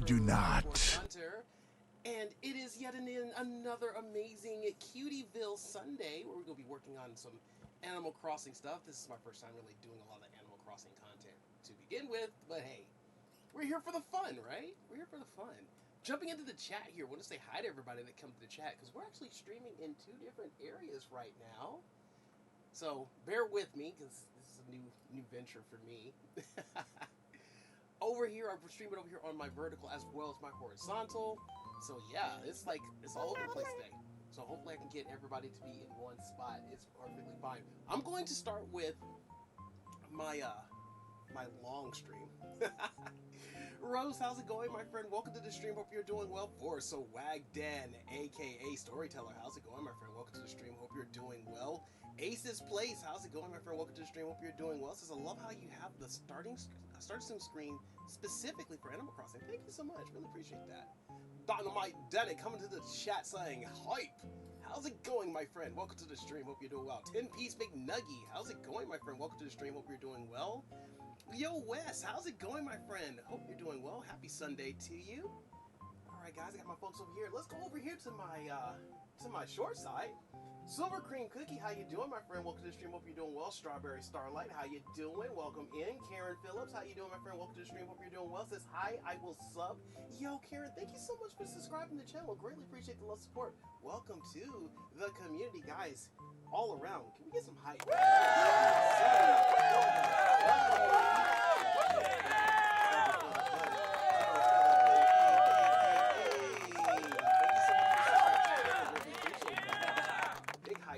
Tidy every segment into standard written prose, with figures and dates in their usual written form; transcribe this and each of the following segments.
do not. Hunter, and it is yet another amazing Cutieville Sunday where we're going to be working on some Animal Crossing stuff. This is my first time really doing a lot of Animal Crossing content to begin with, but hey, we're here for the fun, right? We're here for the fun. Jumping into the chat here, I want to say hi to everybody that come to the chat because we're actually streaming in 2 different areas right now. So bear with me because this is a new venture for me. Over here, I'm streaming over here on my vertical as well as my horizontal. So yeah, it's all over the place today. So hopefully I can get everybody to be in one spot. It's perfectly fine. I'm going to start with my my long stream. Rose, how's it going, my friend? Welcome to the stream. Hope you're doing well. So Wagden, aka Storyteller, how's it going, my friend? Welcome to the stream. Hope you're doing well. Ace's Place, how's it going, my friend? Welcome to the stream. Hope you're doing well. Says I love how you have the starting screen specifically for Animal Crossing. Thank you so much. Really appreciate that. Dynamite Denny coming to the chat saying hype. How's it going, my friend? Welcome to the stream. Hope you're doing well. 10-piece McNuggy. How's it going, my friend? Welcome to the stream. Hope you're doing well. Yo, Wes, how's it going, my friend? Hope you're doing well. Happy Sunday to you. All right, guys, I got my folks over here. Let's go over here to my short side. Silver Cream Cookie, how you doing, my friend? Welcome to the stream. Hope you're doing well. Strawberry Starlight, how you doing? Welcome in. Karen Phillips, how you doing, my friend? Welcome to the stream. Hope you're doing well. Says hi, I will sub. Yo, Karen, thank you so much for subscribing to the channel. Greatly appreciate the love support. Welcome to the community, guys. All around. Can we get some hype?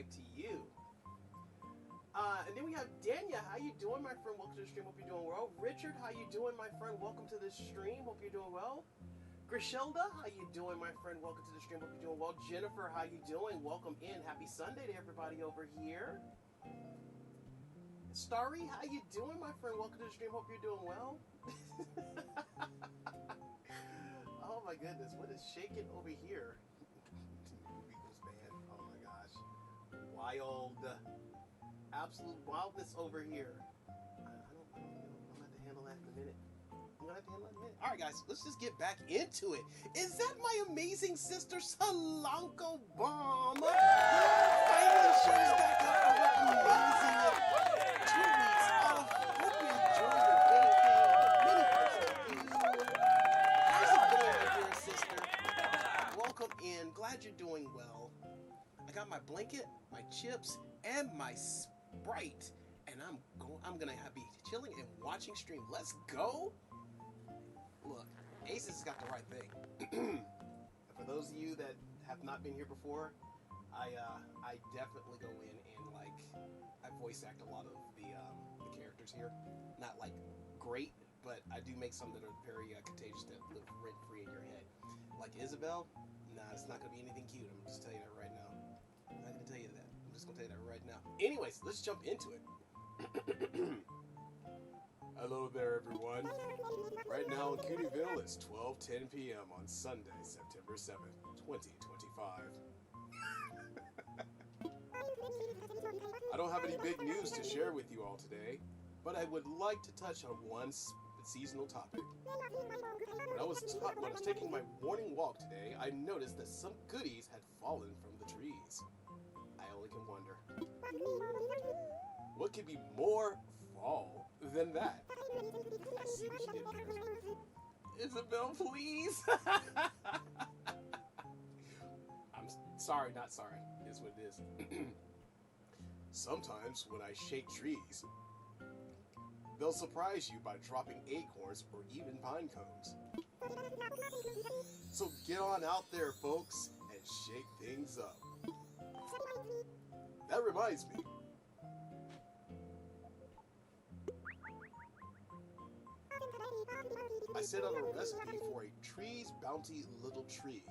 To you. And then we have Dania. How you doing, my friend? Welcome to the stream. Hope you're doing well. Richard, how you doing, my friend? Welcome to the stream. Hope you're doing well. Grishelda, how you doing, my friend? Welcome to the stream. Hope you're doing well. Jennifer, how you doing? Welcome in. Happy Sunday to everybody over here. Starry, how you doing, my friend? Welcome to the stream. Hope you're doing well. Oh my goodness, what is shaking over here? Oh my gosh. Wild, absolute wildness over here. I don't know. I'm gonna have to handle that in a minute. Alright, guys, let's just get back into it. Is that my amazing sister, Solanko Bomb? Finally shows back up for her amazing 2 weeks off. Hope you enjoy your vacation. Many parts of you. How's it going, my dear sister? Welcome in. Glad you're doing well. I got my blanket, my chips, and my Sprite, and I'm gonna be chilling and watching stream. Let's go! Look, Ace has got the right thing. For those of you that have not been here before, I definitely go in and I voice act a lot of the characters here. Not like great, but I do make some that are very contagious that live rent free in your head. Like Isabel, nah, it's not gonna be anything cute. I'm just telling you that right now. I'm not going to tell you that. I'm just going to tell you that right now. Anyways, let's jump into it. Hello there, everyone. Right now in Cutieville, it's 12:10 p.m. on Sunday, September 7th, 2025. I don't have any big news to share with you all today, but I would like to touch on one seasonal topic. When I was taking my morning walk today, I noticed that some goodies had fallen from the trees. I only can wonder, what could be more fall than that? I see what you did there. Isabel, please! I'm sorry, not sorry, is what it is. Sometimes when I shake trees, they'll surprise you by dropping acorns or even pine cones. So get on out there, folks, and shake things up. That reminds me. I set out a recipe for a Tree's Bounty Little Tree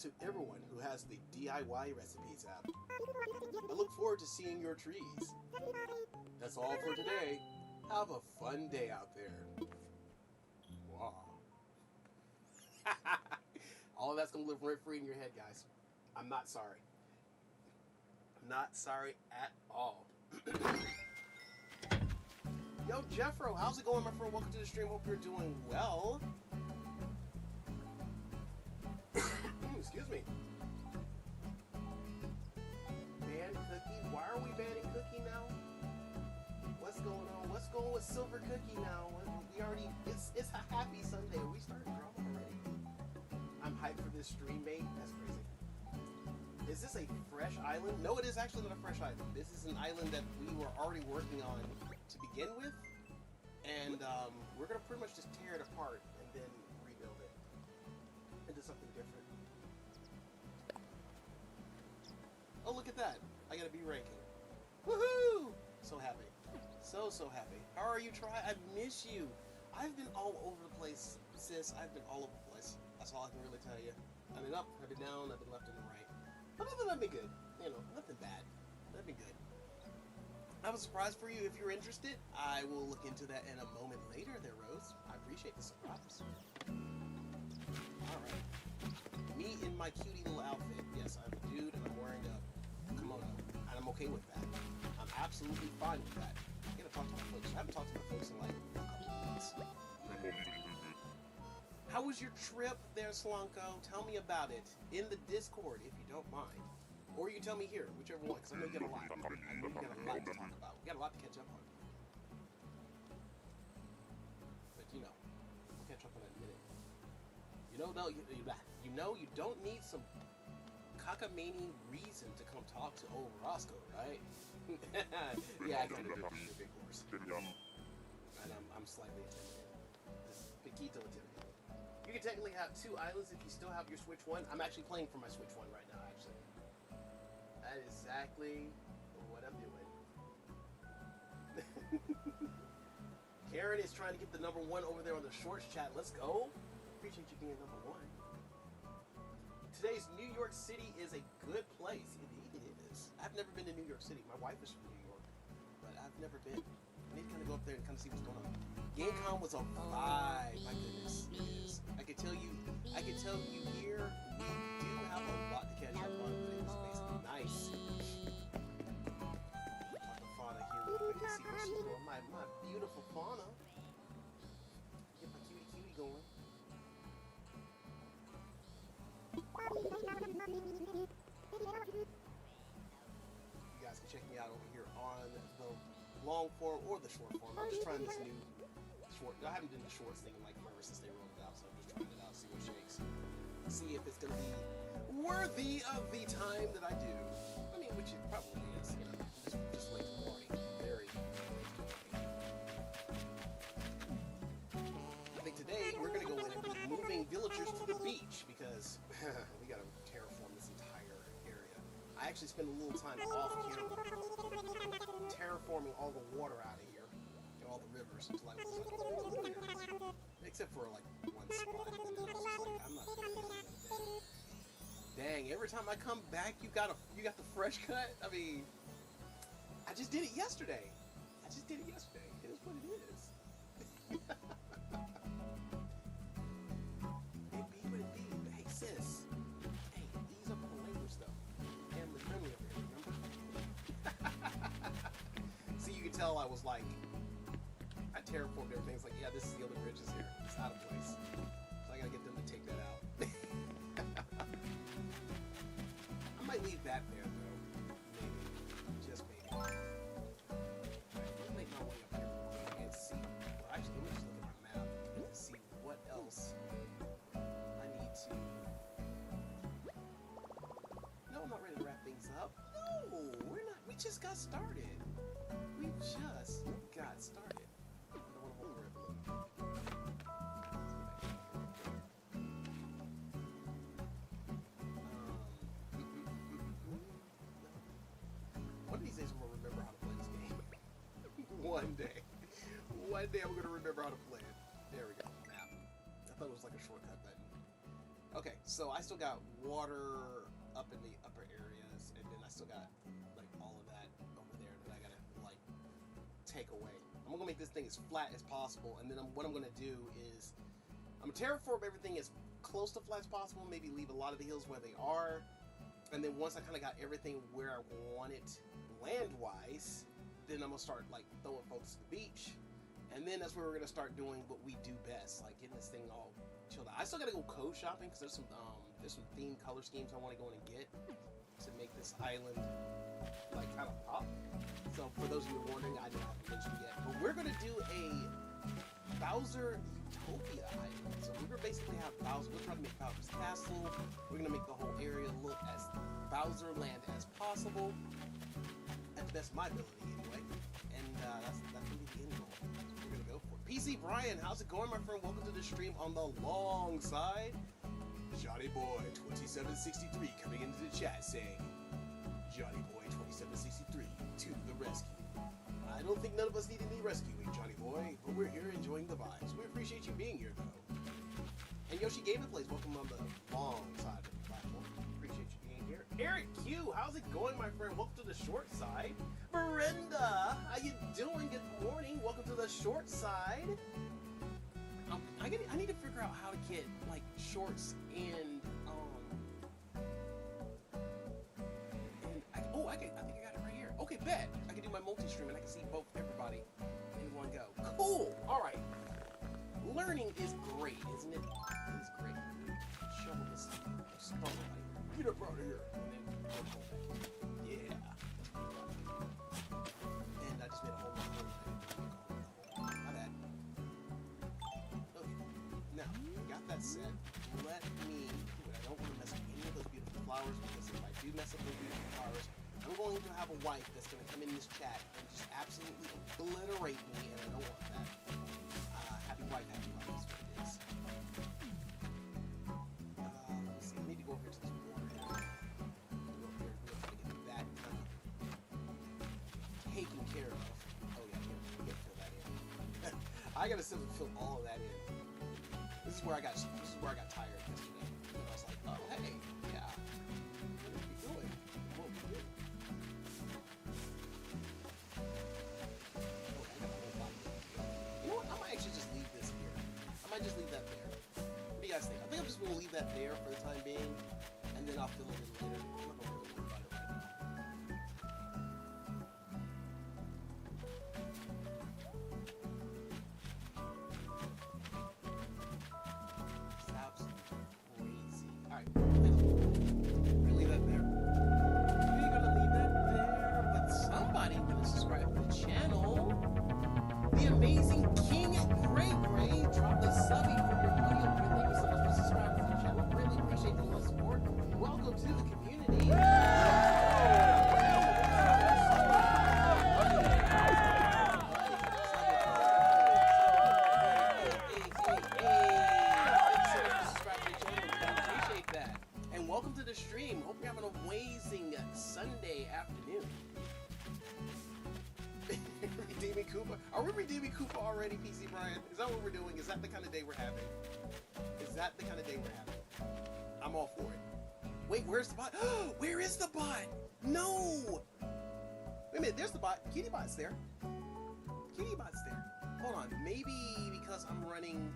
to everyone who has the DIY Recipes app. I look forward to seeing your trees. That's all for today. Have a fun day out there. Wow. All of that's going to live rent free in your head, guys. I'm not sorry. I'm not sorry at all. Yo, Jeffro, how's it going, my friend? Welcome to the stream. Hope you're doing well. silver cookie now. We already, it's a happy Sunday. We started growing already. I'm hyped for this stream, mate. That's crazy. Is this a fresh island? No, it is actually not a fresh island. This is an island that we were already working on to begin with. And we're going to pretty much just tear it apart and then rebuild it into something different. Oh, look at that. I got a B ranking. Woohoo! So happy. So happy. How are you, Try? I miss you. I've been all over the place, sis. I've been all over the place. That's all I can really tell you. I've been up, I've been down, I've been left and right. But other than that, I've been good. You know, nothing bad. That'd be good. I have a surprise for you if you're interested. I will look into that in a moment later there, Rose. I appreciate the surprise. Alright. Me in my cutie little outfit. Yes, I'm a dude and I'm wearing a kimono. And I'm okay with that. I'm absolutely fine with that. I gotta talk to my folks. I haven't talked to my folks in like a couple of months. How was your trip there, Slanko? Tell me about it in the Discord if you don't mind. Or you can tell me here, whichever one, because I know you got a lot. I know you got a lot to talk about. We got a lot to catch up on. But you know, we'll catch up on that in a minute. You know, though, you know you don't need some cockamamie reason to come talk to old Roscoe, right? Yeah, I kind of do for big horse. And I'm slightly intimidated. This Paquito intimidated. You can technically have 2 islands if you still have your Switch 1. I'm actually playing for my Switch 1 right now, actually. That is exactly what I'm doing. Karen is trying to get the #1 over there on the Shorts chat. Let's go. Appreciate you being #1. Today's New York City is a good place. Indeed it is. I've never been to New York City. My wife is from New York, but I've never been. I need to kind of go up there and kind of see what's going on. GameCon was a vibe. My goodness, it is. I can tell you here, we do have a lot to catch up on, but it was basically nice. Talk to Fauna here. I can see where she's going. My beautiful Fauna. Get my cutie going. You guys can check me out over here on the long form or the short form. I'm just trying this new short. I haven't done the shorts thing in like forever since they rolled it out, so I'm just trying it out, see what shakes. See if it's gonna be worthy of the time that I do. I mean, which it probably is, you know. Just late to the party. Very I think today we're gonna go in and be moving villagers to the beach because we gotta terraform this entire area. I actually spent a little time off camera terraforming all the water out of here, all the rivers, until I was like, except for like one spot, and then I was just like, I'm not doing that. Dang! Every time I come back, you got the fresh cut. I mean, I just did it yesterday. It is what it is. It be what it be. But hey, sis. Hey, ease up on the language though. Family friendly over here, remember? See, you can tell I was like, I terraformed everything. It's like, yeah, this is the other bridges here. It's out of place. So I gotta get them to take that out. I might leave that there though. Maybe. Just maybe. Alright, let me make my way up here and see. Well, actually, let me just look at my map and see what else I need to. No, I'm not ready to wrap things up. No, we're not. We just got started. We just got started. I don't want to hold her up a little. One of these days I'm going to remember how to play this game. One day I'm going to remember how to play it. There we go. Map. I thought it was like a shortcut button. Okay, so I still got water up in the upper areas, and then I still got like all of that over there that I gotta like take away. I'm gonna make this thing as flat as possible, and then what I'm gonna do is I'm gonna terraform everything as close to flat as possible. Maybe leave a lot of the hills where they are, and then once I kind of got everything where I want it land-wise, then I'm gonna start like throwing folks to the beach, and then that's where we're gonna start doing what we do best, like getting this thing all chilled out. I still gotta go code shopping because there's some themed color schemes I want to go in and get to make this island like kind of pop. So for those of you wondering, I haven't mentioned yet, but we're gonna do a Bowser Utopia island. So we're gonna basically have Bowser. We're trying to make Bowser's castle. We're gonna make the whole area look as Bowser land as possible, at the best of my ability, anyway. And that's gonna be the end goal. So we're gonna go for it. PC Brian, how's it going, my friend? Welcome to the stream on the long side. Johnny Boy 2763 coming into the chat saying, Johnny Boy 2763 to the rescue. I don't think none of us need any rescuing, Johnny Boy, but we're here enjoying the vibes. We appreciate you being here, though. And Yoshi Game and Plays, welcome on the long side of the platform. Appreciate you being here. Eric Q, how's it going, my friend? Welcome to the short side. Brenda, how you doing? Good morning. Welcome to the short side. I need to figure out how to get like shorts and I think I got it right here. Okay, bet. I can do my multi-stream and I can see both everybody in one go. Cool. All right. Learning is great, isn't it? It is great. Shovel this stone out of here. Get up out of here. And then yeah. And I just made a whole lot of my bad. Okay. Now, got that set. Let me do it. I don't want to mess up any of those beautiful flowers because if I do mess up those beautiful flowers, I'm going to have a wife that's going to come in this chat and just absolutely obliterate me, and I don't want that. Happy wife is what it is. Let's see, I need to go over here to this water here. Go over here real quick and get that kind of taken care of. Oh yeah, here, fill that in. I gotta simply fill all of that in. This is where I got tired yesterday. And I was like, oh hey, yeah. What are we doing? What are we doing? You know what? I might actually just leave this here. I might just leave that there. What do you guys think? I think I'm just gonna leave that there for the time being, and then I'll fill it in later. I'm not gonna really worry about it right now. It's absolutely crazy. Alright, we're gonna leave that there. We're gonna leave that there, but somebody gonna subscribe to the channel. The amazing King Gray Gray dropped a subby for your video. Thank you so much for subscribing to the channel. Really appreciate the love support. Welcome to the community. Appreciate that. And welcome to the stream. Hope you're having an amazing Sunday afternoon. Redeeming Koopa. Are we redeeming Koopa already, PC Brian? Is that what we're doing? Is that the kind of day we're having? Is that the kind of day we're having? I'm all for it. Wait, where's the bot? Where is the bot? No! Wait a minute, there's the bot. Kitty bot's there. Kitty bot's there. Hold on, maybe because I'm running...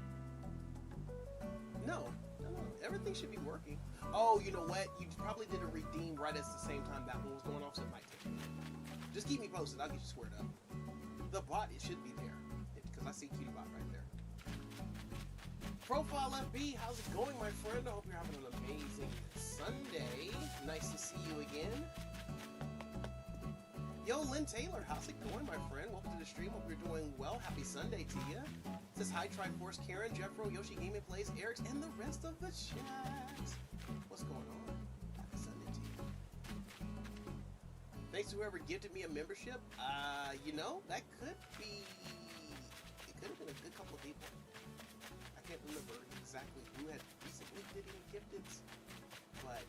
No. Everything should be working. Oh, you know what? You probably did a redeem right at the same time that one was going off, so it might take a minute. Just keep me posted. I'll get you squared up. The bot, it should be there. Because I see Cutie Bot right there. Profile FB, how's it going, my friend? I hope you're having an amazing Sunday. Nice to see you again. Yo, Lynn Taylor, how's it going, my friend? Welcome to the stream. Hope you're doing well. Happy Sunday to you. Says hi, Triforce, Karen, Jeffro, Yoshi Game and Plays, Eric, and the rest of the chat. What's going on? Happy Sunday to you. Thanks to whoever gifted me a membership. You know, that could be... It could have been a good couple of people. I can't remember exactly who had recently did any gifteds, but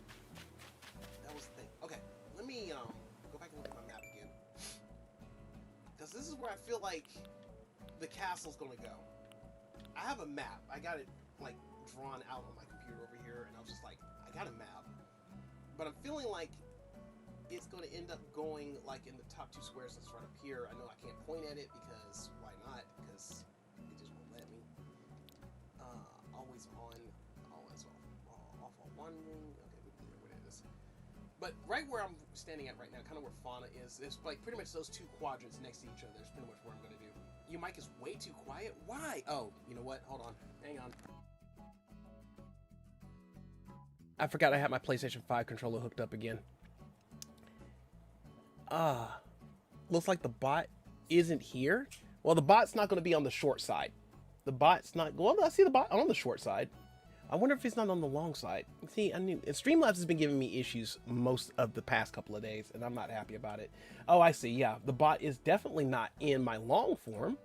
that was the thing. Okay, let me go back and look at my map again. Because this is where I feel like the castle's gonna go. I have a map. I got it, like, drawn out on my computer over here, and I was just like, I got a map. But I'm feeling like it's going to end up going like in the top two squares that's right up here. I know I can't point at it because why not? Because it just won't let me. Always on, always off on one ring. Okay, we can know what it is. But right where I'm standing at right now, kind of where Fauna is, it's like pretty much those two quadrants next to each other. It's pretty much what I'm going to do. Your mic is way too quiet. Why? Oh, you know what? Hold on. Hang on. I forgot I had my PlayStation 5 controller hooked up again. looks like the bot isn't here. Well, the bot's not going to be on the short side. The bot's not, well, I see the bot on the short side. I wonder if it's not on the long side. See, Streamlabs has been giving me issues most of the past couple of days, and I'm not happy about it. Oh, I see. Yeah, the bot is definitely not in my long form.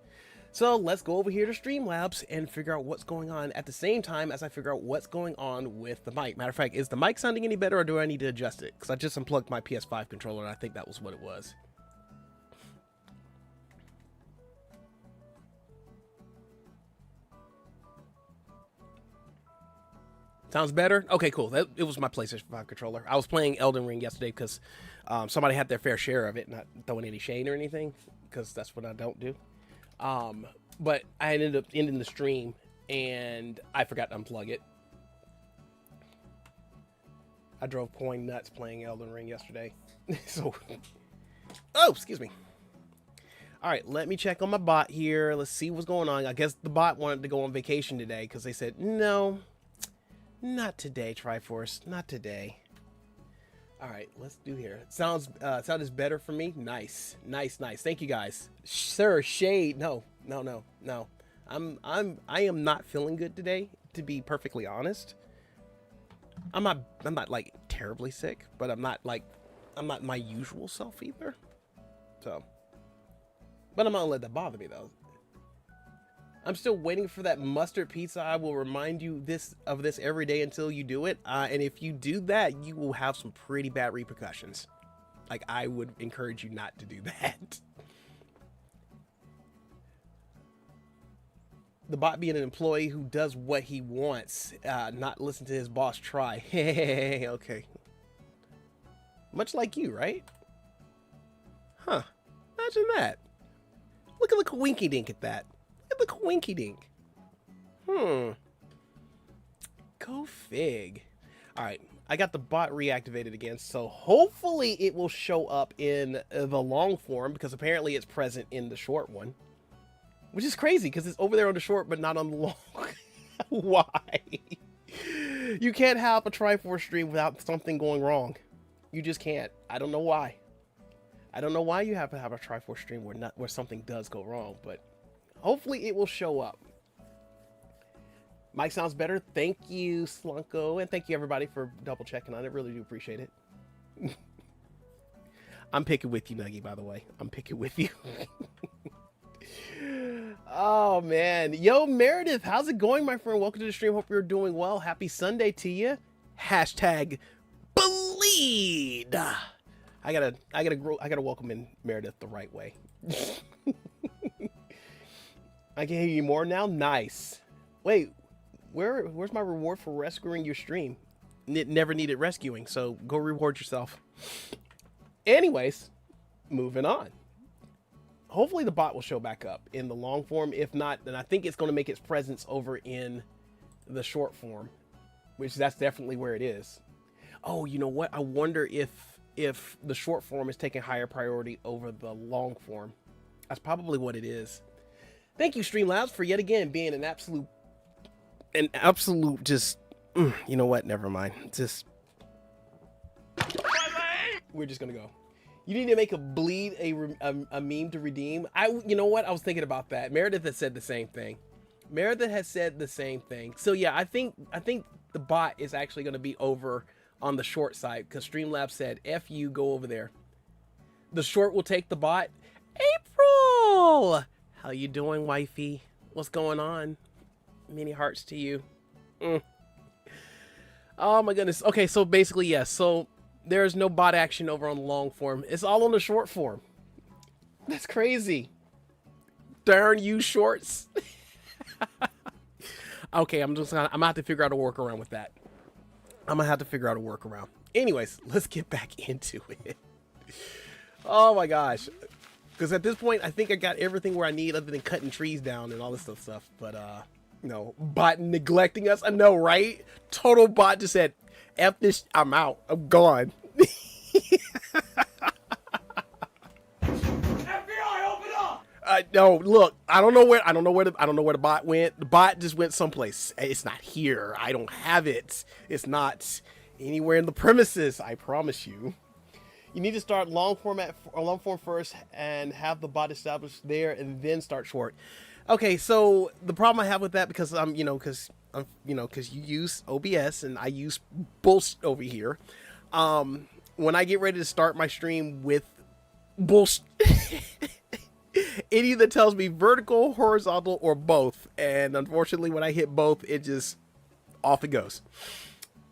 So let's go over here to Streamlabs and figure out what's going on at the same time as I figure out what's going on with the mic. Matter of fact, is the mic sounding any better, or do I need to adjust it? Because I just unplugged my PS5 controller, and I think that was what it was. Sounds better? Okay, cool. It was my PlayStation 5 controller. I was playing Elden Ring yesterday because somebody had their fair share of it, not throwing any shade or anything, because that's what I don't do. But I ended up ending the stream, and I forgot to unplug it. I drove coin nuts playing Elden Ring yesterday. So, oh, excuse me. All right, let me check on my bot here. Let's see what's going on. I guess the bot wanted to go on vacation today because they said, no. Not today, Triforce. Not today. All right, let's do here. Sounds is better for me. Nice, nice, nice. Thank you guys, sir. Shade. No. I am not feeling good today, to be perfectly honest. I'm not like terribly sick, but I'm not my usual self either. So, but I'm not gonna let that bother me though. I'm still waiting for that mustard pizza. I will remind you of this every day until you do it. And if you do that, you will have some pretty bad repercussions. Like, I would encourage you not to do that. The bot being an employee who does what he wants, not listen to his boss try. Hey, okay. Much like you, right? Huh. Imagine that. Look at the winky dink at that. Look at the winky dink. Go fig. All right, I got the bot reactivated again, so hopefully it will show up in the long form, because apparently it's present in the short one, which is crazy because it's over there on the short but not on the long. Why? You can't have a Triforce stream without something going wrong. You just can't. I don't know why. I don't know why you have to have a Triforce stream where something does go wrong, but hopefully it will show up. Mike sounds better. Thank you, Slunko. And thank you, everybody, for double checking on it. Really do appreciate it. I'm picking with you, Nuggy, by the way. I'm picking with you. Oh, man. Yo, Meredith, how's it going, my friend? Welcome to the stream. Hope you're doing well. Happy Sunday to you. Hashtag bleed. I gotta welcome in Meredith the right way. I can hear you more now. Nice. Wait, where's my reward for rescuing your stream? It never needed rescuing, so go reward yourself. Anyways, moving on. Hopefully the bot will show back up in the long form. If not, then I think it's going to make its presence over in the short form, which that's definitely where it is. Oh, you know what? I wonder if the short form is taking higher priority over the long form. That's probably what it is. Thank you, Streamlabs, for yet again being an absolute just, you know what? Never mind. We're just going to go. You need to make a bleed a meme to redeem. You know what? I was thinking about that. Meredith has said the same thing. So yeah, I think the bot is actually going to be over on the short side because Streamlabs said, F you, go over there. The short will take the bot. April! How you doing, wifey? What's going on? Many hearts to you. Oh my goodness. Okay, so basically, yes. So there's no bot action over on the long form. It's all on the short form. That's crazy. Darn you, shorts. Okay, I'm gonna have to figure out a workaround with that. Anyways, let's get back into it. Oh my gosh. Because at this point, I think I got everything where I need other than cutting trees down and all this stuff. But, you know, bot neglecting us. I know, right? Total bot just said, F this, I'm out. I'm gone. FBI, open up! No, look, I don't know where the bot went. The bot just went someplace. It's not here. I don't have it. It's not anywhere in the premises, I promise you. You need to start long form first and have the bot established there, and then start short. Okay, so the problem I have with that, because because you use OBS and I use bullshit over here. When I get ready to start my stream with bullshit, it either tells me vertical, horizontal, or both. And unfortunately, when I hit both, it just off it goes.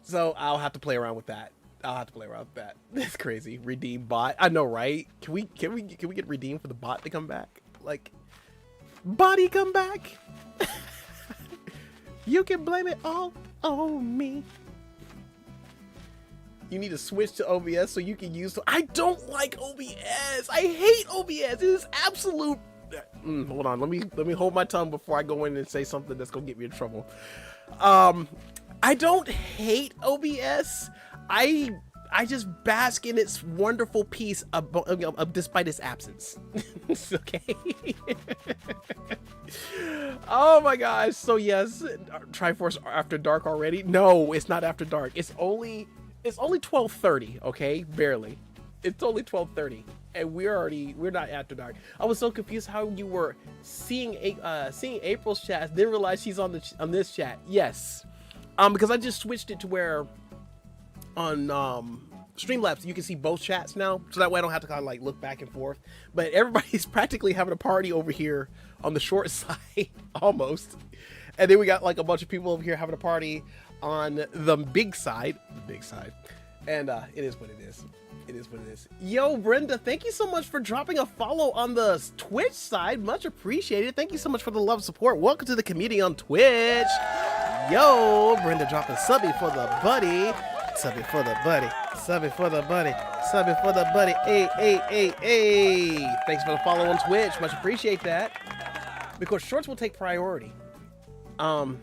So I'll have to play around with that. That's crazy. Redeem bot. I know, right? Can we get redeemed for the bot to come back? Like, body come back? You can blame it all on me. You need to switch to OBS so you can use. I don't like OBS. I hate OBS. It is absolute. Hold on. Let me hold my tongue before I go in and say something that's gonna get me in trouble. I don't hate OBS. I just bask in its wonderful peace despite its absence. Okay. Oh my gosh. So yes, Triforce After Dark already? No, it's not After Dark. It's only 12:30. Okay, barely. It's only 12:30, and we're not After Dark. I was so confused how you were seeing April's chat, then realized she's on this chat. Yes, because I just switched it to where on Streamlabs you can see both chats now, so that way I don't have to kind of like look back and forth. But everybody's practically having a party over here on the short side, almost, and then we got like a bunch of people over here having a party on the big side, and it is what it is. It is what it is. Yo, Brenda, thank you so much for dropping a follow on the Twitch side. Much appreciated. Thank you so much for the love and support. Welcome to the community on Twitch. Yo, Brenda dropping subby for the buddy. Subby for the buddy. Subby for the buddy. Subby for the buddy. Hey. Thanks for the follow on Twitch. Much appreciate that. Because shorts will take priority. Kind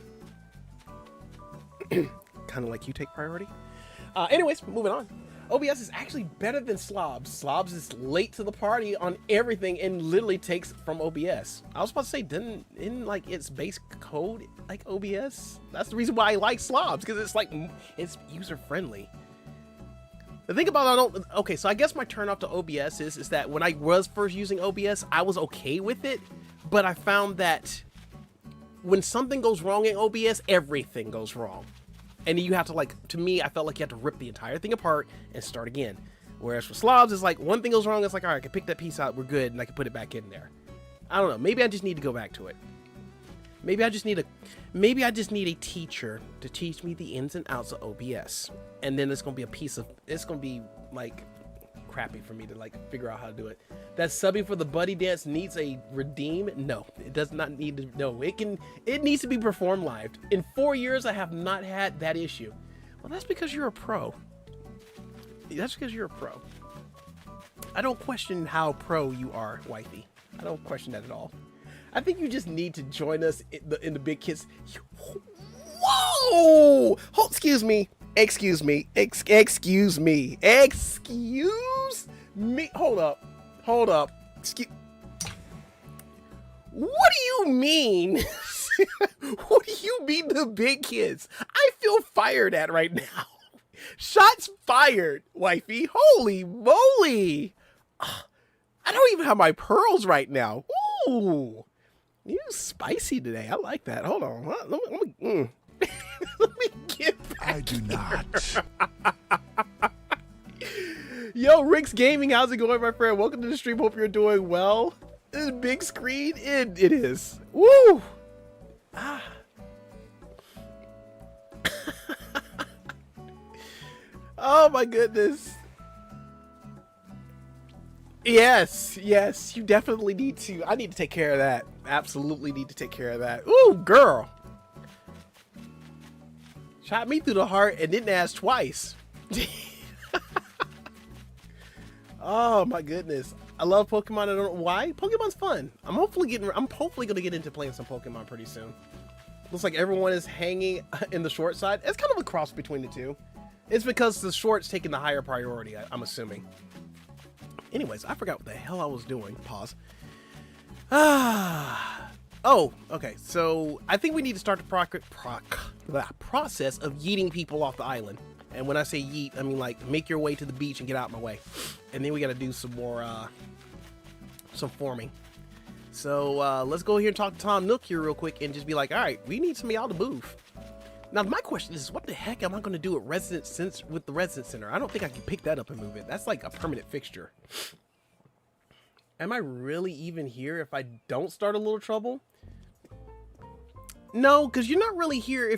of like you take priority. Anyways, moving on. OBS is actually better than Slobs. Slobs is late to the party on everything and literally takes from OBS. I was about to say, didn't like its base code like OBS? That's the reason why I like Slobs, because it's like, it's user friendly. The thing about okay, so I guess my turn off to OBS is that when I was first using OBS, I was okay with it, but I found that when something goes wrong in OBS, everything goes wrong. And you have to, like, to me, I felt like you had to rip the entire thing apart and start again. Whereas for Slobs, it's like, one thing goes wrong, it's like, all right, I can pick that piece out, we're good, and I can put it back in there. I don't know, maybe I just need to go back to it. Maybe I just need a teacher to teach me the ins and outs of OBS. And then it's going to be it's going to be, like, crappy for me to, like, figure out how to do it. That subbing for the buddy dance needs a redeem? No, it does not need to. No, it needs to be performed live. In 4 years, I have not had that issue. Well, that's because you're a pro. That's because you're a pro. I don't question how pro you are, wifey. I don't question that at all. I think you just need to join us in the big kids. Whoa! Oh, excuse me. Excuse me. Excuse me. Hold up. What do you mean? What do you mean the big kids? I feel fired at right now. Shots fired, wifey. Holy moly. I don't even have my pearls right now. Ooh. You spicy today. I like that. Hold on. Let me get back. I do not. Yo, Rick's Gaming, how's it going, my friend? Welcome to the stream. Hope you're doing well. This big screen, it is. Woo! Oh my goodness. Yes, you definitely need to. I need to take care of that. Absolutely need to take care of that. Ooh, girl. Shot me through the heart and didn't ask twice. Oh my goodness. I love Pokemon. I don't know why. Pokemon's fun. I'm hopefully gonna get into playing some Pokemon pretty soon. Looks like everyone is hanging in the short side. It's kind of a cross between the two. It's because the short's taking the higher priority, I'm assuming. Anyways, I forgot what the hell I was doing. Pause. Oh, okay. So I think we need to start the process of yeeting people off the island. And when I say yeet, I mean like make your way to the beach and get out of my way. And then we got to do some more, some forming. So let's go here and talk to Tom Nook here real quick and just be like, all right, we need some of y'all to move. Now, my question is, what the heck am I going to do with the residence center? I don't think I can pick that up and move it. That's like a permanent fixture. Am I really even here if I don't start a little trouble? No, because you're not really here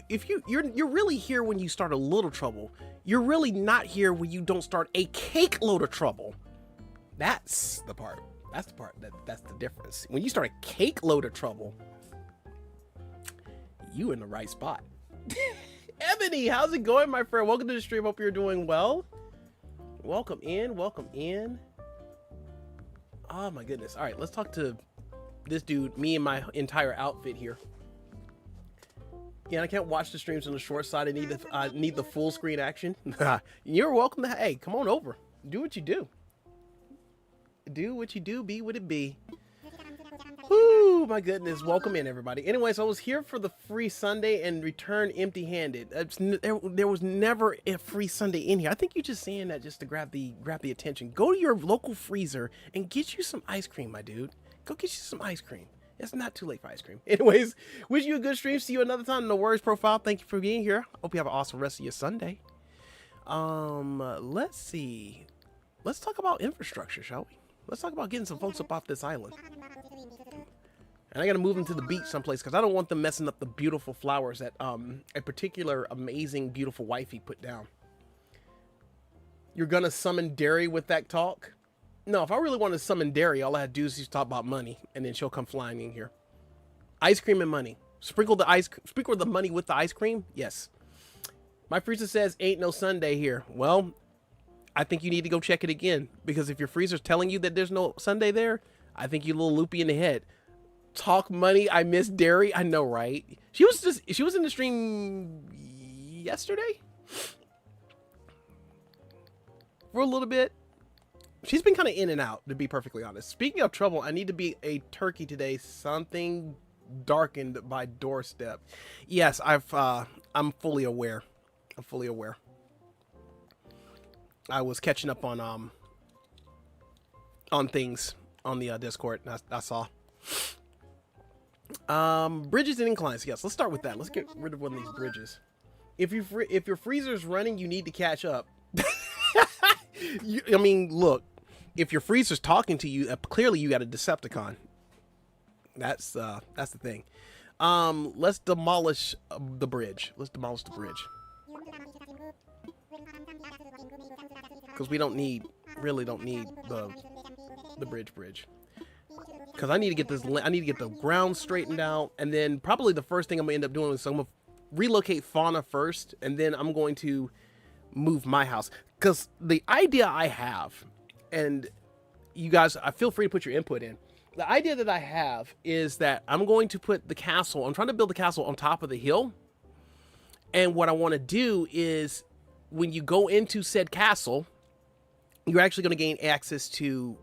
you're really here when you start a little trouble. You're really not here when you don't start a cake load of trouble. That's the part. That's the part that's the difference. When you start a cake load of trouble, you in the right spot. Ebony, how's it going, my friend? Welcome to the stream. Hope you're doing well. Welcome in. Welcome in. Oh my goodness. All right, let's talk to this dude. Me and my entire outfit here. Yeah, I can't watch the streams on the short side. I need the full screen action. You're welcome to. Hey, come on over. Do what you do. Do what you do. Be what it be. Whoo, my goodness. Welcome in, everybody. Anyways, I was here for the free Sunday and returned empty-handed. There was never a free Sunday in here. I think you're just saying that just to grab the attention. Go to your local freezer and get you some ice cream, my dude. Go get you some ice cream. It's not too late for ice cream. Anyways, wish you a good stream. See you another time. No worries, profile. Thank you for being here. Hope you have an awesome rest of your Sunday. Let's see. Let's talk about infrastructure, shall we? Let's talk about getting some folks up off this island. And I got to move them to the beach someplace because I don't want them messing up the beautiful flowers that a particular amazing, beautiful wifey put down. You're going to summon Derry with that talk? No, if I really wanted to summon Derry, all I had to do is just talk about money, and then she'll come flying in here. Ice cream and money. Sprinkle the money with the ice cream? Yes. My freezer says ain't no Sunday here. Well, I think you need to go check it again, because if your freezer's telling you that there's no Sunday there, I think you're a little loopy in the head. Talk money, I miss Derry. I know, right? She was in the stream yesterday for a little bit. She's been kind of in and out, to be perfectly honest. Speaking of trouble, I need to be a turkey today. Something darkened my doorstep. Yes, I'm fully aware. I'm fully aware. I was catching up on things on the Discord. I saw. Bridges and inclines. Yes, let's start with that. Let's get rid of one of these bridges. If your freezer's running, you need to catch up. I mean, look, if your freezer's talking to you, clearly you got a Decepticon. That's the thing. Let's demolish the bridge. Let's demolish the bridge. Because we really don't need the bridge. Because I need to get the ground straightened out, and then probably the first thing I'm gonna end up doing is I'm gonna relocate fauna first, and then I'm going to move my house. Because the idea I have, and you guys, I feel free to put your input in. The idea that I have is that I'm going to put the castle, I'm trying to build the castle on top of the hill. And what I want to do is when you go into said castle, you're actually going to gain access to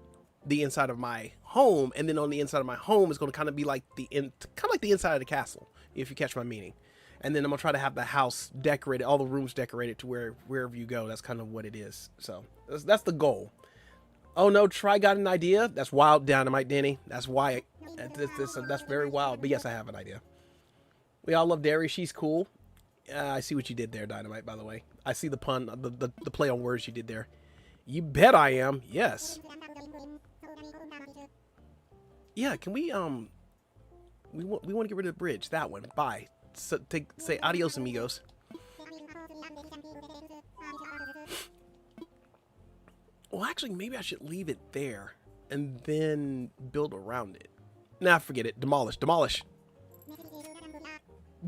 the inside of my home. And then on the inside of my home is going to kind of be like the inside of the castle, if you catch my meaning. And then I'm going to try to have the house decorated, all the rooms decorated to wherever you go. That's kind of what it is. So that's the goal. Oh no, Try got an idea. That's wild, Dynamite Denny. That's why. That's very wild. But yes, I have an idea. We all love Derry. She's cool. I see what you did there, Dynamite, by the way. I see the pun, the play on words you did there. You bet I am. Yes. Yeah, can we want to get rid of the bridge. That one. Bye. So, say adios, amigos. Well, actually, maybe I should leave it there and then build around it. Nah, forget it. Demolish. Demolish.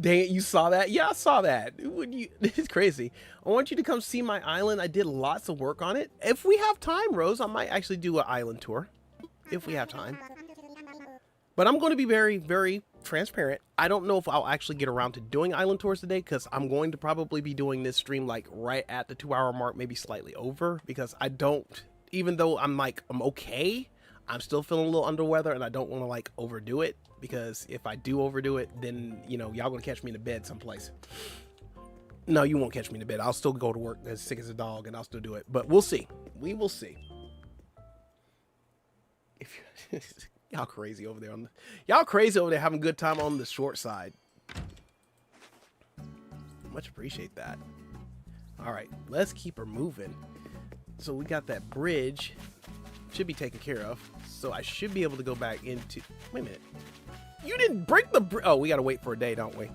Dang it, you saw that? Yeah, I saw that. It's crazy. I want you to come see my island. I did lots of work on it. If we have time, Rose, I might actually do an island tour. If we have time. But I'm going to be very, very transparent. I don't know if I'll actually get around to doing island tours today, because I'm going to probably be doing this stream like right at the 2-hour mark, maybe slightly over, because I don't, even though I'm okay, I'm still feeling a little under weather, and I don't want to like overdo it, because if I do overdo it, then, you know, y'all gonna catch me in the bed someplace. No, you won't catch me in the bed. I'll still go to work as sick as a dog, and I'll still do it. But we'll see. We will see. If y'all crazy over there y'all crazy over there having a good time on the short side. Much appreciate that. All right, let's keep her moving. So we got that bridge. Should be taken care of. So I should be able to go back into... Wait a minute. You didn't break the bridge. Oh, we got to wait for a day, don't we?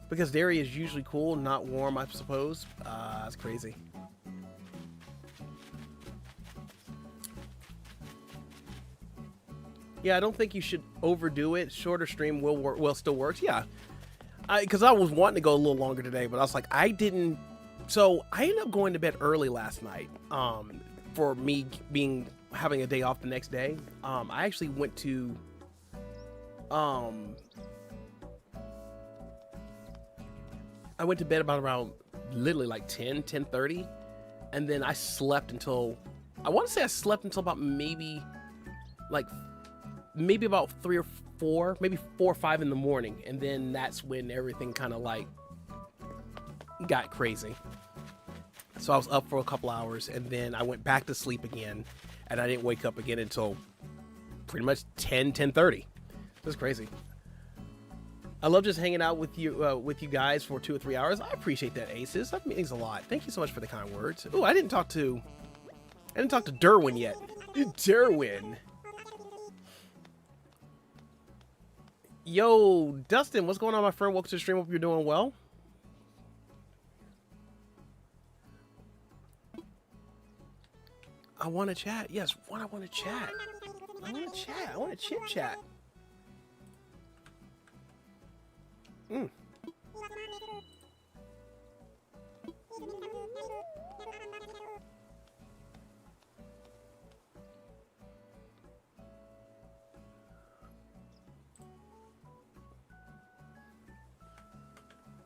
Because the area is usually cool, not warm, I suppose. That's crazy. Yeah, I don't think you should overdo it. Shorter stream will still works. Yeah. Because I was wanting to go a little longer today, but I was like, I didn't... So I ended up going to bed early last night. For me having a day off the next day. I actually went to... I went to bed about around literally like 10:30, and then I slept until... I want to say I slept until about maybe about 3 or 4, maybe 4 or 5 in the morning, and then that's when everything kind of like got crazy. So I was up for a couple hours, and then I went back to sleep again, and I didn't wake up again until pretty much 10:30. That's crazy. I love just hanging out with you guys for 2 or 3 hours. I appreciate that, Aces. That means a lot. Thank you so much for the kind words. Oh, I didn't talk to Derwin yet. Derwin. Yo, Dustin, what's going on, my friend? Welcome to the stream. Hope you're doing well. I want to chat. Yes, I want to chat. I want to chat. I want to chit chat.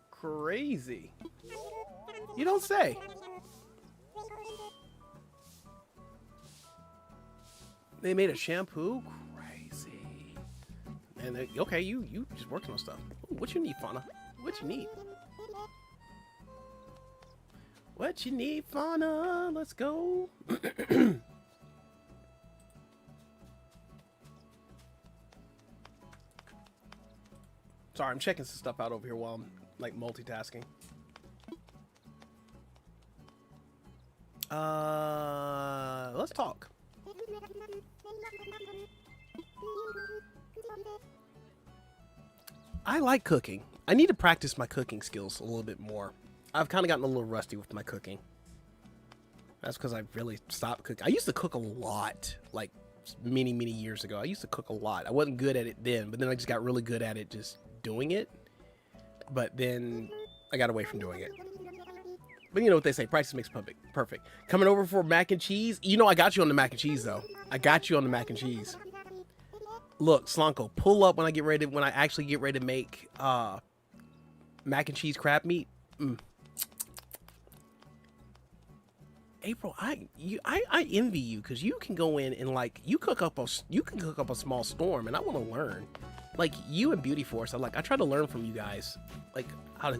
Crazy. You don't say. They made a shampoo? Crazy. And they, okay, you just working on stuff. Ooh, what you need, Fauna? What you need? What you need, Fauna? Let's go. Sorry, I'm checking some stuff out over here while I'm like multitasking. Let's talk. I like cooking. I need to practice my cooking skills a little bit more. I've kind of gotten a little rusty with my cooking. That's because I really stopped cooking. I used to cook a lot, like many years ago. I used to cook a lot. I wasn't good at it then, but then I just got really good at it just doing it. But then I got away from doing it. But you know what they say, practice makes perfect. Coming over for mac and cheese. You know I got you on the mac and cheese though. I got you on the mac and cheese. Look, Slanko, pull up when I actually get ready to make mac and cheese crab meat. April, I envy you because you can go in and like you can cook up a small storm, and I want to learn. Like you and Beauty Force, I try to learn from you guys, like how to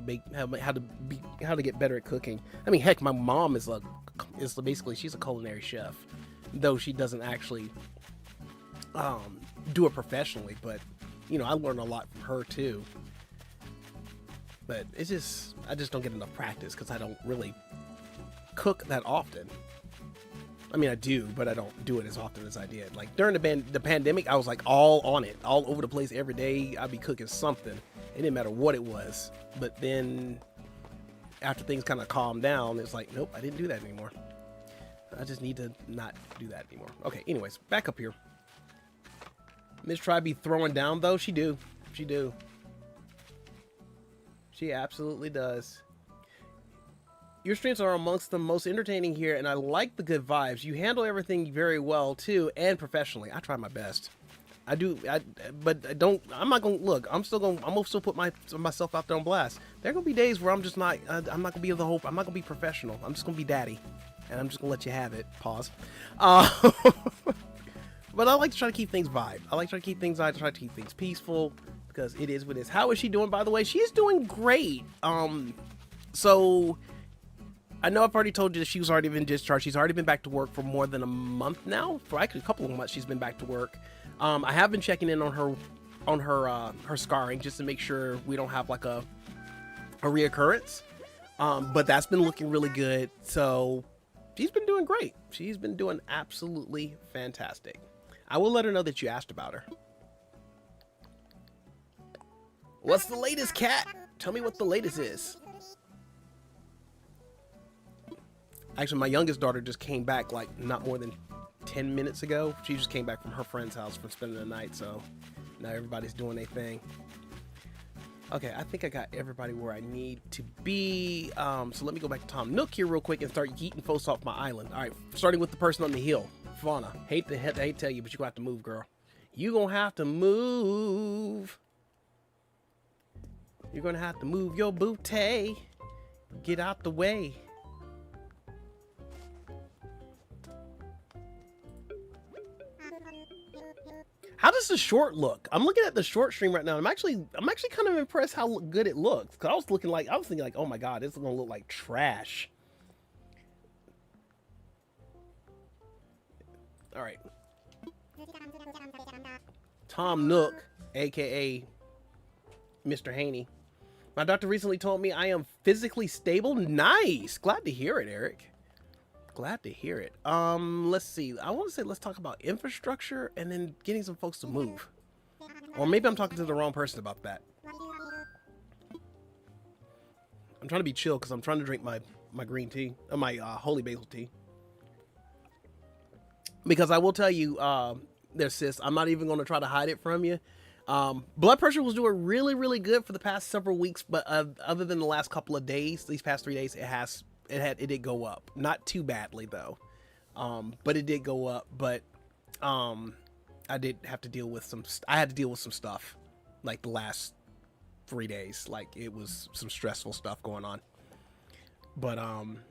get better at cooking. I mean, heck, my mom is basically she's a culinary chef, though she doesn't actually do it professionally. But you know, I learn a lot from her too. But I just don't get enough practice because I don't really cook that often. I mean, I do, but I don't do it as often as I did. Like during the pandemic, I was like all on it, all over the place every day. I'd be cooking something. It didn't matter what it was. But then after things kind of calmed down, it's like, nope, I didn't do that anymore. I just need to not do that anymore. Okay, anyways, back up here. Miss Try be throwing down though. She do. She absolutely does. Your streams are amongst the most entertaining here, and I like the good vibes. You handle everything very well too, and professionally. I try my best. I do, but I don't. I'm not gonna look. I'm gonna still put myself out there on blast. There are gonna be days where I'm just not. I'm not gonna be the whole. I'm not gonna be professional. I'm just gonna be daddy, and I'm just gonna let you have it. Pause. But I like to try to keep things vibe. I try to keep things peaceful. because it is what it is. How is she doing, by the way? She's doing great. So I know I've already told you that she was already been discharged. She's already been back to work for more than a month now. For actually a couple of months, she's been back to work. I have been checking in on her scarring just to make sure we don't have like a reoccurrence. But that's been looking really good. So she's been doing great. She's been doing absolutely fantastic. I will let her know that you asked about her. What's the latest, cat? Tell me what the latest is. Actually, my youngest daughter just came back like not more than 10 minutes ago. She just came back from her friend's house from spending the night, so now everybody's doing their thing. Okay, I think I got everybody where I need to be. So let me go back to Tom Nook here real quick and start yeeting folks off my island. All right, starting with the person on the hill, Fauna. Hate to tell you, but you're gonna have to move, girl. You're gonna have to move. You're gonna have to move your booty. Get out the way. How does the short look? I'm looking at the short stream right now. I'm actually kind of impressed how good it looks. Cause I was thinking like, oh my God, this is gonna look like trash. All right. Tom Nook, aka Mr. Haney. My doctor recently told me I am physically stable. Nice. Glad to hear it, Eric. Glad to hear it. Let's see. I want to say let's talk about infrastructure and then getting some folks to move. Or maybe I'm talking to the wrong person about that. I'm trying to be chill because I'm trying to drink my green tea, my holy basil tea. Because I will tell you, there, sis, I'm not even going to try to hide it from you. Blood pressure was doing really, really good for the past several weeks, but other than the last couple of days, these past 3 days, it did go up. Not too badly though, but it did go up. But I did have to deal with some. I had to deal with some stuff, like the last 3 days. Like it was some stressful stuff going on. But I'm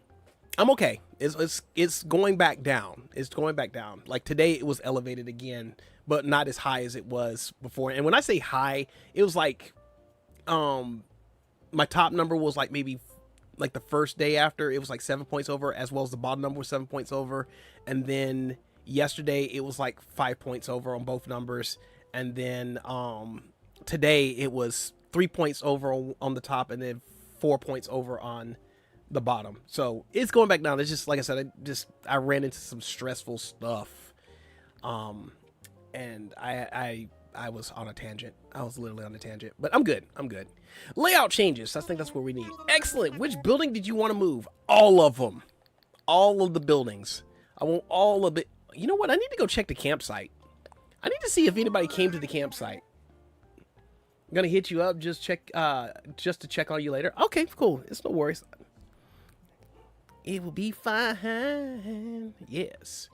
okay. It's going back down. It's going back down. Like today, it was elevated again, but not as high as it was before. And when I say high, it was like, my top number was like maybe like the first day after, it was like 7 points over, as well as the bottom number was 7 points over. And then yesterday it was like 5 points over on both numbers. And then today it was 3 points over on the top and then 4 points over on the bottom. So it's going back down. It's just like I said, I ran into some stressful stuff. And I was on a tangent. I was literally on a tangent, but I'm good. I'm good. Layout changes. I think that's what we need. Excellent. Which building did you want to move? All of them. All of the buildings. I want all of it. You know what? I need to go check the campsite. I need to see if anybody came to the campsite. I'm gonna hit you up. Just to check on you later. Okay, cool. It's no worries. It will be fine. Yes.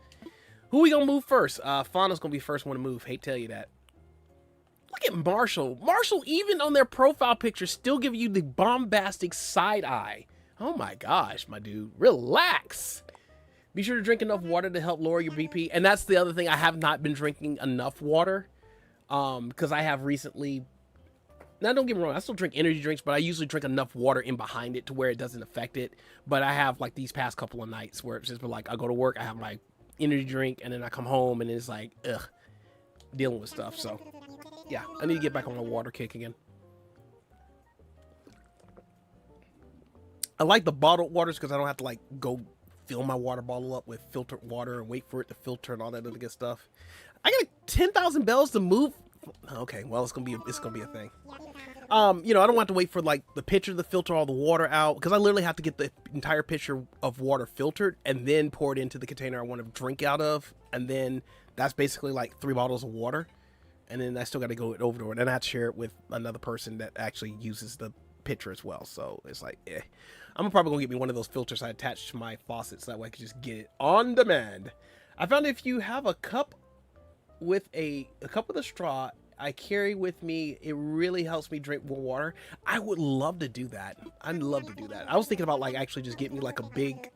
Who we gonna move first? Fauna's gonna be the first one to move. Hate to tell you that. Look at Marshall. Marshall, even on their profile picture, still give you the bombastic side eye. Oh my gosh, my dude. Relax. Be sure to drink enough water to help lower your BP. And that's the other thing. I have not been drinking enough water. Because I have recently... Now, don't get me wrong. I still drink energy drinks, but I usually drink enough water in behind it to where it doesn't affect it. But I have, like, these past couple of nights where it's just been like, I go to work, I have my energy drink, and then I come home, and it's like, ugh, dealing with stuff. So, yeah, I need to get back on my water kick again. I like the bottled waters because I don't have to, like, go fill my water bottle up with filtered water and wait for it to filter and all that other good stuff. I got 10,000 bells to move. Okay, well, it's gonna be a thing. You know, I don't have to wait for like the pitcher to filter all the water out because I literally have to get the entire pitcher of water filtered and then pour it into the container I want to drink out of, and then that's basically like 3 bottles of water, and then I still got to go over to it, and I have to share it with another person that actually uses the pitcher as well. So it's like, I'm probably gonna get me one of those filters I attach to my faucet so that way I can just get it on demand. I found if you have a cup with a cup with a straw I carry with me, it really helps me drink more water. I would love to do that. I'd love to do that. I was thinking about like actually just getting me like a big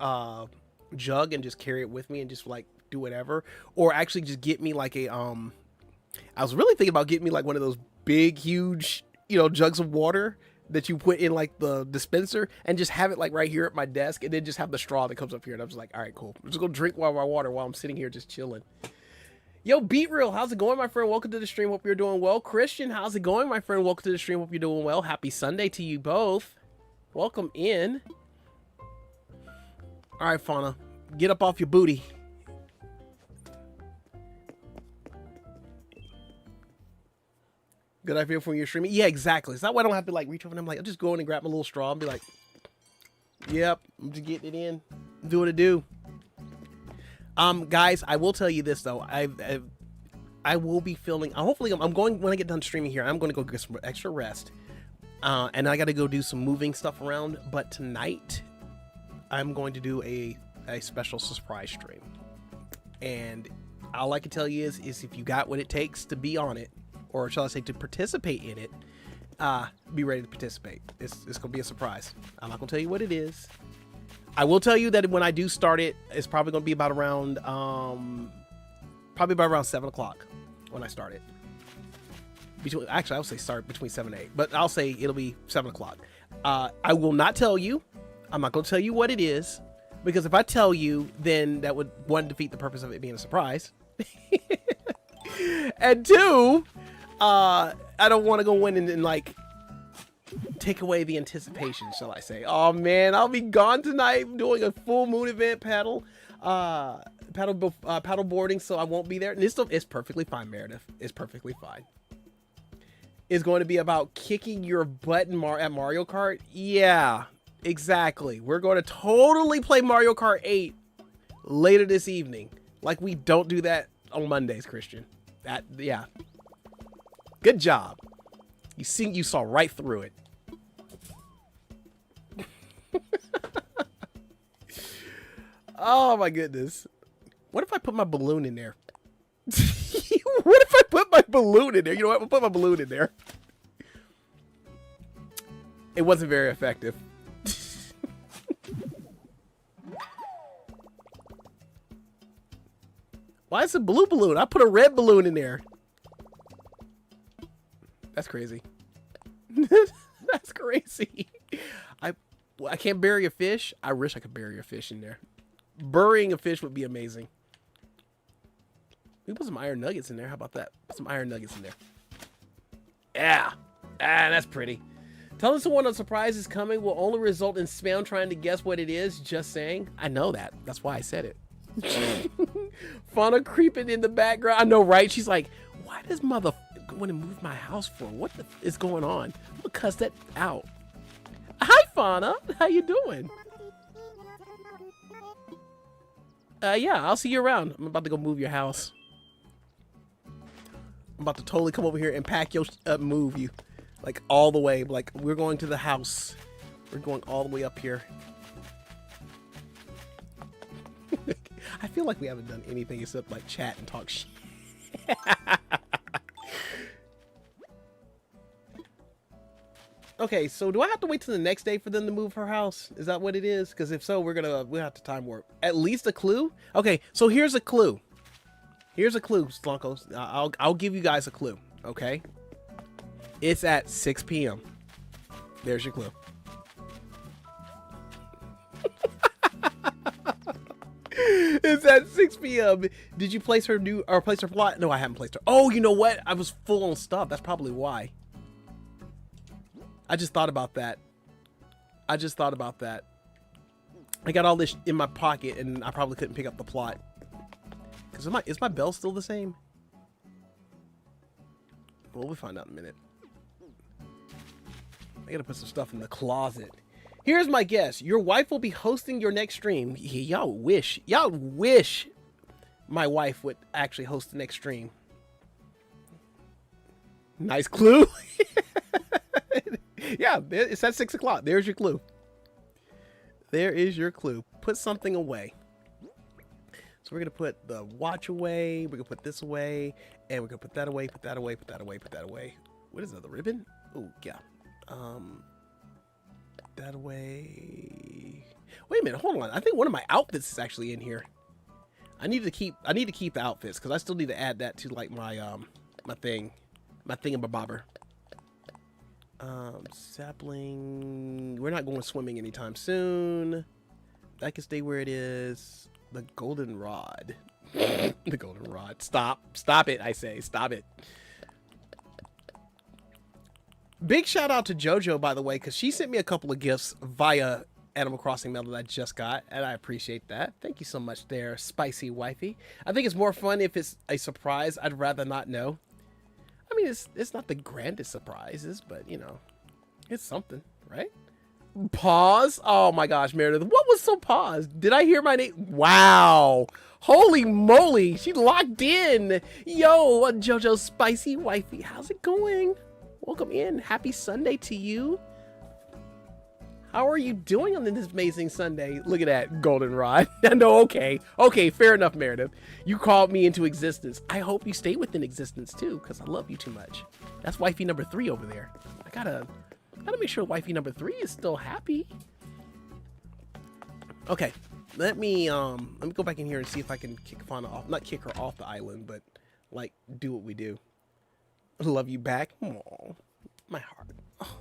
jug and just carry it with me and just like do whatever, or actually just get me like a I was really thinking about getting me like one of those big, huge, you know, jugs of water that you put in like the dispenser and just have it like right here at my desk, and then just have the straw that comes up here. And I'm just like, all right, cool. I'm just gonna drink my water while I'm sitting here just chilling. Yo, Beat Real, how's it going, my friend? Welcome to the stream. Hope you're doing well. Christian, how's it going, my friend? Welcome to the stream. Hope you're doing well. Happy Sunday to you both. Welcome in. All right, Fauna, get up off your booty. Good idea for when you're streaming. Yeah, exactly. It's not why I don't have to like reach over and I'm like, I'll just go in and grab my little straw and be like, yep, I'm just getting it in, do what it do. Guys, I will tell you this though. I will be filming. Hopefully, I'm going when I get done streaming here. I'm going to go get some extra rest, and I got to go do some moving stuff around. But tonight, I'm going to do a special surprise stream, and all I can tell you is if you got what it takes to be on it, or shall I say to participate in it, be ready to participate. It's gonna be a surprise. I'm not gonna tell you what it is. I will tell you that when I do start it, it's probably going to be about around, probably about around 7 o'clock when I start it. Actually, I would say start between 7 and 8, but I'll say it'll be 7 o'clock. I will not tell you. I'm not going to tell you what it is, because if I tell you, then that would, one, defeat the purpose of it being a surprise. And two, I don't want to go in and like, take away the anticipation, shall I say. Oh man, I'll be gone tonight doing a full moon event paddle boarding, so I won't be there. And it's perfectly fine, Meredith. It's perfectly fine. It's going to be about kicking your butt at Mario Kart. Yeah, exactly. We're going to totally play Mario Kart 8 later this evening. Like we don't do that on Mondays, Christian. Yeah. Good job. You saw right through it. Oh my goodness. What if I put my balloon in there? What if I put my balloon in there? You know what? I'll put my balloon in there. It wasn't very effective. Why is it a blue balloon? I put a red balloon in there. That's crazy. That's crazy. I can't bury a fish. I wish I could bury a fish in there. Burying a fish would be amazing. We put some iron nuggets in there. How about that? Put some iron nuggets in there. Yeah. That's pretty. Telling someone a surprise is coming will only result in spam trying to guess what it is. Just saying. I know that. That's why I said it. Fauna creeping in the background. I know, right? She's like, why does mother want to move my house for? What is going on? I'm gonna cuss that out. Hi, Fauna. How you doing? Yeah, I'll see you around. I'm about to go move your house. I'm about to totally come over here and pack your move you. Like, all the way. Like, we're going to the house. We're going all the way up here. I feel like we haven't done anything except, like, chat and talk shit. Okay, so do I have to wait till the next day for them to move her house? Is that what it is? Because if so, we'll have to time warp. At least a clue? Okay, so here's a clue. Here's a clue, Slonkos. I'll give you guys a clue, okay? It's at 6 p.m. There's your clue. It's at 6 p.m. Did you place her place her plot? No, I haven't placed her. Oh, you know what? I was full on stuff. That's probably why. I just thought about that. I got all this in my pocket and I probably couldn't pick up the plot. Because is my bell still the same? Well, we'll find out in a minute. I gotta put some stuff in the closet. Here's my guess. Your wife will be hosting your next stream. Y'all wish my wife would actually host the next stream. Nice clue. Yeah, it's at 6 o'clock. There's your clue. There is your clue. Put something away. So we're going to put the watch away. We're going to put this away. And we're going to put that away, put that away, put that away, put that away. What is that, the ribbon? Oh, yeah. That away. Wait a minute, hold on. I think one of my outfits is actually in here. I need to keep the outfits because I still need to add that to like my my thingamabobber. Sapling. We're not going swimming anytime soon. That can stay where it is. The goldenrod. The goldenrod. Stop. Stop it, I say. Stop it. Big shout out to JoJo, by the way, because she sent me a couple of gifts via Animal Crossing mail that I just got, and I appreciate that. Thank you so much there, spicy wifey. I think it's more fun if it's a surprise. I'd rather not know. I mean, it's not the grandest surprises, but, you know, it's something, right? Pause. Oh, my gosh, Meredith. What was so paused? Did I hear my name? Wow. Holy moly. She locked in. Yo, JoJo spicy wifey. How's it going? Welcome in. Happy Sunday to you. How are you doing on this amazing Sunday? Look at that goldenrod. No, okay. Okay, fair enough, Meredith. You called me into existence. I hope you stay within existence too, because I love you too much. That's wifey number 3 over there. I gotta make sure wifey number 3 is still happy. Okay, let me go back in here and see if I can kick Fauna off. Not kick her off the island, but like do what we do. Love you back. Aww, my heart. Oh.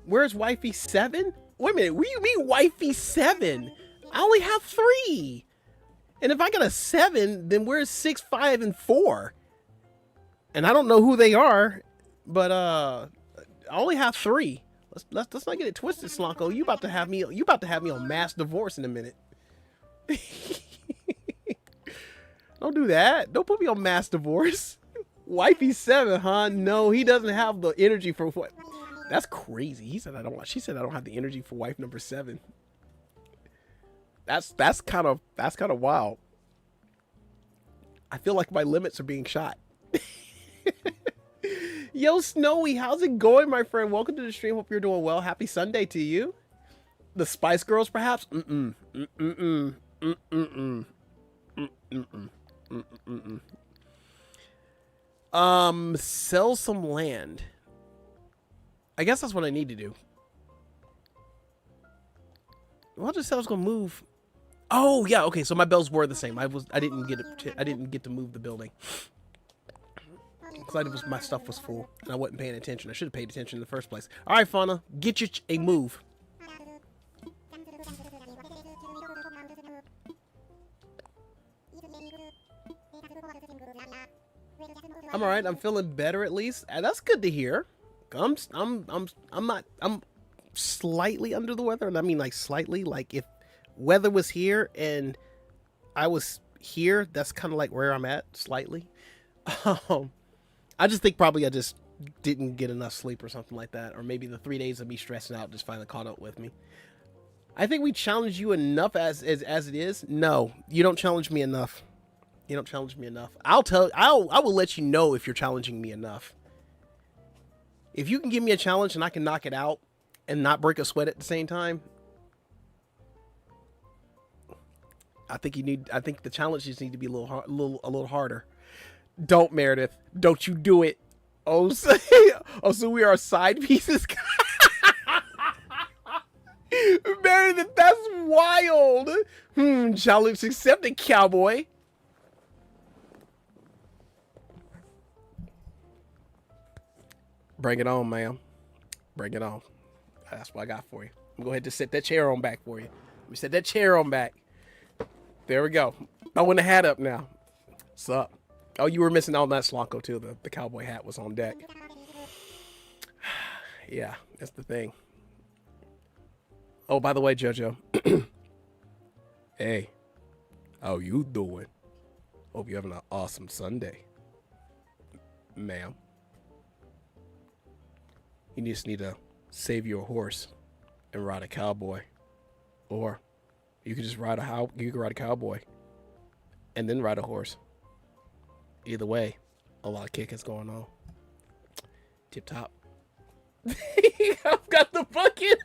Where's wifey 7? Wait a minute. What do you mean wifey 7? I only have 3. And if I got a 7, then where's 6, 5, and 4? And I don't know who they are, but I only have 3. Let's not get it twisted, Slonko. You about to have me on mass divorce in a minute. Don't do that. Don't put me on mass divorce. Wifey 7, huh? No, he doesn't have the energy for what? That's crazy. He said I don't. She said I don't have the energy for wife number 7. That's kind of wild. I feel like my limits are being shot. Yo, Snowy, how's it going, my friend? Welcome to the stream. Hope you're doing well. Happy Sunday to you. The Spice Girls, perhaps? Sell some land. I guess that's what I need to do. Well, I just said I was gonna move. Oh yeah, okay. So my bells were the same. I didn't get to move the building because my stuff was full and I wasn't paying attention. I should have paid attention in the first place. All right, Fauna, get you a move. I'm all right. I'm feeling better at least, and that's good to hear. I'm slightly under the weather, and I mean like slightly. Like if weather was here and I was here, that's kind of like where I'm at, slightly. I just think probably I just didn't get enough sleep or something like that, or maybe the 3 days of me stressing out just finally caught up with me. I think we challenge you enough as it is. No, you don't challenge me enough. You don't challenge me enough. I will let you know if you're challenging me enough. If you can give me a challenge and I can knock it out and not break a sweat at the same time, I think the challenges need to be a little harder. Don't, Meredith. Don't you do it. Oh, so we are side pieces. Meredith, that's wild. Challenge accepted, cowboy. Bring it on, ma'am. Bring it on. That's what I got for you. I'm going to go ahead and set that chair on back for you. Let me set that chair on back. There we go. Throwing the hat up now. What's up? Oh, you were missing out on that, Slonko, too. The cowboy hat was on deck. Yeah, that's the thing. Oh, by the way, JoJo. Hey, how you doing? Hope you're having an awesome Sunday. Ma'am. You just need to save your horse and ride a cowboy. Or you could just ride a cowboy and then ride a horse. Either way, a lot of kicking is going on. Tip top. I've got the bucket.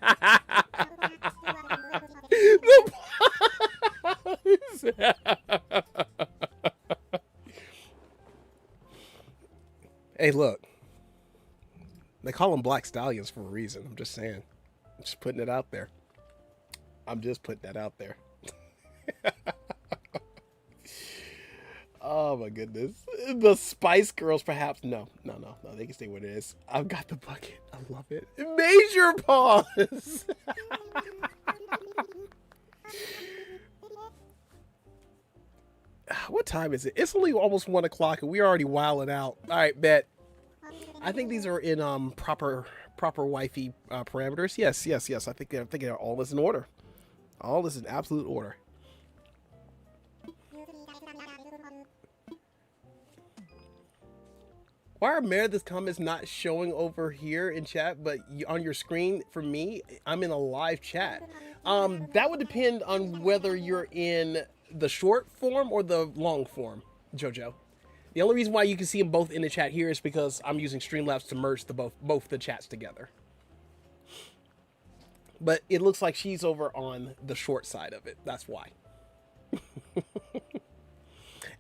Hey, look. They call them black stallions for a reason. I'm just saying. I'm just putting it out there. I'm just putting that out there. Oh my goodness. The Spice Girls, perhaps. No. They can stay where it is. I've got the bucket. I love it. Major pause. What time is it? It's only almost 1 o'clock and we're already wilding out. All right, bet. I think these are in proper wifey parameters. Yes. I think all is in order. All is in absolute order. Why are Meredith's comments not showing over here in chat, but on your screen for me? I'm in a live chat. That would depend on whether you're in the short form or the long form, Jojo. The only reason why you can see them both in the chat here is because I'm using Streamlabs to merge both the chats together. But it looks like she's over on the short side of it. That's why.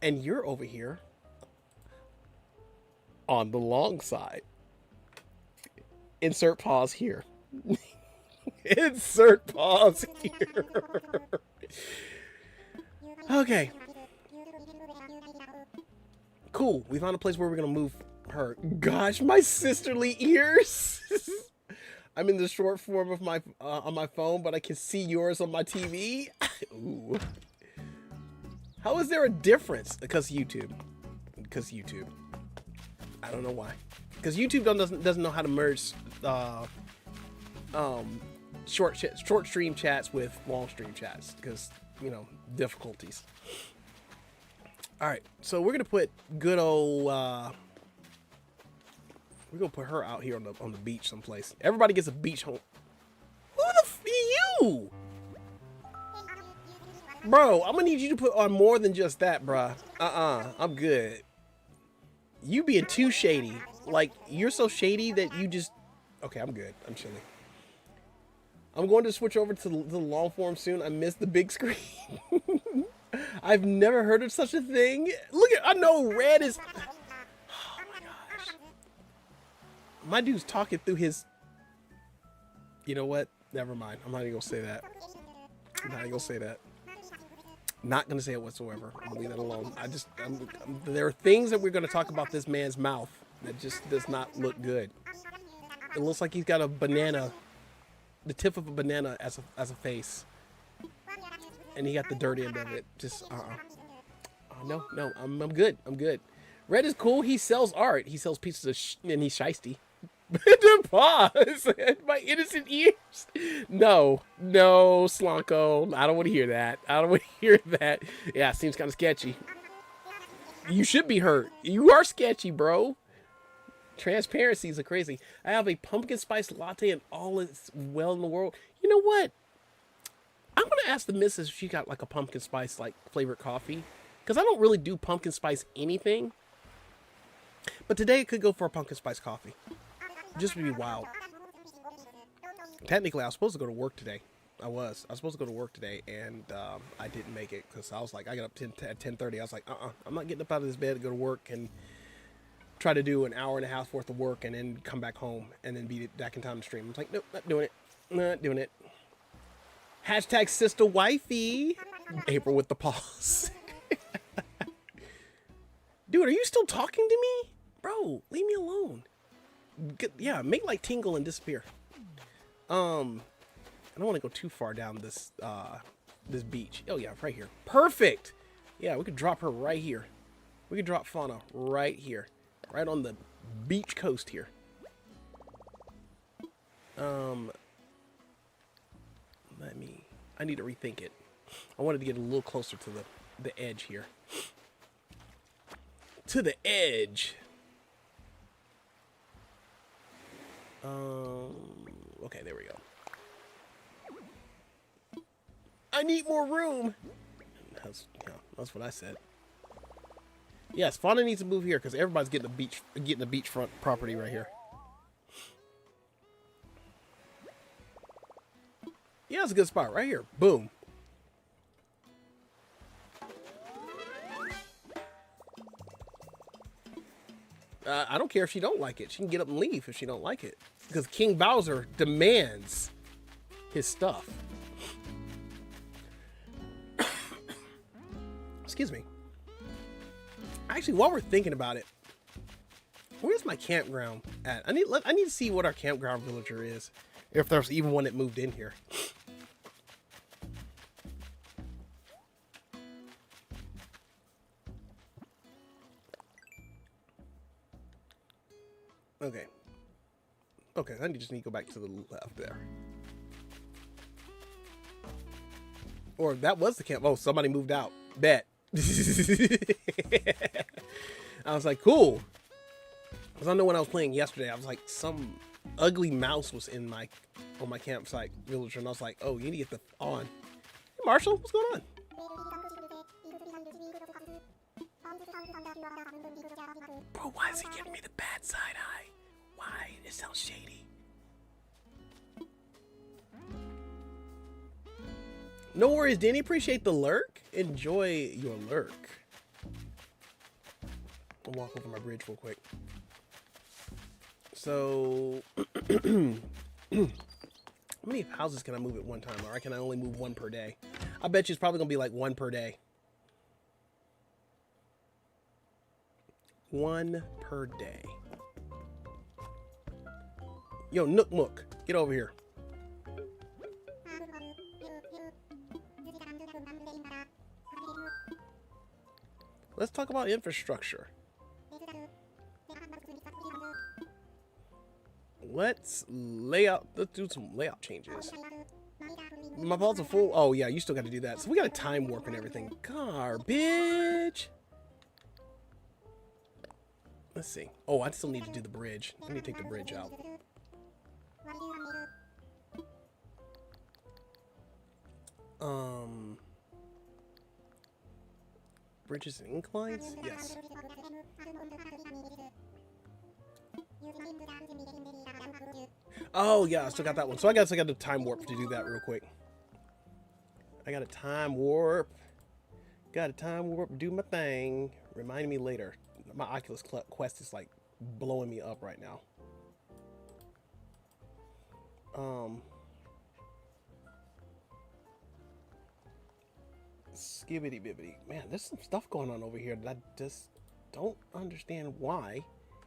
And you're over here on the long side. Insert pause here. Insert pause here. Okay. Cool. We found a place where we're going to move her. Gosh, my sisterly ears. I'm in the short form of my on my phone, but I can see yours on my TV. Ooh. How is there a difference? Because YouTube. I don't know why. Because YouTube doesn't know how to merge short stream chats with long stream chats because, you know, difficulties. All right, so we're gonna put good old we're gonna put her out here on the beach someplace. Everybody gets a beach home. Who the f you? Bro, I'm gonna need you to put on more than just that, bruh. I'm good. You being too shady. Like, you're so shady that you just... Okay, I'm good. I'm chilling. I'm going to switch over to the long form soon. I missed the big screen. I've never heard of such a thing. Look at... I know Red is... Oh my gosh. My dude's talking through his... You know what? Never mind. I'm not even gonna say that. Not gonna say it whatsoever. I'm gonna leave that alone. There are things that we're gonna talk about this man's mouth that just does not look good. It looks like he's got a banana, the tip of a banana as a face, and he got the dirt end of it. Just no. I'm good. Red is cool. He sells art. He sells pieces of and he's shiesty. Pause. My innocent ears. No, Slonko. I don't want to hear that. Yeah, seems kind of sketchy. You should be hurt. You are sketchy, bro. Transparencies are crazy. I have a pumpkin spice latte and all is well in the world. You know what? I'm going to ask the missus if she got like a pumpkin spice like flavored coffee. Because I don't really do pumpkin spice anything. But today it could go for a pumpkin spice coffee. Just to be wild. Technically, I was supposed to go to work today. I was supposed to go to work today, and I didn't make it because I was like, I got up at 10:30. I was like, I'm not getting up out of this bed to go to work and try to do an hour and a half worth of work and then come back home and then be back in time to stream. I was like, nope, not doing it. Hashtag sister wifey. April with the pause. Dude, are you still talking to me? Bro, leave me alone. Yeah, make like tingle and disappear. I don't want to go too far down this this beach. Oh yeah, right here. Perfect. Yeah, we could drop her right here. We could drop Fauna right here, right on the beach coast here. I need to rethink it. I wanted to get a little closer to the edge here. To the edge. Okay, there we go. I need more room. That's what I said. Yes, Fauna needs to move here because everybody's getting the beachfront property right here. Yeah, it's a good spot right here. Boom. I don't care if she don't like it. She can get up and leave if she don't like it. Because King Bowser demands his stuff. Excuse me. Actually, while we're thinking about it, where's my campground at? I need to see what our campground villager is, if there's even one that moved in here. Okay. Okay, I just need to go back to the left there. Or that was the camp. Oh, somebody moved out. Bet. I was like, cool. Because I know when I was playing yesterday, I was like, some ugly mouse was on my campsite villager, and I was like, oh, you need to get the on. Hey, Marshall, what's going on? Bro, why is he giving me the bad side eye? Why? It sounds shady. No worries, Danny. Appreciate the lurk. Enjoy your lurk. I'll walk over my bridge real quick. So, how many houses can I move at one time? Or can I only move one per day? I bet you it's probably going to be like one per day. One per day. Yo, Nook Mook, get over here. Let's talk about infrastructure. Let's do some layout changes. My vaults are full. Oh yeah, you still got to do that. So we got a time warp and everything. Garbage. Let's see. Oh, I still need to do the bridge. Let me take the bridge out. Bridges and inclines? Yes. Oh yeah, I still got that one. So I guess I got a time warp to do that real quick. I got a time warp. Got a time warp. Do my thing. Remind me later. My Oculus Quest is like blowing me up right now. Skibbity bibbity. Man, there's some stuff going on over here that I just don't understand why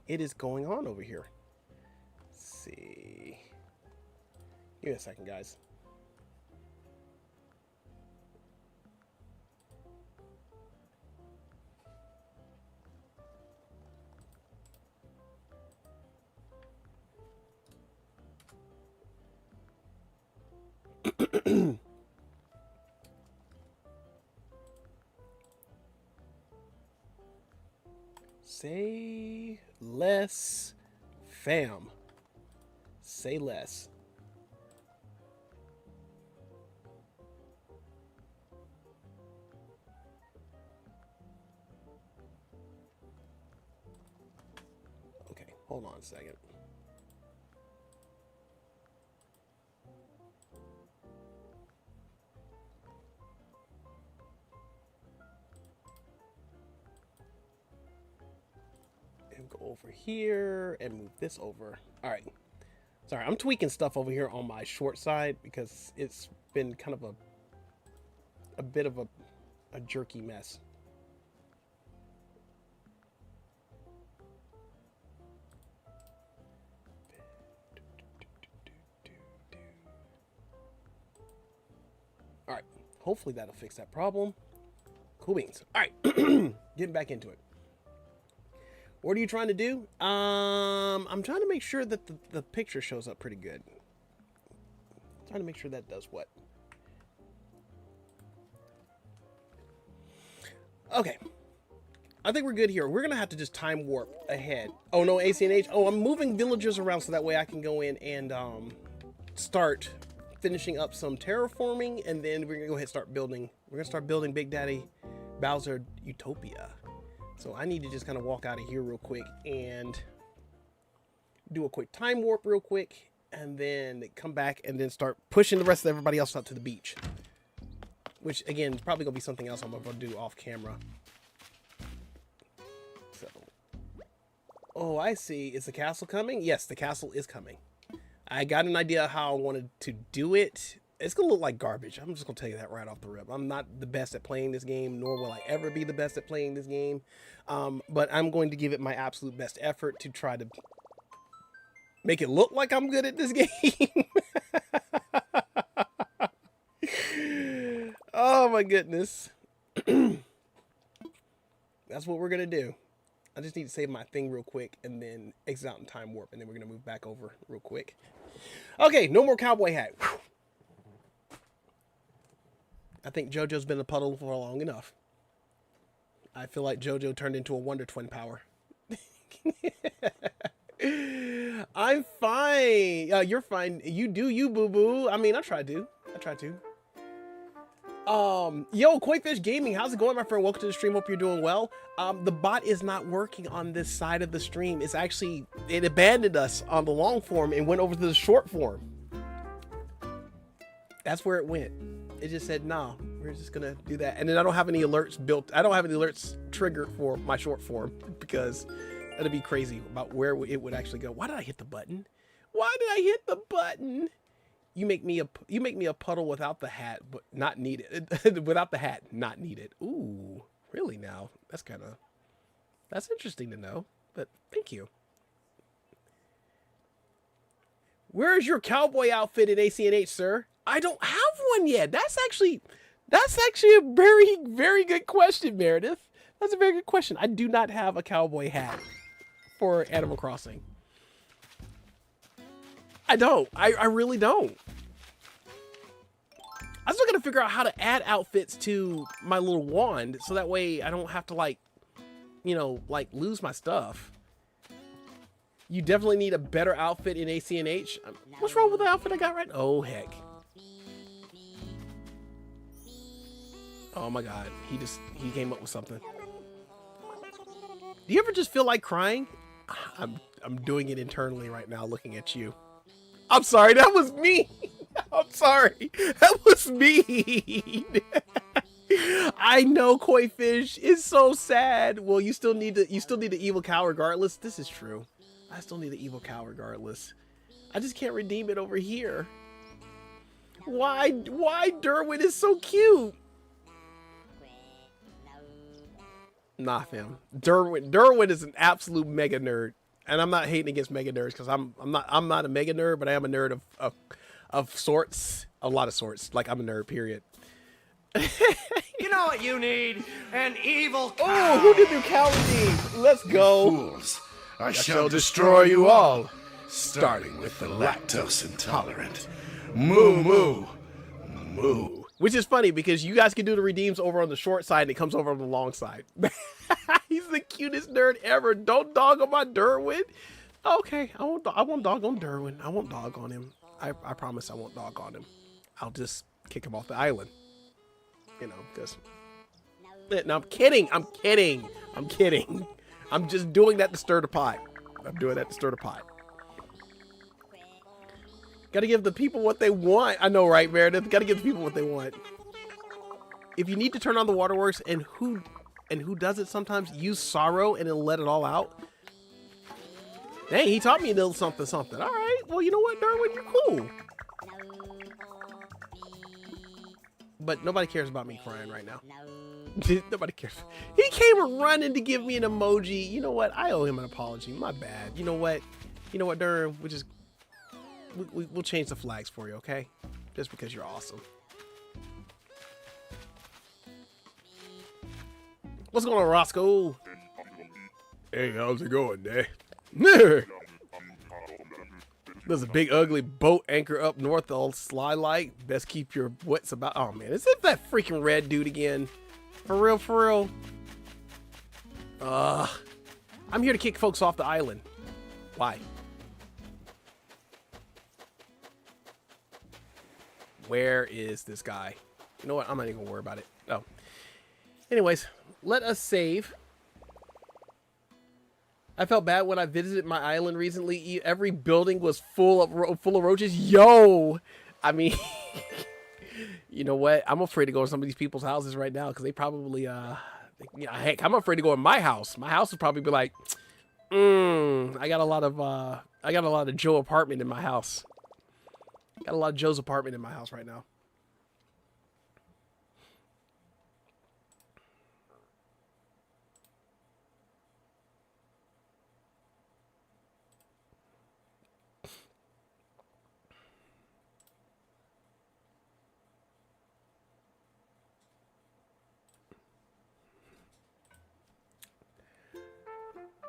it is going on over here. Let's see. Give me a second, guys. Say less, fam. Say less. Okay, hold on a second. Go over here and move this over. All right. Sorry, I'm tweaking stuff over here on my short side because it's been kind of a bit of a jerky mess. All right. Hopefully that'll fix that problem. Cool beans. All right. Getting back into it. What are you trying to do? I'm trying to make sure that the picture shows up pretty good. Trying to make sure that does what? Okay. I think we're good here. We're going to have to just time warp ahead. Oh, no, ACNH. Oh, I'm moving villagers around so that way I can go in and start finishing up some terraforming. And then we're going to go ahead and start building. We're going to start building Big Daddy Bowser Utopia. So I need to just kind of walk out of here real quick and do a quick time warp real quick and then come back and then start pushing the rest of everybody else out to the beach. Which, again, is probably going to be something else I'm going to do off camera. So, oh, I see. Is the castle coming? Yes, the castle is coming. I got an idea how I wanted to do it. It's gonna look like garbage. I'm just gonna tell you that right off the rip. I'm not the best at playing this game, nor will I ever be the best at playing this game. But I'm going to give it my absolute best effort to try to make it look like I'm good at this game. Oh my goodness. That's what we're gonna do. I just need to save my thing real quick and then exit out in time warp, and then we're gonna move back over real quick. Okay, no more cowboy hat. Whew. I think JoJo's been a puddle for long enough. I feel like JoJo turned into a Wonder Twin power. I'm fine. You're fine. You do you, boo-boo. I mean, I try to. Yo, Koifish Gaming, how's it going, my friend? Welcome to the stream. Hope you're doing well. The bot is not working on this side of the stream. It's actually, it abandoned us on the long form and went over to the short form. That's where it went. It just said, no, we're just gonna do that. And then I don't have any alerts built. I don't have any alerts triggered for my short form because that'd be crazy about where it would actually go. Why did I hit the button? Why did I hit the button? You make me a puddle without the hat, but not needed. Without the hat, not needed. Ooh, really now? That's interesting to know, but thank you. Where's your cowboy outfit in ACNH, sir? I don't have one yet. That's actually a very, very good question, Meredith. That's a very good question. I do not have a cowboy hat for Animal Crossing. I don't. I really don't. I'm still gonna figure out how to add outfits to my little wand so that way I don't have to like lose my stuff. You definitely need a better outfit in ACNH. What's wrong with the outfit I got right now? Oh heck. Oh my god. He came up with something. Do you ever just feel like crying? I'm doing it internally right now looking at you. I'm sorry, that was me. I'm sorry. That was me. I know, Koi Fish. It's so sad. Well, you still need the evil cow regardless. This is true. I still need the evil cow regardless. I just can't redeem it over here. Why Derwin is so cute? Nah, fam. Derwin is an absolute mega nerd. And I'm not hating against mega nerds because I'm not a mega nerd, but I am a nerd of sorts, a lot of sorts. Like I'm a nerd, period. You know what you need? An evil cow. Oh, who did the cow redeem? Let's go. Fools, I shall destroy you all, starting with the lactose intolerant. Moo moo, moo. Which is funny because you guys can do the redeems over on the short side and it comes over on the long side. He's the cutest nerd ever. Don't dog on my Derwin. Okay, I won't dog on Derwin. I won't dog on him. I promise I won't dog on him. I'll just kick him off the island. You know, because... No, I'm kidding. I'm kidding. I'm just doing that to stir the pot. Gotta give the people what they want. I know, right, Meredith? Gotta give the people what they want. If you need to turn on the waterworks, and who does it sometimes, use sorrow and it'll let it all out. Dang, he taught me a little something. All right. Well, you know what, Derwin? You're cool. But nobody cares about me crying right now. Nobody cares. He came running to give me an emoji. You know what? I owe him an apology. My bad. You know what, Derwin? We'll change the flags for you, okay? Just because you're awesome. What's going on, Roscoe? Hey, how's it going, Dad? There's a big ugly boat anchor up north of Sly Light. Best keep your wits about. Oh man, is it that freaking red dude again? For real? I'm here to kick folks off the island. Why? Where is this guy? You know what? I'm not even gonna worry about it. Oh. Anyways, let us save. I felt bad when I visited my island recently. Every building was full of roaches. Yo, I mean, you know what? I'm afraid to go to some of these people's houses right now because they probably, heck, I'm afraid to go in my house. My house would probably be like, I got a lot of Joe apartment in my house. Got a lot of Joe's apartment in my house right now.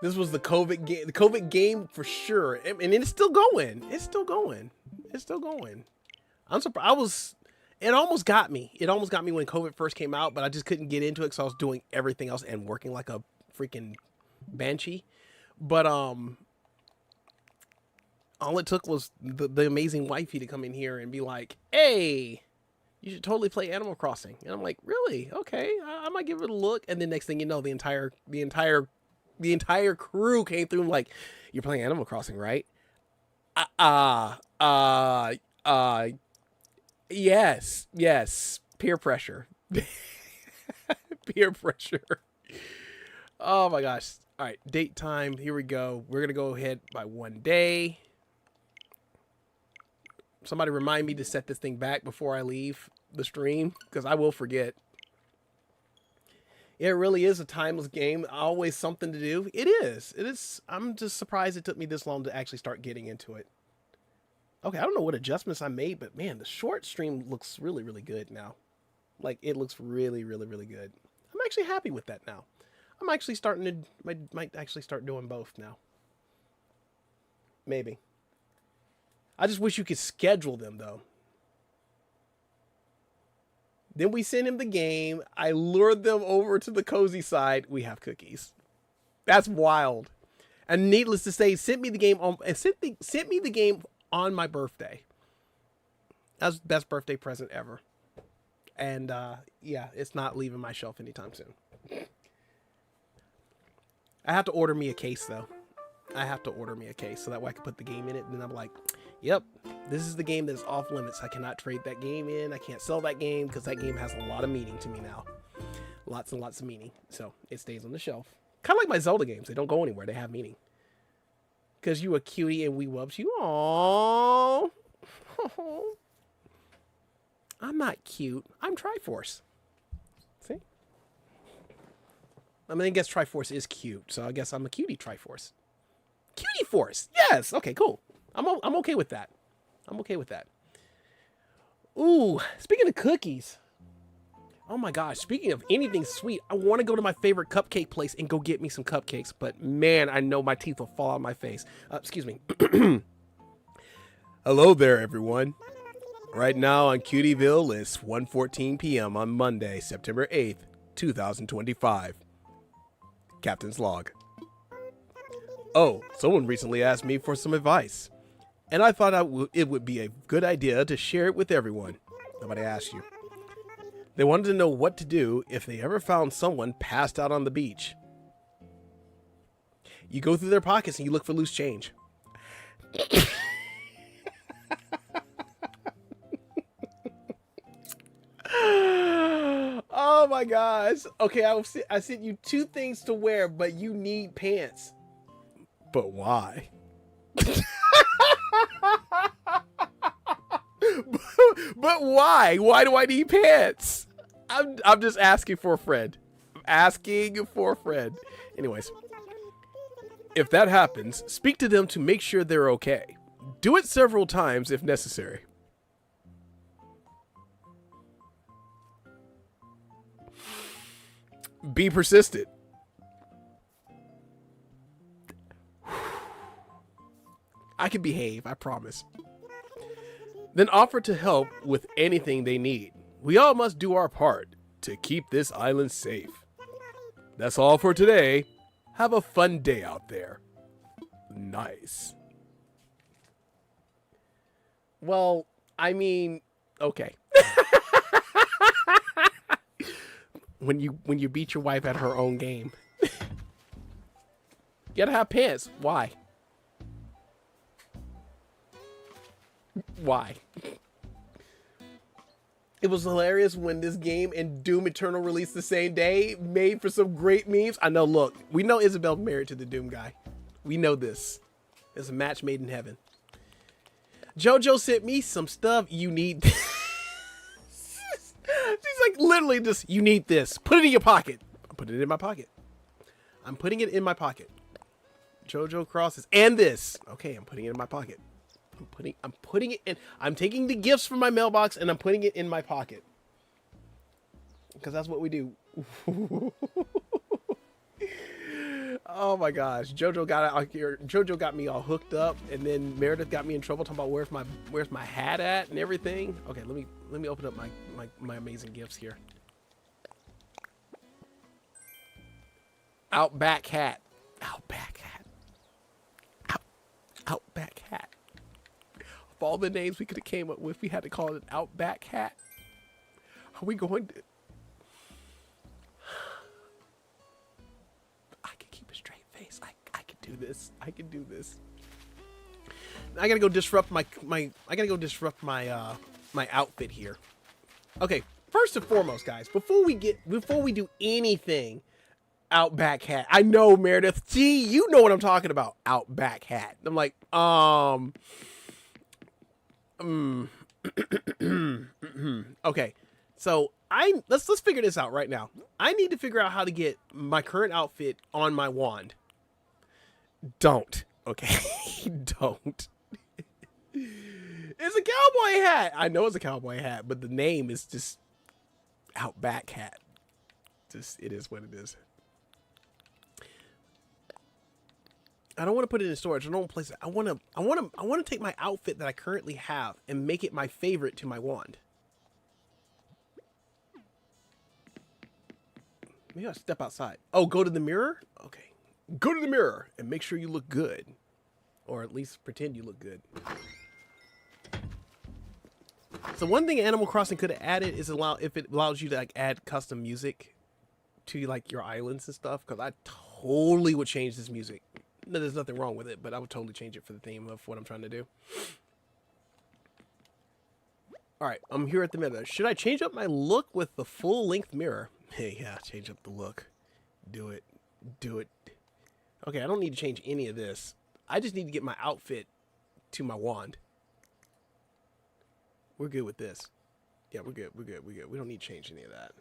This was the COVID game. The COVID game for sure, and it's still going. It's still going. It's still going. I'm surprised. It almost got me. It almost got me when COVID first came out, but I just couldn't get into it because I was doing everything else and working like a freaking banshee. But all it took was the amazing wifey to come in here and be like, "Hey, you should totally play Animal Crossing." And I'm like, "Really? Okay, I might give it a look." And then next thing you know, the entire crew came through and like, "You're playing Animal Crossing, right?" Yes. Peer pressure. Peer pressure. Oh my gosh. All right, date time. Here we go. We're gonna go ahead by 1 day. Somebody remind me to set this thing back before I leave the stream, because I will forget. It really is a timeless game. Always something to do. It is. It is. I'm just surprised it took me this long to actually start getting into it. Okay, I don't know what adjustments I made, but man, the short stream looks really, really good now. Like, it looks really, really, really good. I'm actually happy with that now. I'm actually starting to, might actually start doing both now. Maybe. I just wish you could schedule them, though. Then we send him the game. I lured them over to the cozy side. We have cookies. That's wild. And needless to say, sent me the game on my birthday. That was the best birthday present ever. And yeah, it's not leaving my shelf anytime soon. I have to order me a case though. I have to order me a case so that way I can put the game in it. And then I'm like, yep, this is the game that's off limits. I cannot trade that game in. I can't sell that game because that game has a lot of meaning to me now. Lots and lots of meaning. So it stays on the shelf. Kind of like my Zelda games. They don't go anywhere. They have meaning. Because you a cutie and we loves you. Aww. I'm not cute. I'm Triforce. See? I mean, I guess Triforce is cute. So I guess I'm a cutie Triforce. Cutie Force. Yes. Okay, cool. I'm okay with that. I'm okay with that. Ooh, speaking of cookies. Oh my gosh, speaking of anything sweet, I want to go to my favorite cupcake place and go get me some cupcakes. But man, I know my teeth will fall out of my face. Excuse me. Hello there, everyone. Right now on Cutieville, it's 1:14 p.m. on Monday, September 8th, 2025. Captain's log. Oh, someone recently asked me for some advice, and I thought it would be a good idea to share it with everyone. Nobody asked you. They wanted to know what to do if they ever found someone passed out on the beach. You go through their pockets and you look for loose change. Oh my gosh. Okay, I sent you 2 things to wear, but you need pants. But why? But why? Why do I need pants? I'm just asking for a friend. I'm asking for a friend. Anyways, if that happens, speak to them to make sure they're okay. Do it several times if necessary. Be persistent. I can behave, I promise. Then offer to help with anything they need. We all must do our part to keep this island safe. That's all for today. Have a fun day out there. Nice. Well, I mean, okay. When you beat your wife at her own game. You gotta have pants. Why? Why? It was hilarious when this game and Doom Eternal released the same day, made for some great memes. I know, look, we know Isabel's married to the Doom guy. We know this. It's a match made in heaven. JoJo sent me some stuff you need. She's like, literally just, you need this. Put it in your pocket. I'm putting it in my pocket. I'm putting it in my pocket. JoJo crosses. And this. Okay, I'm putting it in my pocket. I'm putting it in. I'm taking the gifts from my mailbox and I'm putting it in my pocket. Because that's what we do. Oh my gosh, JoJo got out here. JoJo got me all hooked up, and then Meredith got me in trouble talking about where's my hat at and everything. Okay, let me open up my amazing gifts here. Outback hat. Outback hat. Outback hat. Of all the names we could have came up with, we had to call it an Outback hat. Are we going to? I can keep a straight face. I can do this. I can do this. I gotta go disrupt my my outfit here. Okay, first and foremost, guys, before we do anything, Outback hat. I know, Meredith. Gee, you know what I'm talking about. Outback hat. I'm like, okay. So let's figure this out right now. I need to figure out how to get my current outfit on my wand. Don't. Okay. Don't. It's a cowboy hat. I know it's a cowboy hat, but the name is just Outback hat. Just, it is what it is. I don't want to put it in storage. I don't want to place it. I want to take my outfit that I currently have and make it my favorite to my wand. Maybe I'll step outside. Oh, go to the mirror? Okay. Go to the mirror and make sure you look good. Or at least pretend you look good. So one thing Animal Crossing could have added is if it allows you to like add custom music to like your islands and stuff. Because I totally would change this music. No, there's nothing wrong with it, but I would totally change it for the theme of what I'm trying to do. All right, I'm here at the mirror. Should I change up my look with the full-length mirror? Hey, yeah, change up the look. Do it. Do it. Okay, I don't need to change any of this. I just need to get my outfit to my wand. We're good with this. Yeah, we're good. We're good. We're good. We don't need to change any of that.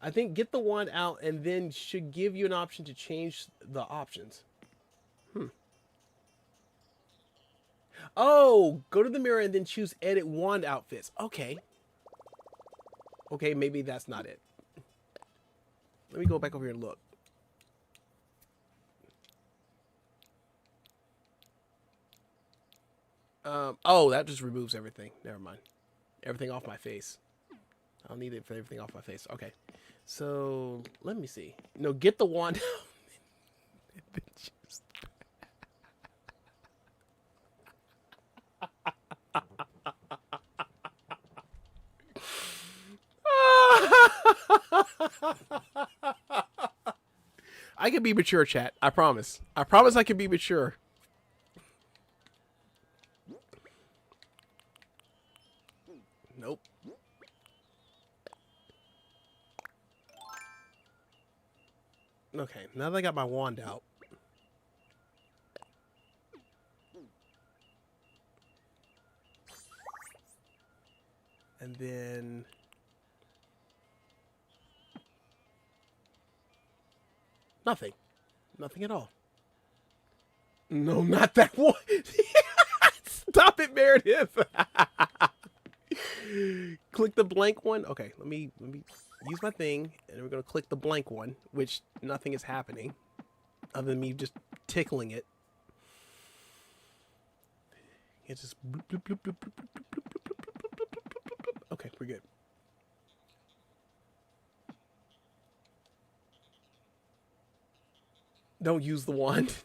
I think get the wand out and then should give you an option to change the options. Oh, go to the mirror and then choose edit wand outfits. Okay. Okay, maybe that's not it. Let me go back over here and look. Oh, that just removes everything. Never mind. Everything off my face. I'll need it for everything off my face. Okay. So, let me see. No, get the wand out. I can be mature, chat. I promise. I promise I can be mature. Nope. Okay, now that I got my wand out. And then... nothing. Nothing at all. No, not that one. Stop it, Meredith. Click the blank one. Okay, let me use my thing, and we're gonna click the blank one, which nothing is happening, other than me just tickling it. It's just bloop, bloop, bloop, bloop, bloop, bloop, bloop, bloop, bloop, bloop, bloop, bloop, bloop. Okay, we're good. Don't use the wand.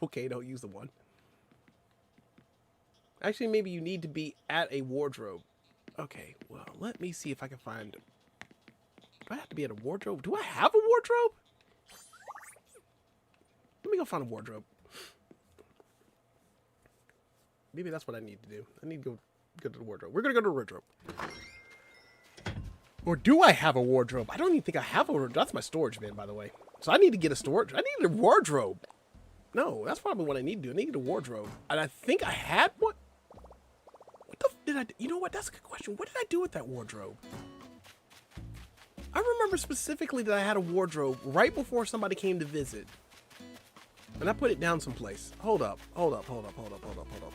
Okay, don't use the wand. Actually, maybe you need to be at a wardrobe. Okay, well, let me see if I can find... Do I have to be at a wardrobe? Do I have a wardrobe? Let me go find a wardrobe. Maybe that's what I need to do. I need to go to the wardrobe. We're going to go to the wardrobe. Or do I have a wardrobe? I don't even think I have a wardrobe. That's my storage bin, by the way. So I need to get a storage. I need a wardrobe. No, that's probably what I need to do. I need a wardrobe. And I think I had one. What the f did I do? You know what? That's a good question. What did I do with that wardrobe? I remember specifically that I had a wardrobe right before somebody came to visit. And I put it down someplace. Hold up. Hold up. Hold up. Hold up. Hold up. Hold up.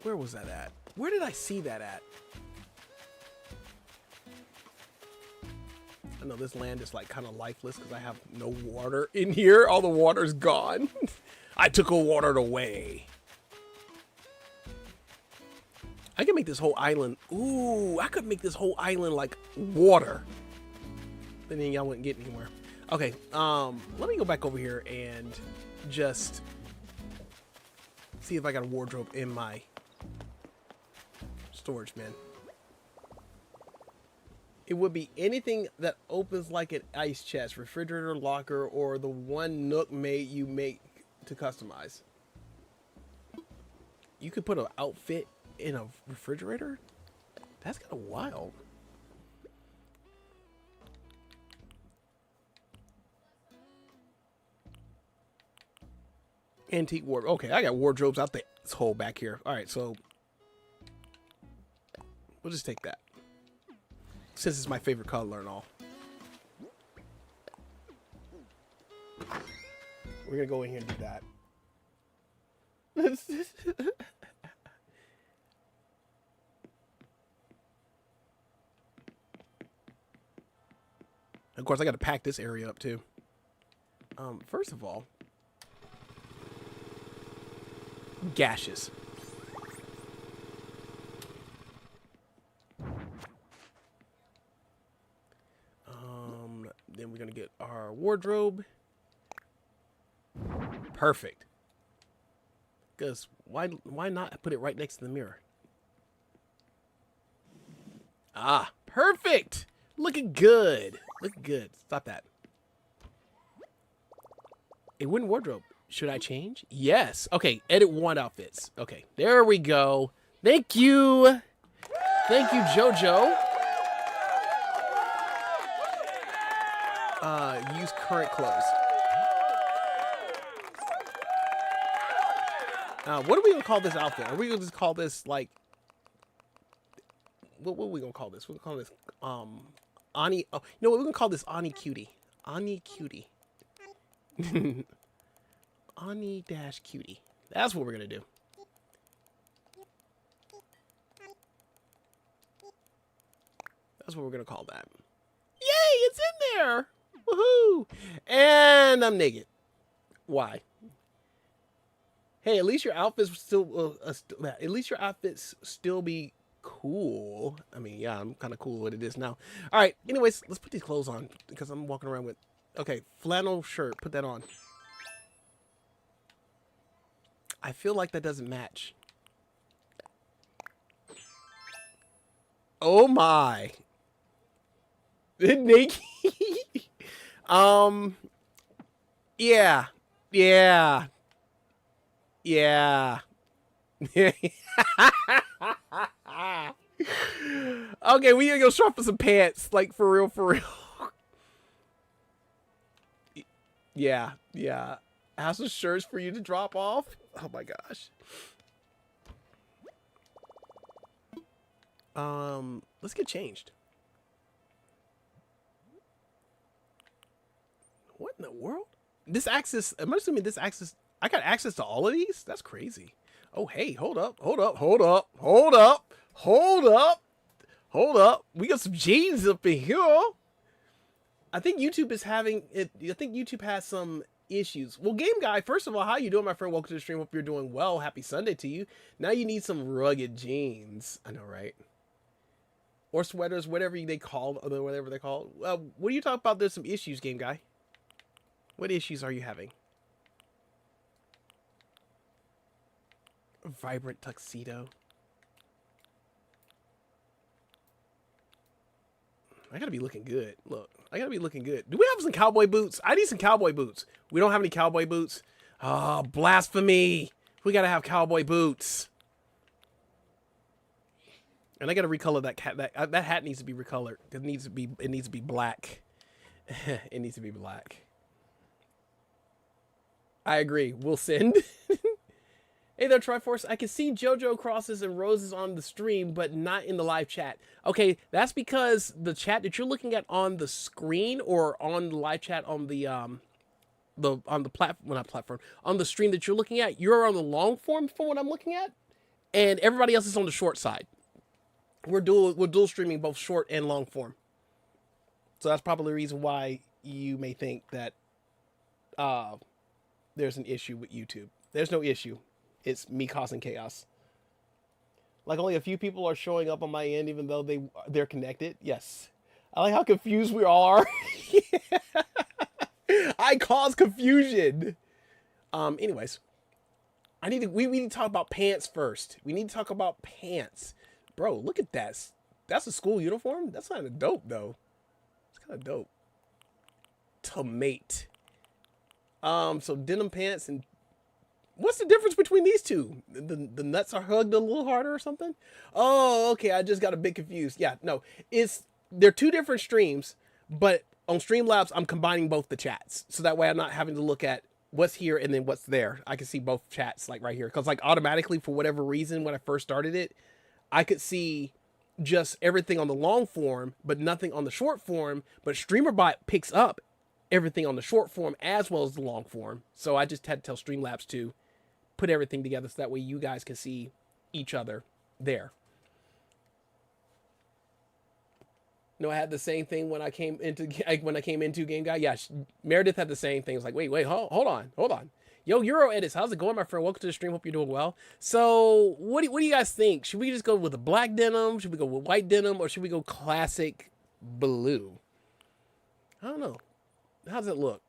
Where was that at? Where did I see that at? I know this land is like kind of lifeless because I have no water in here. All the water's gone. I took all water away. I can make this whole island. Ooh, I could make this whole island like water. Then y'all wouldn't get anywhere. Okay, let me go back over here and just see if I got a wardrobe in my storage bin. It would be anything that opens like an ice chest, refrigerator, locker, or the one nook you make to customize. You could put an outfit in a refrigerator? That's kind of wild. Antique wardrobe. Okay, I got wardrobes out there. This hole back here. All right, so we'll just take that. Since it's my favorite color and all. We're gonna go in here and do that. Of course, I got to pack this area up too. First of all, gaseous. Then we're gonna get our wardrobe. Perfect. Because why not put it right next to the mirror? Ah, perfect. Looking good. Looking good. Stop that. A wooden wardrobe. Should I change? Yes. Okay, edit one outfits. Okay, there we go. Thank you. Thank you, JoJo. Use current clothes. What are we gonna call this outfit? Are we gonna just call this like? What are we gonna call this? We're gonna call this Ani. Oh, you know what? We're gonna call this Ani Cutie. Ani Cutie. Ani dash Cutie. That's what we're gonna do. That's what we're gonna call that. Yay! It's in there. Woohoo! And I'm naked. Why? Hey, at least your outfits still. At least your outfits still be cool. I mean, yeah, I'm kind of cool with it is now. All right. Anyways, let's put these clothes on because I'm walking around with. Okay, flannel shirt. Put that on. I feel like that doesn't match. Oh my. Naked. Yeah. Yeah. Yeah. Okay, we need to go shop for some pants. Like, for real, for real. Yeah, yeah. I have some shirts for you to drop off. Oh my gosh. Let's get changed. What in the world? This access, I'm assuming this access, I got access to all of these? That's crazy. Oh, hey, hold up, hold up, hold up, hold up, hold up, hold up. We got some jeans up in here. I think YouTube is having it. I think YouTube has some issues. Well, Game Guy, first of all, how you doing, my friend? Welcome to the stream. Hope you're doing well. Happy Sunday to you. Now you need some rugged jeans. I know, right? Or sweaters, whatever they call, whatever they call. What do you talk about? There's some issues, Game Guy. What issues are you having? A vibrant tuxedo. I gotta be looking good. Look, I gotta be looking good. Do we have some cowboy boots? I need some cowboy boots. We don't have any cowboy boots. Oh, blasphemy. We gotta have cowboy boots. And I gotta recolor that cat. That hat needs to be recolored. It needs to be black. It needs to be black. I agree. We'll send. Hey there, Triforce. I can see JoJo crosses and roses on the stream, but not in the live chat. Okay, that's because the chat that you're looking at on the screen or on the live chat on the platform, well, not platform, on the stream that you're looking at, you're on the long form from what I'm looking at, and everybody else is on the short side. We're dual streaming both short and long form. So that's probably the reason why you may think that there's an issue with YouTube. There's no issue. It's me causing chaos. Like only a few people are showing up on my end, even though they're connected. Yes. I like how confused we all are. I cause confusion. Anyways, we need to talk about pants first. We need to talk about pants. Bro, look at that. That's a school uniform? That's kind of dope, though. It's kind of dope. Tomate. So denim pants and what's the difference between these two? The nuts are hugged a little harder or something? Oh, okay. I just got a bit confused. Yeah, no. They're two different streams, but on Streamlabs, I'm combining both the chats. So that way I'm not having to look at what's here and then what's there. I can see both chats like right here. Because like automatically, for whatever reason, when I first started it, I could see just everything on the long form, but nothing on the short form. But StreamerBot picks up everything on the short form as well as the long form. So I just had to tell Streamlabs to put everything together so that way you guys can see each other there. No, I had the same thing when I came into Game Guy. Yeah, Meredith had the same thing. It's like, wait, hold on. Yo, Euro Edits, how's it going, my friend? Welcome to the stream. Hope you're doing well. So, what do you guys think? Should we just go with a black denim? Should we go with white denim? Or should we go classic blue? I don't know. How's it look?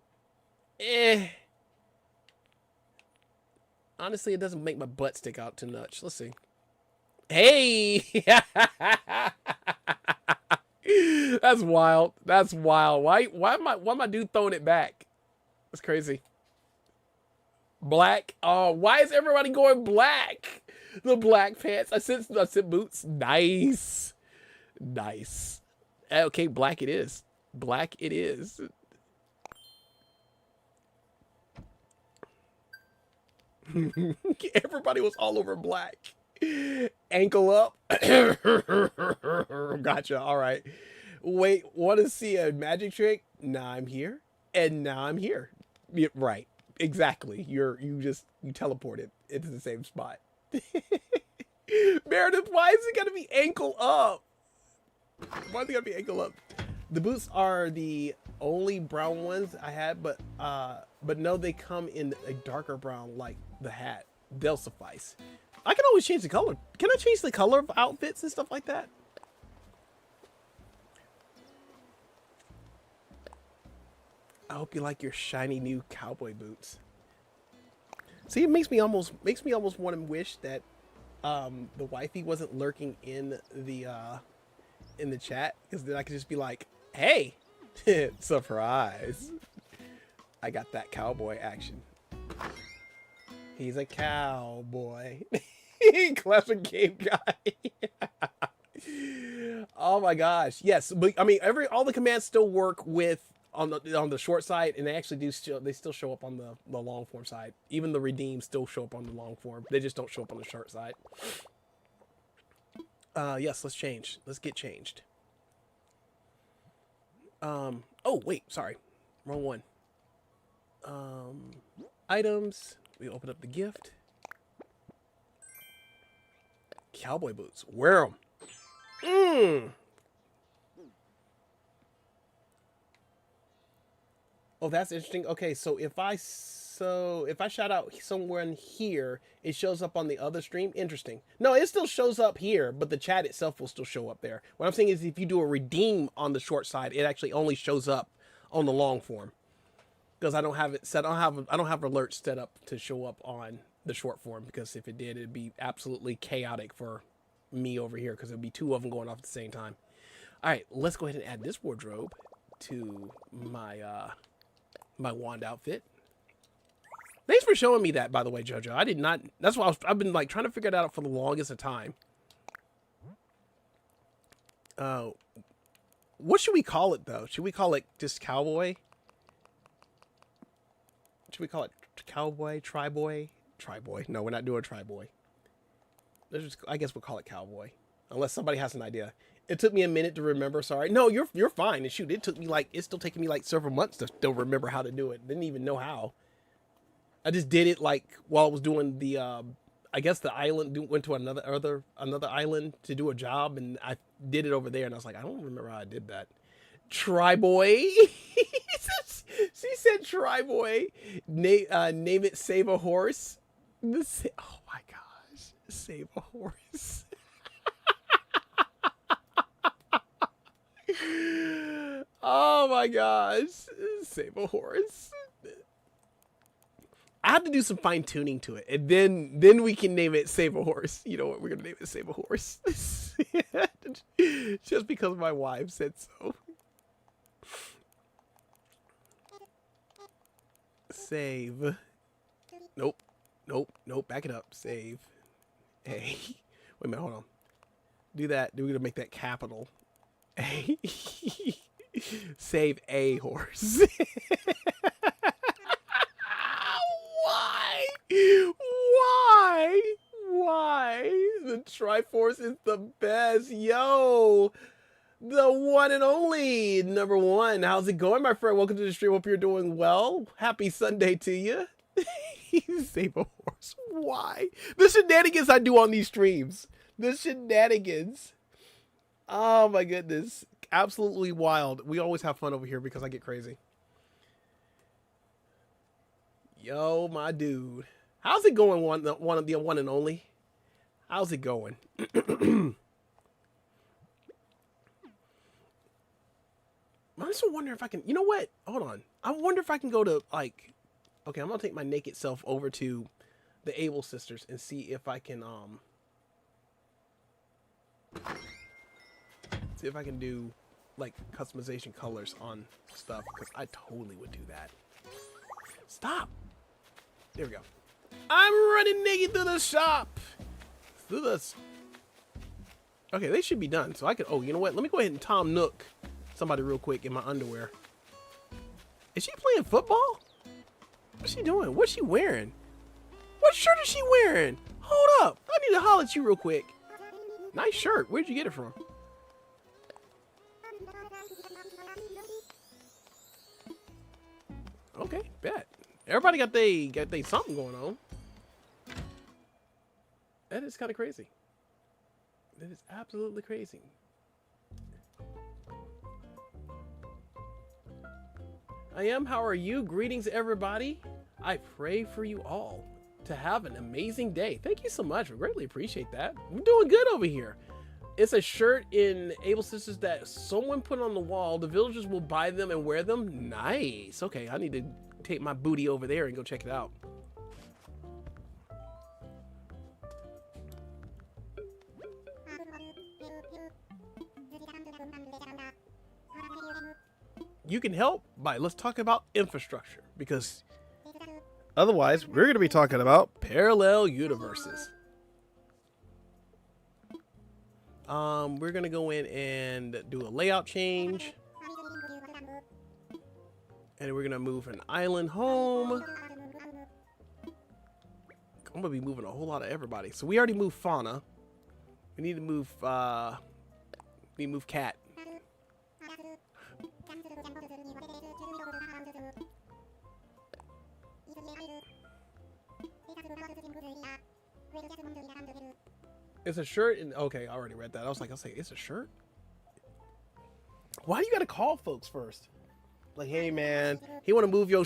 Honestly, it doesn't make my butt stick out too much. Let's see. Hey! That's wild. That's wild. Why am I dude throwing it back? That's crazy. Black. Oh, why is everybody going black? The black pants. I said boots. Nice. Nice. Okay, black it is. Black it is. Everybody was all over black. Ankle up. Gotcha. All right. Wait, want to see a magic trick? Now I'm here. And now I'm here. Yeah, right. Exactly. You teleported into the same spot. Meredith, why is it gotta be ankle up? Why is it gotta be ankle up? The boots are the only brown ones I had, but no, they come in a darker brown like the hat. They'll suffice. I can always change the color. Can I change the color of outfits and stuff like that? I hope you like your shiny new cowboy boots. See, it makes me almost want to wish that the wifey wasn't lurking in the chat, because then I could just be like, "Hey, surprise! I got that cowboy action." He's a cowboy. Classic Game Guy. Oh my gosh. Yes, but I mean all the commands still work with on the short side, and they actually still show up on the long form side. Even the redeem still show up on the long form. They just don't show up on the short side. Yes, let's change. Let's get changed. Oh wait, sorry. Wrong one. Items. We open up the gift. Cowboy boots. Wear them. Oh, that's interesting. Okay, so if I shout out somewhere in here, it shows up on the other stream. Interesting. No, it still shows up here, but the chat itself will still show up there. What I'm saying is, if you do a redeem on the short side, it actually only shows up on the long form. Because I don't have it set. I don't have alerts set up to show up on the short form, because if it did, it'd be absolutely chaotic for me over here, because it'd be two of them going off at the same time. All right, let's go ahead and add this wardrobe to my my wand outfit. Thanks for showing me that, by the way, JoJo. I did not. That's why I've been like trying to figure it out for the longest of time. What should we call it though? Should we call it just cowboy? Should we call it cowboy, tri-boy? Tri-boy. No, we're not doing tri-boy. I guess we'll call it cowboy. Unless somebody has an idea. It took me a minute to remember, sorry. No, you're fine. And shoot, it's still taking me like several months to still remember how to do it. Didn't even know how. I just did it like while I was doing the I guess the island, went to another island to do a job, and I did it over there, and I was like, I don't remember how I did that. Try boy. She said try boy. Name it save a horse. Oh my gosh. Save a horse. Oh my gosh. Save a horse. I have to do some fine tuning to it, and then we can name it Save a Horse. You know what? We're gonna name it Save a Horse, just because my wife said so. Save. Nope. Back it up. Save. Hey. Wait a minute. Hold on. Do that. We're gonna make that capital. A. Save a horse. Why? The Triforce is the best. Yo, the one and only number one. How's it going, my friend? Welcome to the stream. Hope you're doing well. Happy Sunday to you. Save a horse. Why? The shenanigans I do on these streams. The shenanigans. Oh my goodness. Absolutely wild. We always have fun over here because I get crazy. Yo, my dude. How's it going, one and only? How's it going? I'm just wondering if I can, you know what? Hold on. I wonder if I can go to, like, okay, I'm going to take my naked self over to the Able Sisters and see if I can, do, like, customization colors on stuff, because I totally would do that. Stop! There we go. I'm running naked through the shop. Through this. Okay, they should be done. So I could. Oh, you know what? Let me go ahead and Tom Nook somebody real quick in my underwear. Is she playing football? What's she doing? What's she wearing? What shirt is she wearing? Hold up. I need to holler at you real quick. Nice shirt. Where'd you get it from? Okay, bet. Everybody got they something going on. That is kind of crazy. That is absolutely crazy. I am. How are you? Greetings, everybody. I pray for you all to have an amazing day. Thank you so much. We greatly appreciate that. We're doing good over here. It's a shirt in Able Sisters that someone put on the wall. The villagers will buy them and wear them. Nice. Okay, I need to take my booty over there and go check it out. You can help by let's talk about infrastructure, because otherwise we're going to be talking about parallel universes. We're going to go in and do a layout change. And we're going to move an island home. I'm going to be moving a whole lot of everybody. So we already moved Fauna. We need to move, Cat. It's a shirt and okay, I already read that. I was like, it's a shirt? Why do you gotta call folks first? Like, hey man, he wanna move your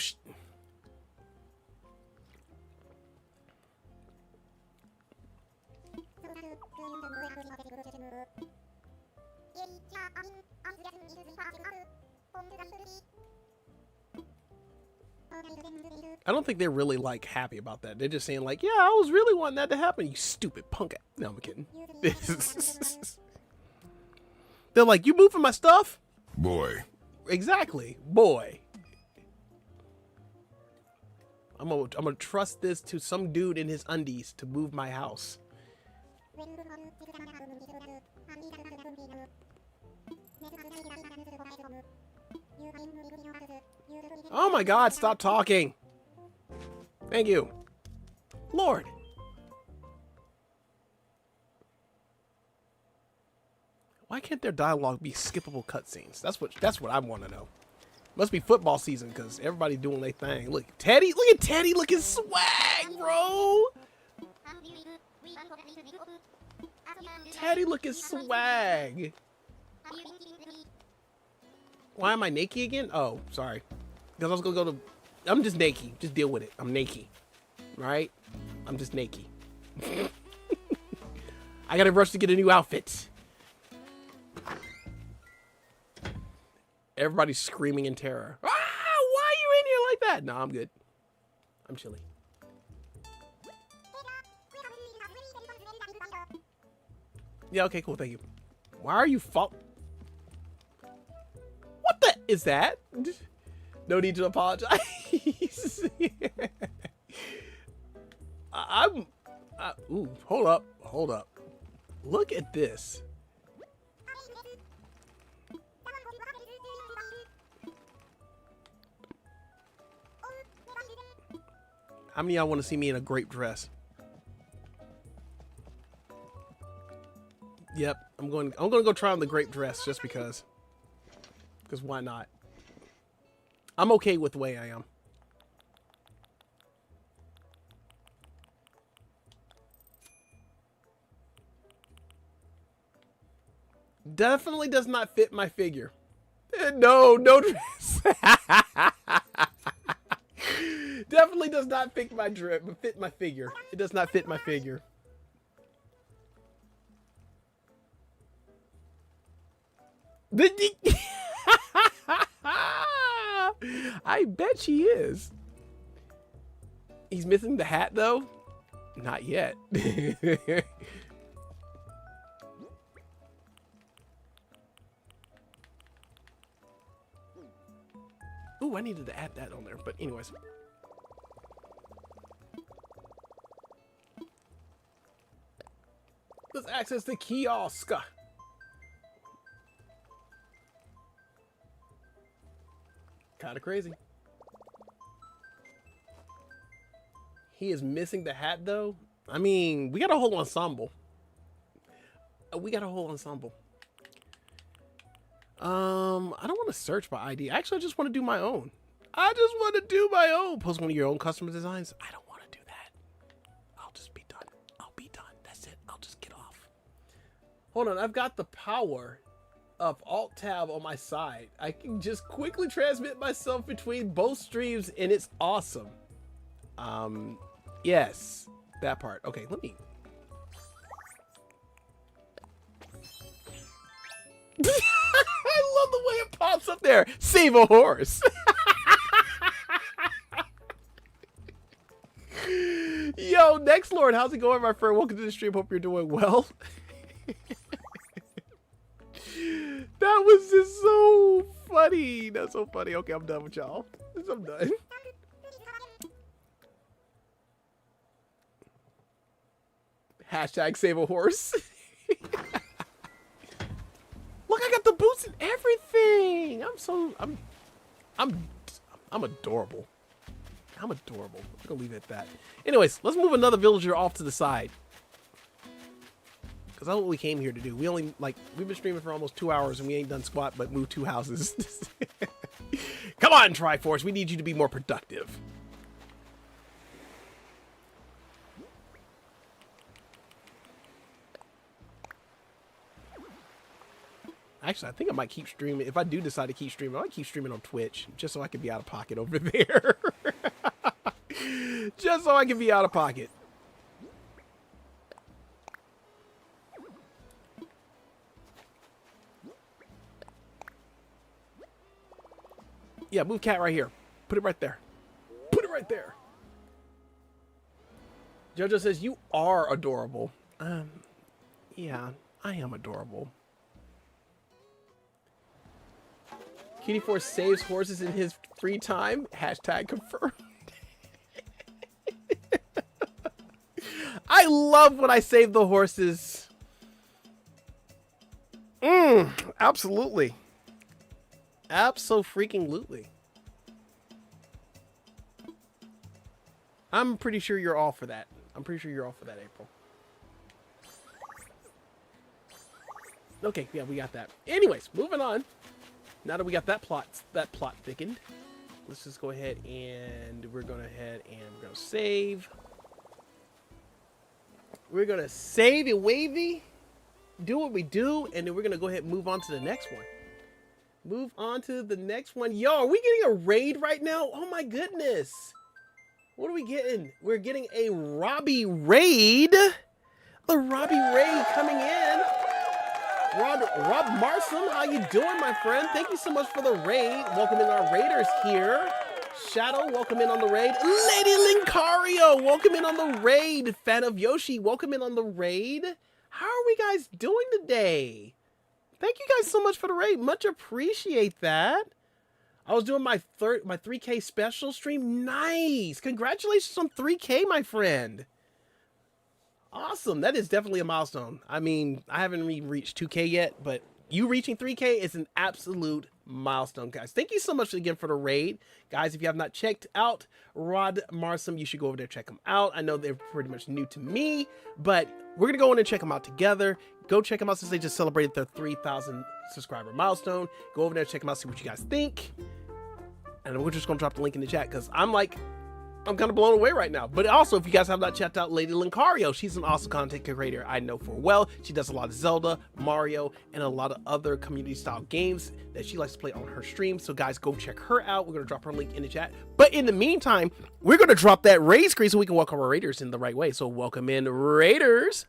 I don't think they're really like happy about that. They're just saying like, yeah, I was really wanting that to happen, you stupid punk. No, I'm kidding. They're like, you moving my stuff? Boy. Exactly. Boy. I'm gonna trust this to some dude in his undies to move my house. Oh my God, stop talking. Thank you. Lord. Why can't their dialogue be skippable cutscenes? That's what I want to know. Must be football season because everybody doing their thing. Look, Teddy, look at Teddy looking swag, bro. Teddy looking swag. Why am I naked again? Oh, sorry. Because I was gonna go to. I'm just naked. Just deal with it. I'm naked. Right? I'm just naked. I gotta rush to get a new outfit. Everybody's screaming in terror. Ah! Why are you in here like that? No, I'm good. I'm chilly. Yeah, okay, cool. Thank you. Why are you What the is that? No need to apologize. Ooh, hold up. Hold up. Look at this. How many of y'all want to see me in a grape dress? Yep, I'm going to go try on the grape dress just because. Because why not? I'm okay with the way I am. Definitely does not fit my figure. No dress. Definitely does not fit my figure. It does not fit my figure. I bet she is. He's missing the hat though? Not yet. Ooh, I needed to add that on there, but anyways. Let's access the kiosk. Kind of crazy. He is missing the hat though. I mean, we got a whole ensemble. We got a whole ensemble. I don't want to search by ID. Actually, I just want to do my own. I just want to do my own. Post one of your own custom designs. I don't want to do that. I'll just be done. I'll be done. That's it. I'll just get off. Hold on. I've got the power of Alt-Tab on my side. I can just quickly transmit myself between both streams, and it's awesome. Yes. That part. Okay, let me... I love the way it pops up there. Save a horse. Yo, Next Lord, how's it going, my friend? Welcome to the stream. Hope you're doing well. That was just so funny. That's so funny. Okay, I'm done with y'all. I'm done. Hashtag save a horse. Look, I got the boots and everything. I'm adorable. I'm adorable. I'm gonna leave it at that. Anyways, let's move another villager off to the side. Cause that's what we came here to do. We've been streaming for almost 2 hours and we ain't done squat but move 2 houses. Come on, Triforce. We need you to be more productive. Actually, I think I might keep streaming. If I do decide to keep streaming, I might keep streaming on Twitch just so I can be out of pocket over there. Just so I can be out of pocket. Yeah, move cat right here. Put it right there. Put it right there. Jojo says, you are adorable. Yeah, I am adorable. Cutie4 saves horses in his free time. Hashtag confirmed. I love when I save the horses. Absolutely. Abso-freaking-lutely. I'm pretty sure you're all for that. I'm pretty sure you're all for that, April. Okay, yeah, we got that. Anyways, moving on. Now that we got that plot thickened, let's just go ahead and we're gonna save. We're gonna save it wavy, do what we do, and then we're gonna go ahead and move on to the next one. move on to the next one. Yo, are we getting a raid right now? Oh my goodness. What are we getting? We're getting a Robbie raid. The Robbie raid coming in. Rob Marsom, how you doing, my friend? Thank you so much for the raid. Welcome in our raiders here. Shadow, welcome in on the raid. Lady Lincario, welcome in on the raid. Fan of Yoshi, welcome in on the raid. How are we guys doing today? Thank you guys so much for the raid. Much appreciate that. I was doing my 3K special stream. Nice. Congratulations on 3K, my friend. Awesome. That is definitely a milestone. I mean, I haven't even reached 2K yet, but you reaching 3K is an absolute milestone, guys. Thank you so much again for the raid. Guys, if you have not checked out Rod Marsom, you should go over there and check them out. I know they're pretty much new to me, but we're going to go in and check them out together. Go check them out since they just celebrated their 3,000 subscriber milestone. Go over there, check them out, see what you guys think. And we're just going to drop the link in the chat because I'm kind of blown away right now. But also, if you guys have not checked out Lady Lincario, she's an awesome content creator I know for well. She does a lot of Zelda, Mario, and a lot of other community-style games that she likes to play on her stream. So guys, go check her out. We're going to drop her link in the chat. But in the meantime, we're going to drop that raid screen so we can welcome our raiders in the right way. So welcome in, raiders.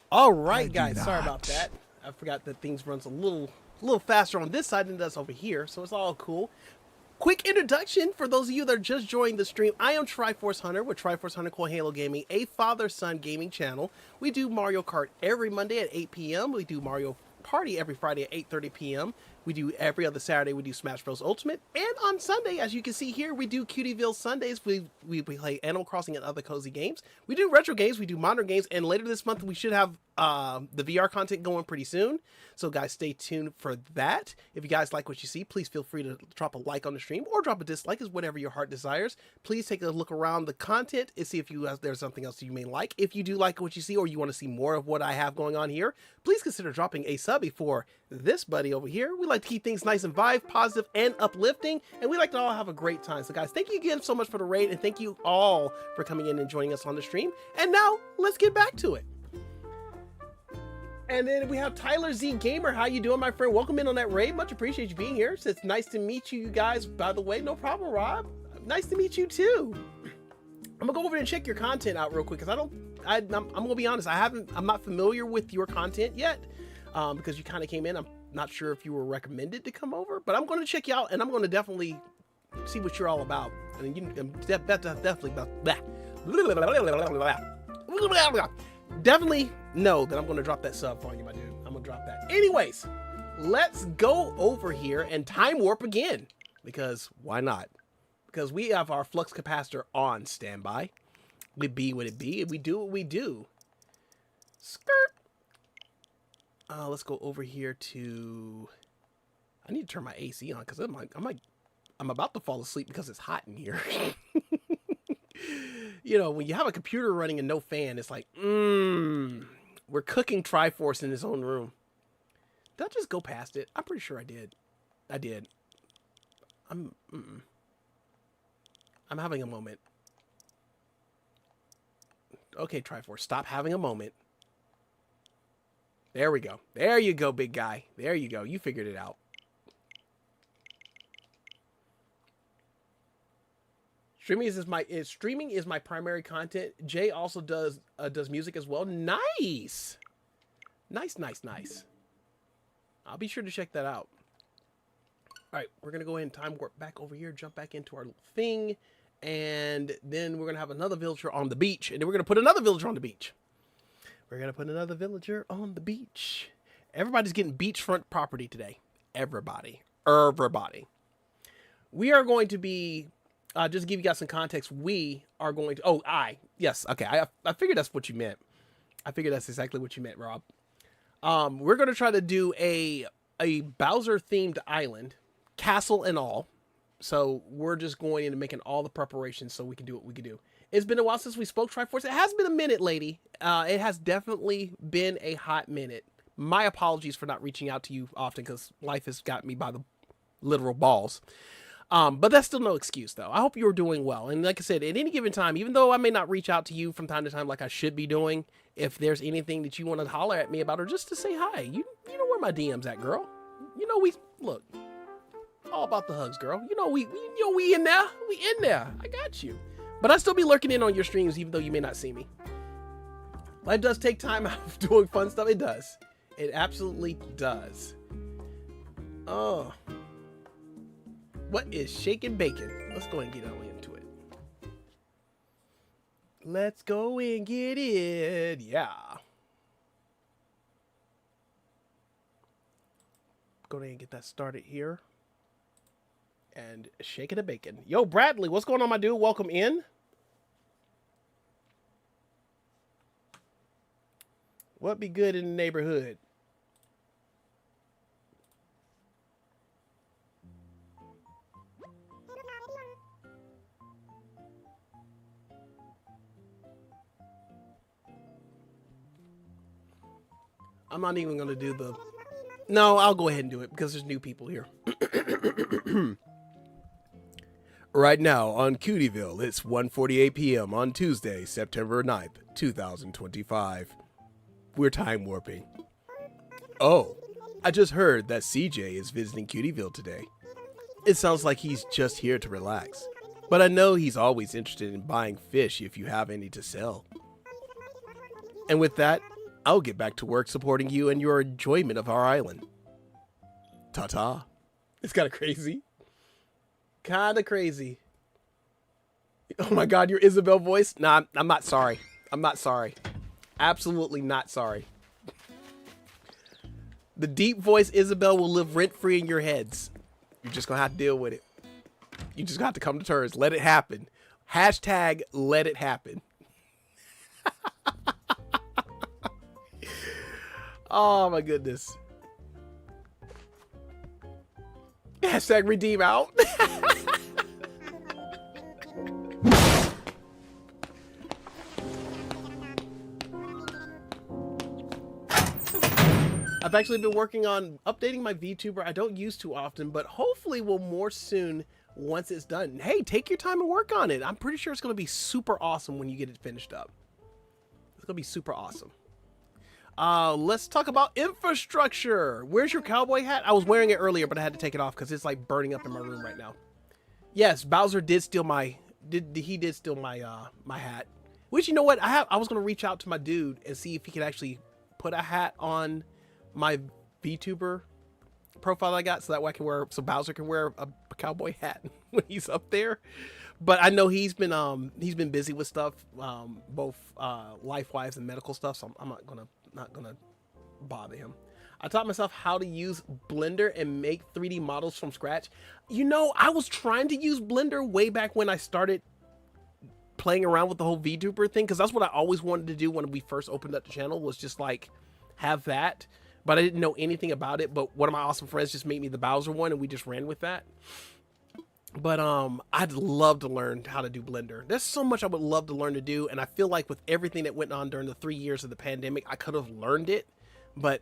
All right, guys. Sorry about that. I forgot that things runs a little faster on this side than it does over here, so it's all cool. Quick introduction for those of you that are just joining the stream. I am Triforce Hunter with Triforce Hunter Core Halo Gaming, a father-son gaming channel. We do Mario Kart every Monday at 8 p.m. We do Mario Party every Friday at 8:30 p.m. We do every other Saturday, we do Smash Bros. Ultimate. And on Sunday, as you can see here, we do Cutieville Sundays. We play Animal Crossing and other cozy games. We do retro games, we do modern games, and later this month we should have the VR content going pretty soon. So guys, stay tuned for that. If you guys like what you see, please feel free to drop a like on the stream or drop a dislike, is whatever your heart desires. Please take a look around the content and see if there's something else you may like. If you do like what you see or you want to see more of what I have going on here, please consider dropping a subby for this buddy over here. We like to keep things nice and vibe, positive, and uplifting, and we like to all have a great time. So guys, thank you again so much for the raid, and thank you all for coming in and joining us on the stream. And now let's get back to it. And then we have Tyler Z Gamer. How you doing, my friend? Welcome in on that raid. Much appreciate you being here. It's nice to meet you guys, by the way. No problem, Rob. Nice to meet you too. I'm gonna go over and check your content out real quick because I'm gonna be honest. I'm not familiar with your content yet because you kind of came in. I'm not sure if you were recommended to come over, but I'm going to check you out and I'm going to definitely see what you're all about. I mean, definitely know that I'm going to drop that sub for you, my dude. I'm going to drop that. Anyways, let's go over here and time warp again because why not? Because we have our flux capacitor on standby. We be what it be, and we do what we do. Skirt. Let's go over here to. I need to turn my AC on because I'm about to fall asleep because it's hot in here. You know, when you have a computer running and no fan, it's like, we're cooking Triforce in his own room. Did I just go past it? I'm pretty sure I did. I did. I'm having a moment. Okay, Triforce, stop having a moment. There we go. There you go, big guy. There you go. You figured it out. Streaming is my primary content. Jay also does music as well. Nice. Nice, nice, nice. I'll be sure to check that out. All right, we're going to go ahead and time warp back over here, jump back into our little thing, and then we're going to have another villager on the beach, and then we're going to put another villager on the beach. We're going to put another villager on the beach. Everybody's getting beachfront property today. Everybody. Everybody. We are going to be, just to give you guys some context, we are going to, yes, okay, I figured that's what you meant. I figured that's exactly what you meant, Rob. We're going to try to do a Bowser-themed island, castle and all. So we're just going in and making all the preparations so we can do what we can do. It's been a while since we spoke, Triforce. It has been a minute, lady. It has definitely been a hot minute. My apologies for not reaching out to you often because life has got me by the literal balls. But that's still no excuse, though. I hope you're doing well. And like I said, at any given time, even though I may not reach out to you from time to time like I should be doing, if there's anything that you want to holler at me about or just to say hi, you know where my DM's at, girl. You know, look, all about the hugs, girl. You know, we in there. We in there. I got you. But I still be lurking in on your streams, even though you may not see me. Life does take time out of doing fun stuff. It does. It absolutely does. Oh. What is shaking bacon? Let's go and get on into it. Let's go and get it. Yeah. Go ahead and get that started here. And shaking the bacon. Yo, Bradley, what's going on, my dude? Welcome in. What be good in the neighborhood? I'm not even going to do the... No, I'll go ahead and do it because there's new people here. Right now on Cutieville, it's 1:48 p.m. on Tuesday, September 9th, 2025. We're time warping. Oh, I just heard that CJ is visiting Cutieville today. It sounds like he's just here to relax, but I know he's always interested in buying fish if you have any to sell. And with that, I'll get back to work supporting you and your enjoyment of our island. Ta-ta. It's kind of crazy. Kind of crazy. Oh my God, your Isabel voice? Nah, I'm not sorry. I'm not sorry. Absolutely not sorry. The deep voice Isabel will live rent-free in your heads. You're just going to have to deal with it. You just got to come to terms. Let it happen. Hashtag let it happen. Oh my goodness. Hashtag redeem out. I've actually been working on updating my VTuber. I don't use too often, but hopefully will more soon once it's done. Hey, take your time and work on it. I'm pretty sure it's going to be super awesome when you get it finished up. It's going to be super awesome. Let's talk about infrastructure. Where's your cowboy hat? I was wearing it earlier, but I had to take it off because it's like burning up in my room right now. Yes, Bowser did steal my my hat. Which, you know what? I was gonna reach out to my dude and see if he could actually put a hat on my VTuber profile I got, so that way so Bowser can wear a cowboy hat when he's up there. But I know he's been busy with stuff, both life-wise and medical stuff, so I'm not gonna bother him. I taught myself how to use Blender and make 3D models from scratch. You know, I was trying to use Blender way back when I started playing around with the whole VTuber thing, because that's what I always wanted to do when we first opened up the channel, was just like have that. But I didn't know anything about it. But one of my awesome friends just made me the Bowser one, and we just ran with that. But I'd love to learn how to do Blender. There's so much I would love to learn to do, and I feel like with everything that went on during the 3 years of the pandemic, I could have learned it, but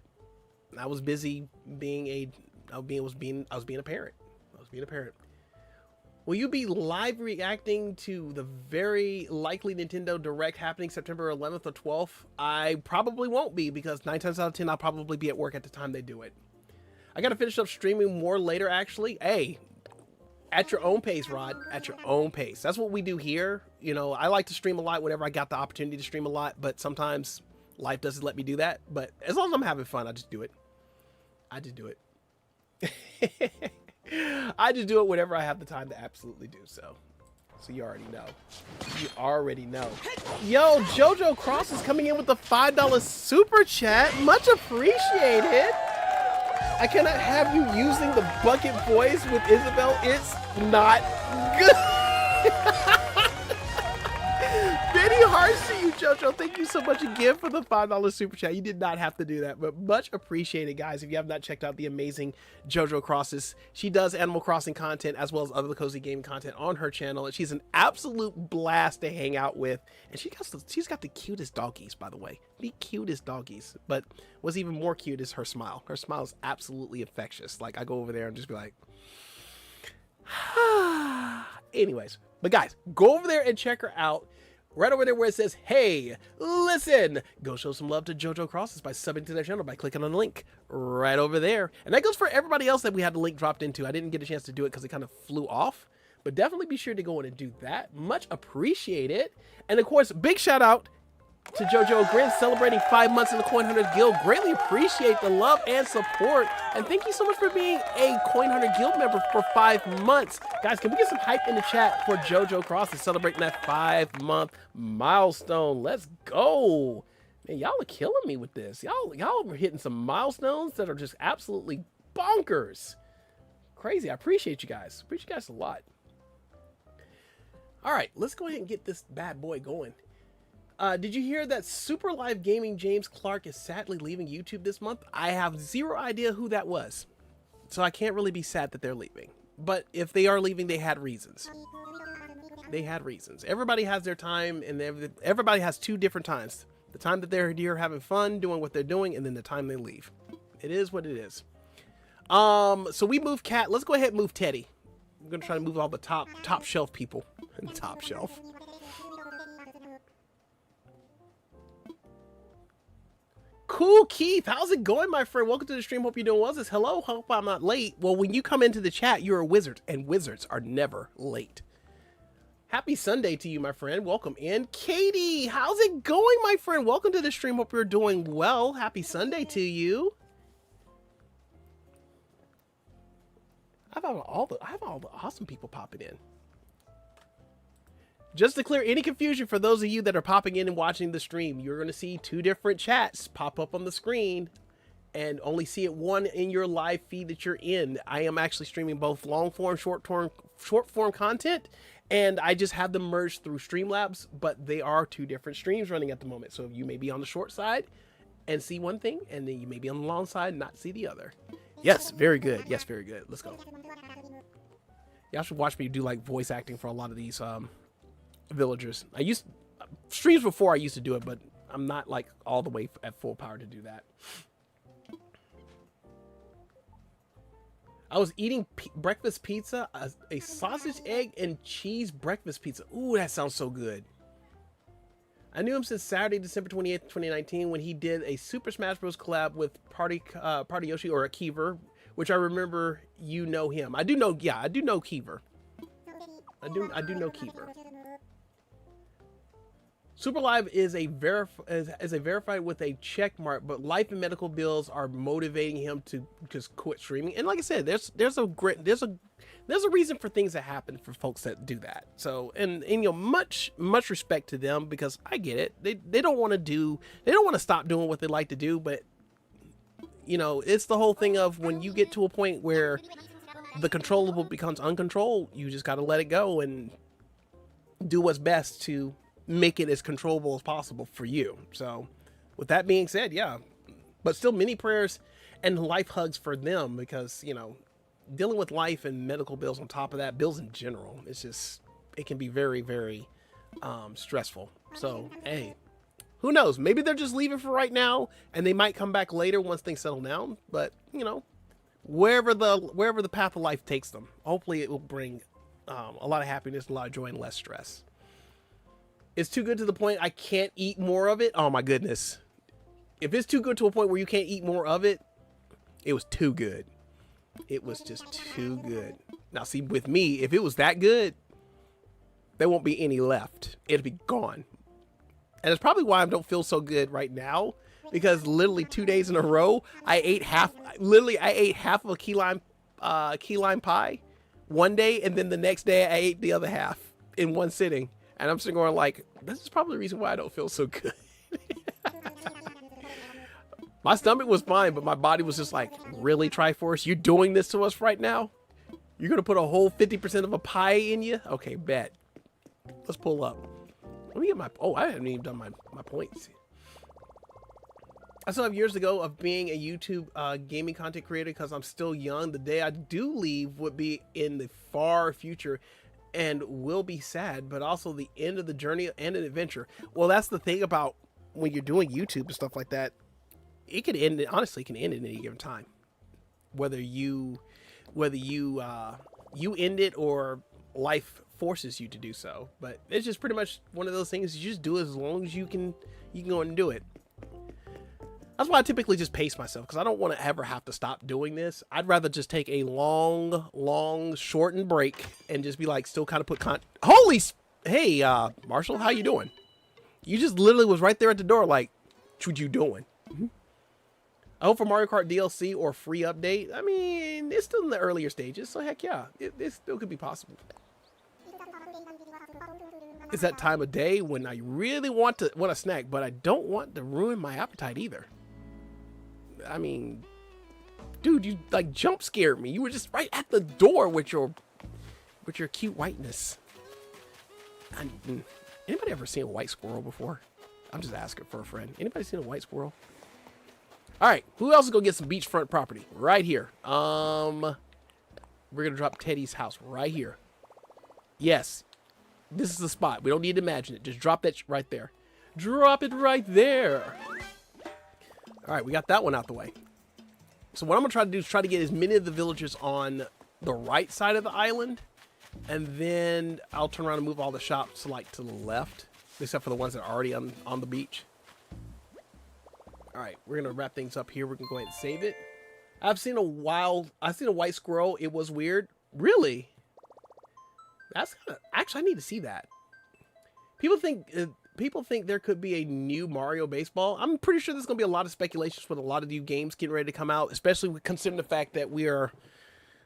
I was busy being I was being a parent. Will you be live reacting to the very likely Nintendo Direct happening September 11th or 12th? I probably won't be, because 9 times out of 10 I'll probably be at work at the time they do it. I gotta finish up streaming more later, actually. Hey, at your own pace, Rod. At your own pace. That's what we do here. You know, I like to stream a lot whenever I got the opportunity to stream a lot, but sometimes Life doesn't let me do that, but as long as I'm having fun, I just do it. I just do it. I just do it whenever I have the time to absolutely do so. So you already know. You already know. Yo, JoJo Cross is coming in with the $5 super chat. Much appreciated. I cannot have you using the bucket voice with Isabel. It's not good. Many hearts to you, JoJo. Thank you so much again for the $5 super chat. You did not have to do that, but much appreciated, guys. If you have not checked out the amazing JoJo Crosses, she does Animal Crossing content as well as other cozy gaming content on her channel. And she's an absolute blast to hang out with. And she's got the cutest doggies, by the way. The cutest doggies. But what's even more cute is her smile. Her smile is absolutely infectious. Like, I go over there and just be like, anyways. But guys, go over there and check her out. Right over there where it says, hey, listen, go show some love to JoJo Crosses by subbing to their channel by clicking on the link right over there. And that goes for everybody else that we had the link dropped into. I didn't get a chance to do it because it kind of flew off, but definitely be sure to go in and do that. Much appreciated. And of course, big shout out to JoJo Grin celebrating 5 months in the Coin Hunters Guild. Greatly appreciate the love and support. And thank you so much for being a Coin Hunter Guild member for 5 months. Guys, can we get some hype in the chat for JoJo Cross and celebrating that 5-month milestone? Let's go. Man, y'all are killing me with this. Y'all are hitting some milestones that are just absolutely bonkers. Crazy. I appreciate you guys. Appreciate you guys a lot. All right, let's go ahead and get this bad boy going. Did you hear that Super Live Gaming James Clark is sadly leaving YouTube this month? I have zero idea who that was, so I can't really be sad that they're leaving. But if they are leaving, they had reasons. They had reasons. Everybody has their time, and everybody has 2 different times. The time that they're here having fun, doing what they're doing, and then the time they leave. It is what it is. So we move Cat. Let's go ahead and move Teddy. I'm going to try to move all the top shelf people. Top shelf. Cool Keith, how's it going, my friend? Welcome to the stream. Hope you're doing well. This hello, hope I'm not late. Well, when you come into the chat, you're a wizard, and wizards are never late. Happy Sunday to you, my friend. Welcome in. Katie, how's it going, my friend? Welcome to the stream. Hope you're doing well. Happy Sunday to you. I have all the awesome people popping in. Just to clear any confusion for those of you that are popping in and watching the stream, you're going to see 2 different chats pop up on the screen and only see it one in your live feed that you're in. I am actually streaming both long form, short form content, and I just have them merged through Streamlabs, but they are 2 different streams running at the moment. So you may be on the short side and see one thing, and then you may be on the long side and not see the other. Yes, very good. Yes, very good. Let's go. Y'all should watch me do like voice acting for a lot of these villagers. Streams before I used to do it, but I'm not like all the way at full power to do that. I was eating breakfast pizza, a sausage, egg, and cheese breakfast pizza. Ooh, that sounds so good. I knew him since Saturday, December 28th, 2019, when he did a Super Smash Bros. Collab with Party Yoshi or a Kiever, which I remember you know him. I do know Kiever. I do know Kiever. Super Live is a verified with a check mark, but life and medical bills are motivating him to just quit streaming. And like I said, there's a reason for things that happen for folks that do that. So and you know, much respect to them, because I get it. They don't want to stop doing what they like to do, but you know, it's the whole thing of when you get to a point where the controllable becomes uncontrolled, you just got to let it go and do what's best to make it as controllable as possible for you. So with that being said, yeah, but still many prayers and life hugs for them, because you know, dealing with life and medical bills on top of that, bills in general, it can be very, very stressful. So hey, who knows, maybe they're just leaving for right now and they might come back later once things settle down. But you know, wherever the path of life takes them, hopefully it will bring a lot of happiness, a lot of joy, and less stress. It's too good to the point I can't eat more of it. Oh my goodness. If it's too good to a point where you can't eat more of it, it was too good. It was just too good. Now see, with me, if it was that good, there won't be any left. It'll be gone. And it's probably why I don't feel so good right now, because literally 2 days in a row, I ate half of a key lime pie one day, and then the next day I ate the other half in one sitting. And I'm sitting going like, this is probably the reason why I don't feel so good. My stomach was fine, but my body was just like, really, Triforce? You're doing this to us right now? You're going to put a whole 50% of a pie in you? Okay, bet. Let's pull up. Let me get my... Oh, I haven't even done my points. I still have years ago of being a YouTube gaming content creator because I'm still young. The day I do leave would be in the far future and will be sad, but also the end of the journey and an adventure. Well, that's the thing about when you're doing YouTube and stuff like that. It could end, honestly, it can end at any given time. Whether you end it or life forces you to do so. But it's just pretty much one of those things. You just do it as long as you can go and do it. That's why I typically just pace myself, because I don't want to ever have to stop doing this. I'd rather just take a long, shortened break and just be like, still kind of put hey, Marshall, how you doing? You just literally was right there at the door like, what you doing? I hope for Mario Kart DLC or free update. I mean, it's still in the earlier stages, so heck yeah, it still could be possible. It's that time of day when I really want a snack, but I don't want to ruin my appetite either. I mean, dude, you like jump scared me. You were just right at the door with your cute whiteness. Anybody ever seen a white squirrel before? I'm just asking for a friend. Anybody seen a white squirrel? All right, who else is gonna get some beachfront property right here? We're gonna drop Teddy's house right here. Yes, this is the spot. We don't need to imagine it. Just drop that right there. Drop it right there. All right, we got that one out the way. So what I'm gonna try to do is try to get as many of the villagers on the right side of the island, and then I'll turn around and move all the shops like to the left, except for the ones that are already on the beach. All right, we're gonna wrap things up here. We can go ahead and save it. I've seen a white squirrel. It was weird. Really? Actually, I need to see that. People think there could be a new Mario baseball. I'm pretty sure there's gonna be a lot of speculations with a lot of new games getting ready to come out, especially considering the fact that we're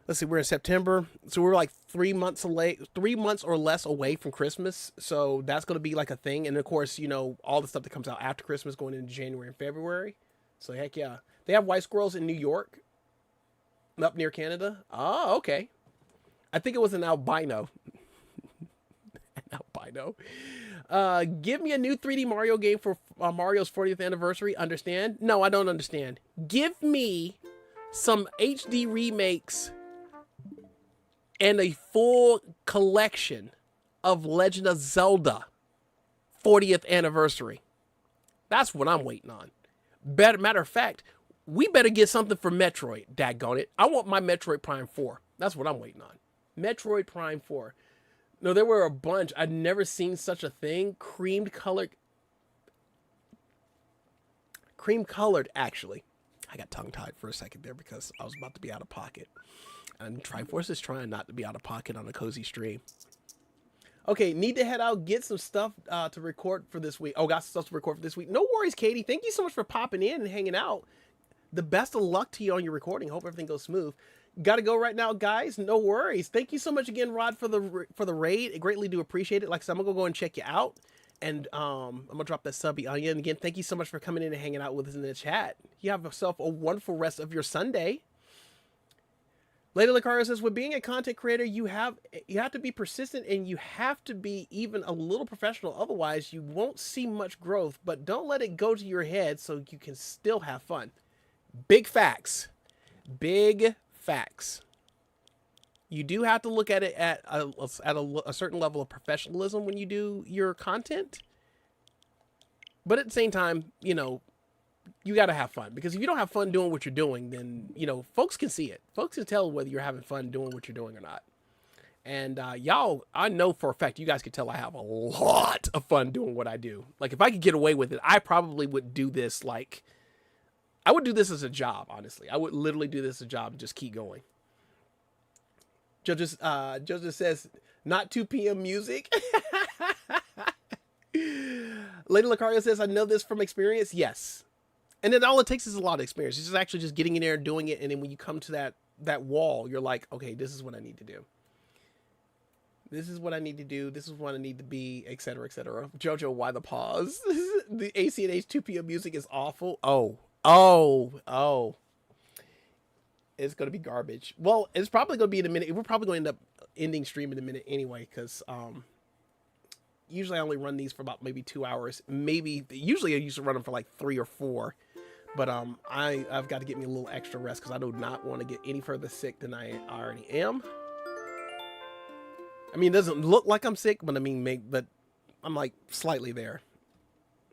in September, so we're like 3 months or less away from Christmas. So that's going to be like a thing. And of course, you know, all the stuff that comes out after Christmas going into January and February. So heck yeah. They have white squirrels in New York, up near Canada. Oh, okay. I think it was an albino. An albino. Give me a new 3D Mario game for Mario's 40th anniversary. Understand? No, I don't understand. Give me some HD remakes and a full collection of Legend of Zelda 40th anniversary. That's what I'm waiting on. Matter of fact, we better get something for Metroid, daggone it. I want my Metroid Prime 4. That's what I'm waiting on. Metroid Prime 4. No, there were a bunch. I'd never seen such a thing. Cream colored, actually. I got tongue-tied for a second there because I was about to be out of pocket. And Triforce is trying not to be out of pocket on a cozy stream. Okay, need to head out, get some stuff to record for this week. Oh, got some stuff to record for this week. No worries, Katie. Thank you so much for popping in and hanging out. The best of luck to you on your recording. Hope everything goes smooth. Got to go right now, guys. No worries. Thank you so much again, Rod, for the raid. I greatly do appreciate it. Like I said, I'm going to go and check you out. And I'm going to drop that subby on you. And again, thank you so much for coming in and hanging out with us in the chat. You have yourself a wonderful rest of your Sunday. Lady Lucario says, with being a content creator, you have to be persistent and you have to be even a little professional. Otherwise, you won't see much growth. But don't let it go to your head so you can still have fun. Big facts. Big facts. You do have to look at it at a certain level of professionalism when you do your content. But at the same time, you know, you got to have fun. Because if you don't have fun doing what you're doing, then, you know, folks can see it. Folks can tell whether you're having fun doing what you're doing or not. And y'all, I know for a fact you guys can tell I have a lot of fun doing what I do. Like, if I could get away with it, I probably would do this like... I would do this as a job, honestly. I would literally do this as a job and just keep going. Joseph says, not 2 p.m. music. Lady Lucario says, I know this from experience. Yes. And then all it takes is a lot of experience. It's just actually just getting in there and doing it. And then when you come to that wall, you're like, okay, this is what I need to do. This is what I need to do. This is what I need to be, etc., etc. Jojo, why the pause? The ACNH 2 p.m. music is awful. Oh. It's going to be garbage. Well, it's probably going to be in a minute. We're probably going to end up ending stream in a minute anyway, because usually I only run these for about maybe 2 hours. Usually I used to run them for like 3 or 4. But I've got to get me a little extra rest because I do not want to get any further sick than I already am. I mean, it doesn't look like I'm sick, but but I'm like slightly there.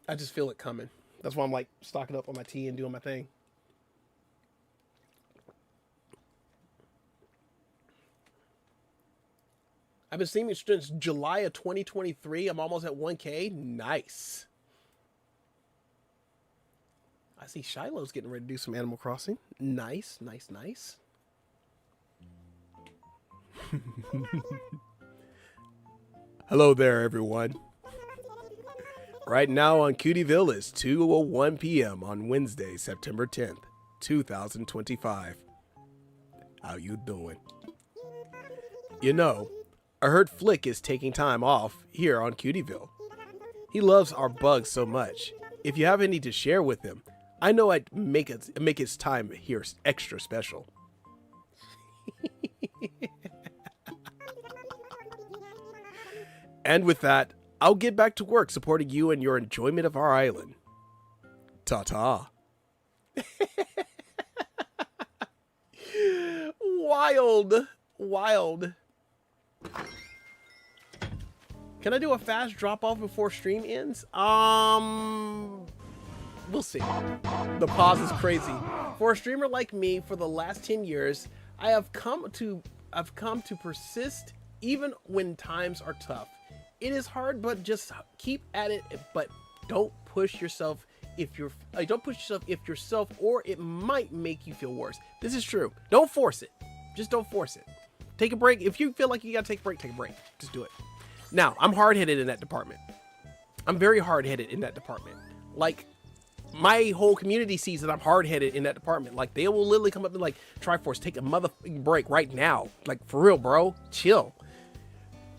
I just feel it coming. That's why I'm like stocking up on my tea and doing my thing. I've been streaming since July of 2023. I'm almost at 1K. Nice. I see Shiloh's getting ready to do some Animal Crossing. Nice. Hello there, everyone. Right now on Cutieville is 2:01 p.m. on Wednesday, September 10th, 2025. How you doing? You know, I heard Flick is taking time off here on Cutieville. He loves our bugs so much. If you have any to share with him, I know I'd make his time here extra special. And with that, I'll get back to work supporting you and your enjoyment of our island. Ta-ta. Wild. Can I do a fast drop-off before stream ends? We'll see. The pause is crazy. For a streamer like me, for the last 10 years, I've come to persist even when times are tough. It is hard, but just keep at it. But don't push yourself or it might make you feel worse. This is true. Don't force it. Just don't force it. Take a break. If you feel like you gotta take a break, take a break. Just do it. Now, I'm hard-headed in that department. I'm very hard-headed in that department. Like, my whole community sees that I'm hard-headed in that department. Like, they will literally come up and like, Triforce, take a motherfucking break right now. Like, for real, bro. Chill.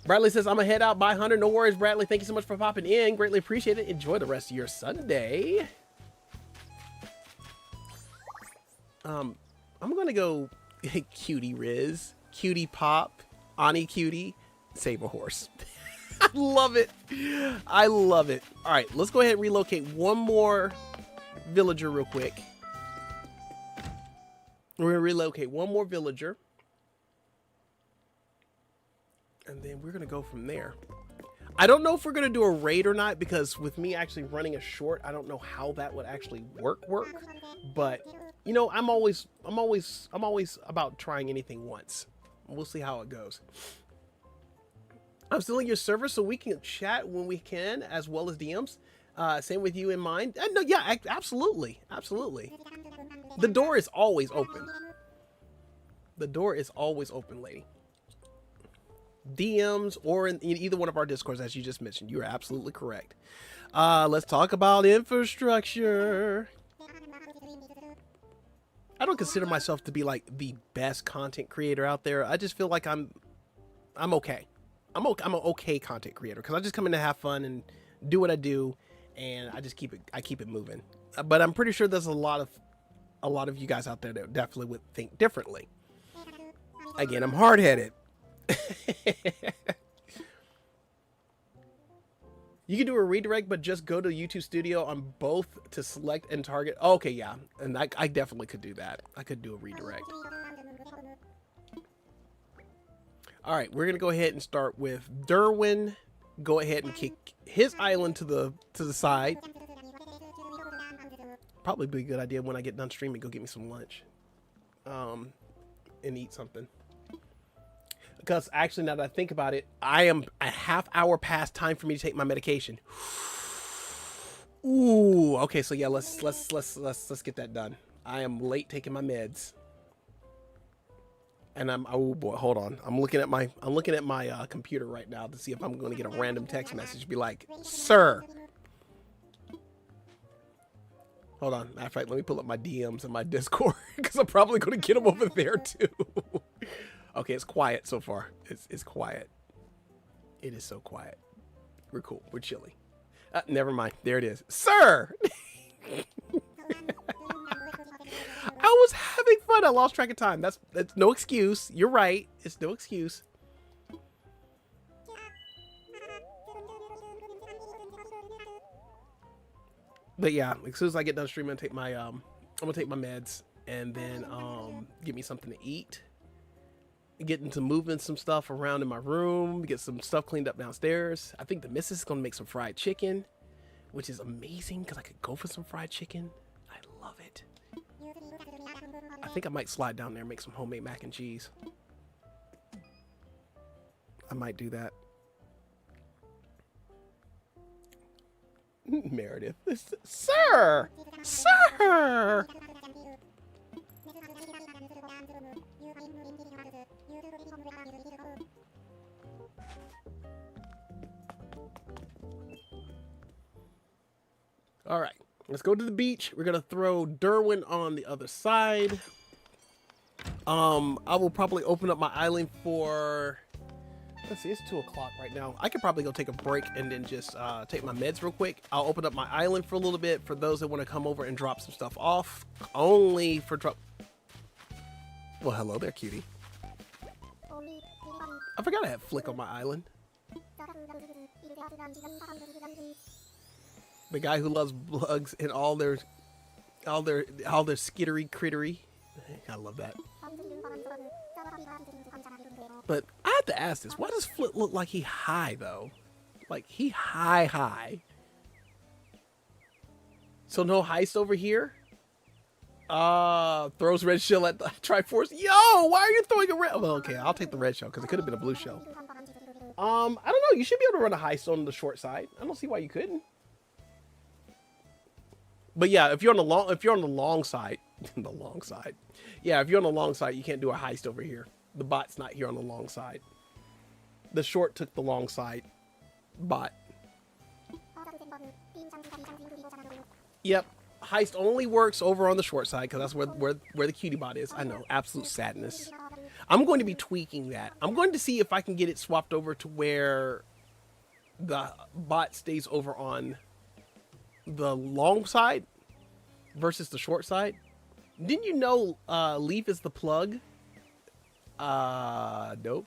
Bradley says, I'm gonna head out by 100. No worries, Bradley. Thank you so much for popping in. Greatly appreciate it. Enjoy the rest of your Sunday. I'm gonna go Cutie Riz, Cutie Pop, Ani Cutie, Save a Horse. I love it. I love it. All right, let's go ahead and relocate one more villager real quick. We're gonna relocate one more villager. And then we're going to go from there. I don't know if we're going to do a raid or not, because with me actually running a short, I don't know how that would actually work. But, you know, I'm always about trying anything once. We'll see how it goes. I'm still in your server, so we can chat when we can, as well as DMs. Same with you in mind. No, yeah, absolutely. The door is always open. The door is always open, lady. DMs or in either one of our discords, as you just mentioned. You're absolutely correct. Let's talk about infrastructure. I don't consider myself to be like the best content creator out there. I just feel like I'm okay. I'm an okay content creator because I just come in to have fun and do what I do, and I keep it moving. But I'm pretty sure there's a lot of you guys out there that definitely would think differently. Again, I'm hard-headed. You can do a redirect, but just go to YouTube Studio on both to select and target. Oh, okay, yeah, and I definitely could do that. I could do a redirect. All right, we're gonna go ahead and start with Derwin. Go ahead and kick his island to the side. Probably be a good idea when I get done streaming, go get me some lunch, and eat something. Because actually, now that I think about it, I am a half hour past time for me to take my medication. Ooh, okay, so yeah, let's get that done. I am late taking my meds, and oh boy, hold on. I'm looking at my computer right now to see if I'm going to get a random text message. Be like, sir, Hold on. Matter of fact, let me pull up my DMs and my Discord because I'm probably going to get them over there too. Okay, it's quiet so far. It's quiet. It is so quiet. We're cool. We're chilly. Never mind. There it is. Sir! I was having fun. I lost track of time. That's no excuse. You're right. It's no excuse. But yeah, as soon as I get done streaming, I'm gonna take my meds and then get me something to eat. Get into moving some stuff around in my room, get some stuff cleaned up downstairs. I think the missus is gonna make some fried chicken, which is amazing because I could go for some fried chicken. I love it. I think I might slide down there and make some homemade mac and cheese. I might do that. Meredith, sir! Sir! All right, let's go to the beach. We're gonna throw Derwin on the other side. I will probably open up my island for, let's see, it's 2 o'clock right now. I could probably go take a break and then just take my meds real quick. I'll open up my island for a little bit for those that want to come over and drop some stuff off. Only for drop. Well, hello there, cutie. I forgot I had Flick on my island. The guy who loves bugs and all their skittery crittery. I love that. But I have to ask this: why does Flick look like he high though? Like he high. So no heist over here. Throws red shell at the Triforce. Yo, why are you throwing a red? Well, okay, I'll take the red shell because it could have been a blue shell. I don't know. You should be able to run a heist on the short side. I don't see why you couldn't. But yeah, if you're on the long side, the long side. Yeah, if you're on the long side, you can't do a heist over here. The bot's not here on the long side. The short took the long side. Bot. Yep. Heist only works over on the short side because that's where the cutie bot is. I know, absolute sadness. I'm going to be tweaking that. I'm going to see if I can get it swapped over to where the bot stays over on the long side versus the short side. Didn't you know Leaf is the plug? Nope.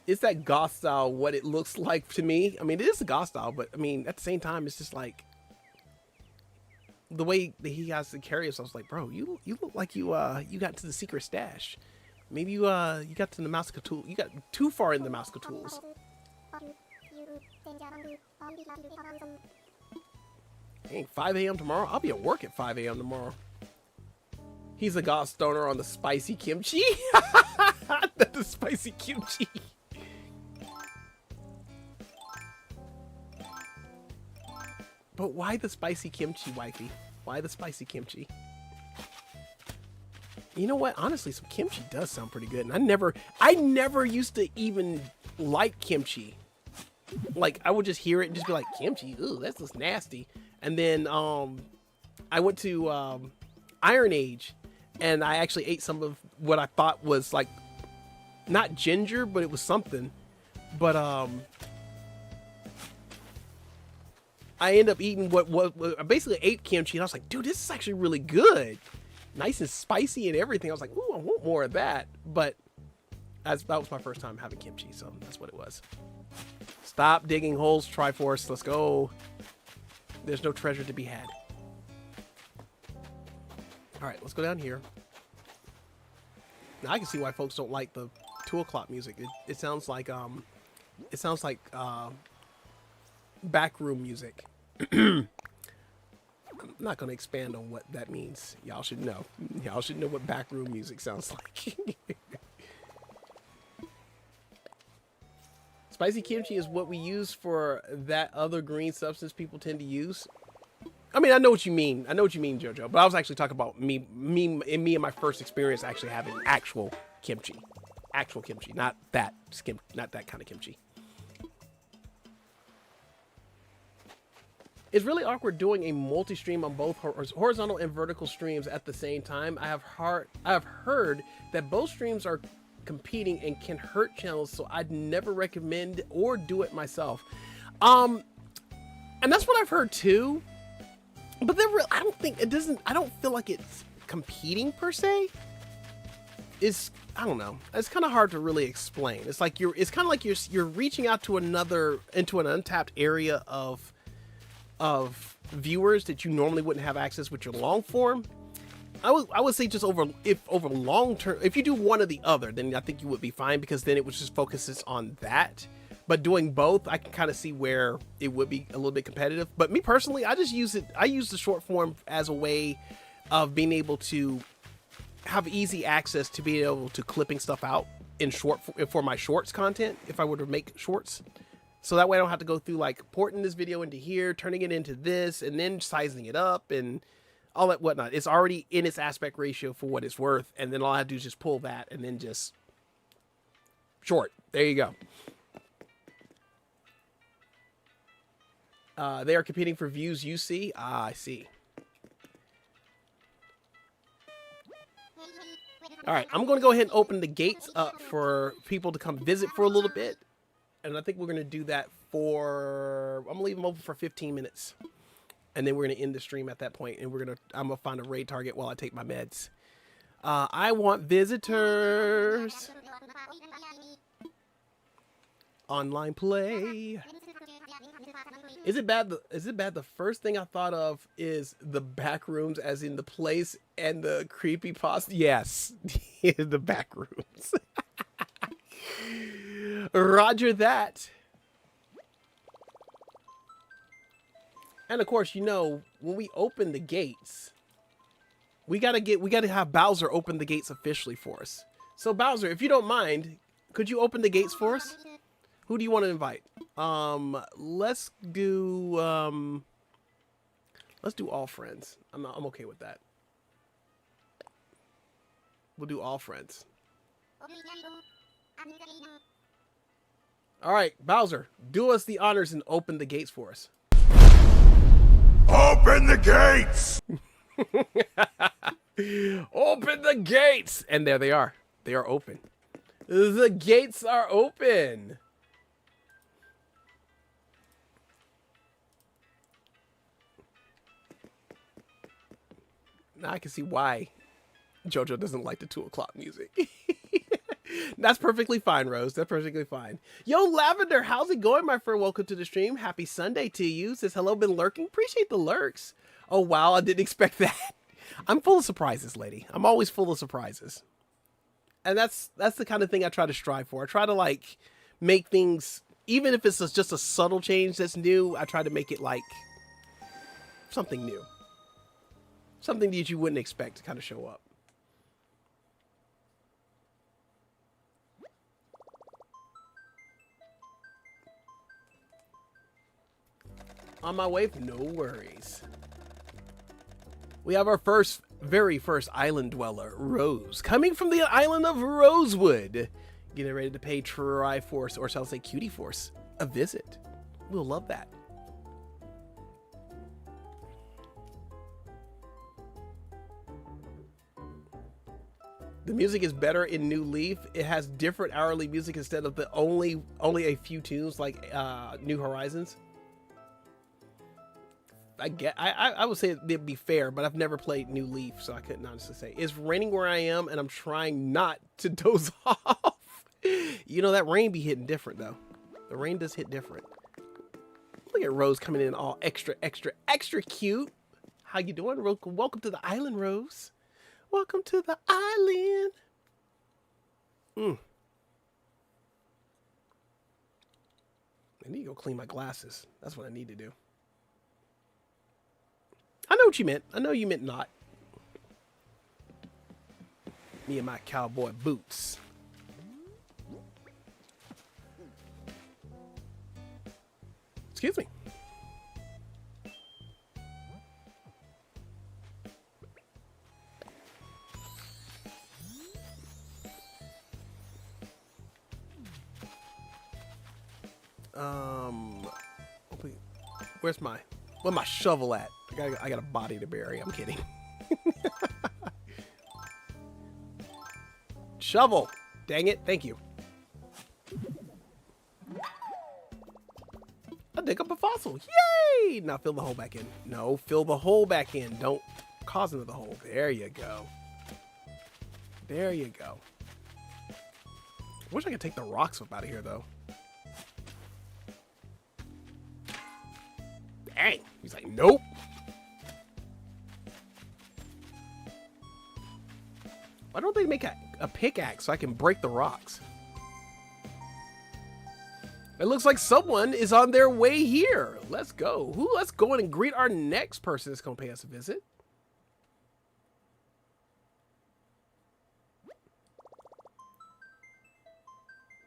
Is that goth style what it looks like to me? I mean, it is a goth style, but I mean, at the same time, it's just like the way that he has to carry us. I was like, bro, you look like you got to the secret stash. Maybe you got to the Mousca tool. You got too far in the Mousca tools. Dang, 5 a.m. tomorrow? I'll be at work at 5 a.m. tomorrow. He's a goth stoner on the spicy kimchi. The spicy kimchi. But why the spicy kimchi, wifey? Why the spicy kimchi? You know what? Honestly, some kimchi does sound pretty good. And I never used to even like kimchi. Like, I would just hear it and just be like, kimchi? Ooh, that's just nasty. And then I went to Iron Age, and I actually ate some of what I thought was like, not ginger, but it was something. But I ended up eating what I basically ate kimchi, and I was like, dude, this is actually really good. Nice and spicy and everything. I was like, ooh, I want more of that. But that was my first time having kimchi, so that's what it was. Stop digging holes, Triforce. Let's go. There's no treasure to be had. All right, let's go down here. Now I can see why folks don't like the 2 o'clock music. It sounds like backroom music. I'm not going to expand on what that means. Y'all should know. Y'all should know what backroom music sounds like. Spicy kimchi is what we use for that other green substance people tend to use. I mean, I know what you mean. I know what you mean, JoJo. But I was actually talking about me and my first experience actually having actual kimchi. Actual kimchi, not that kind of kimchi. It's really awkward doing a multi-stream on both horizontal and vertical streams at the same time. I have heard that both streams are competing and can hurt channels, so I'd never recommend or do it myself. And that's what I've heard too. But I don't think it doesn't. I don't feel like it's competing per se. I don't know. It's kind of hard to really explain. It's like it's kind of like you're reaching out to into an untapped area of viewers that you normally wouldn't have access with your long form. I would say just over long term, if you do one or the other, then I think you would be fine, because then it would just focuses on that. But doing both, I can kind of see where it would be a little bit competitive. But me personally, I use the short form as a way of being able to have easy access to being able to clipping stuff out in for my shorts content, if I were to make shorts. So that way I don't have to go through like porting this video into here, turning it into this, and then sizing it up and all that whatnot. It's already in its aspect ratio for what it's worth. And then all I have to do is just pull that and then just short. There you go. They are competing for views you see. Ah, I see. All right, I'm going to go ahead and open the gates up for people to come visit for a little bit. And I think we're going to do that I'm going to leave them open for 15 minutes. And then we're going to end the stream at that point. And I'm going to find a raid target while I take my meds. I want visitors. Online play. Is it bad? The first thing I thought of is the back rooms, as in the place and the creepy pasta. Yes, the back rooms. Roger that. And of course, when we open the gates, we gotta have Bowser open the gates officially for us. So Bowser, if you don't mind, could you open the gates for us? Who do you want to invite? Let's do all friends. I'm okay with that. We'll do all friends. All right, Bowser, do us the honors and open the gates for us. Open the gates! Open the gates! And there they are. They are open. The gates are open. Now I can see why JoJo doesn't like the 2 o'clock music. That's perfectly fine, Rose. That's perfectly fine. Yo, Lavender, how's it going, my friend? Welcome to the stream. Happy Sunday to you. Says, hello, been lurking. Appreciate the lurks. Oh, wow, I didn't expect that. I'm full of surprises, lady. I'm always full of surprises. And that's the kind of thing I try to strive for. I try to, like, make things, even if it's just a subtle change that's new, I try to make it, like, something new. Something that you wouldn't expect to kind of show up. On my way, no worries. We have our very first island dweller, Rose, coming from the island of Rosewood. Getting ready to pay Triforce, or shall I say Cutie Force, a visit. We'll love that. The music is better in New Leaf. It has different hourly music instead of the only a few tunes like New Horizons. I would say it'd be fair, but I've never played New Leaf, so I couldn't honestly say. It's raining where I am, and I'm trying not to doze off. That rain be hitting different, though. The rain does hit different. Look at Rose coming in all extra cute. How you doing? Welcome to the island, Rose. Welcome to the island. I need to go clean my glasses. That's what I need to do. I know what you meant. I know you meant not. Me and my cowboy boots. Excuse me. Where's my Where my shovel at? I got a body to bury. I'm kidding. Shovel. Dang it. Thank you. I dig up a fossil. Yay! Now fill the hole back in. No, fill the hole back in. Don't cause another hole. There you go. There you go. Wish I could take the rocks up out of here, though. Dang. He's like, nope. Why don't they make a pickaxe so I can break the rocks? It looks like someone is on their way here. Let's go. Let's go in and greet our next person that's going to pay us a visit.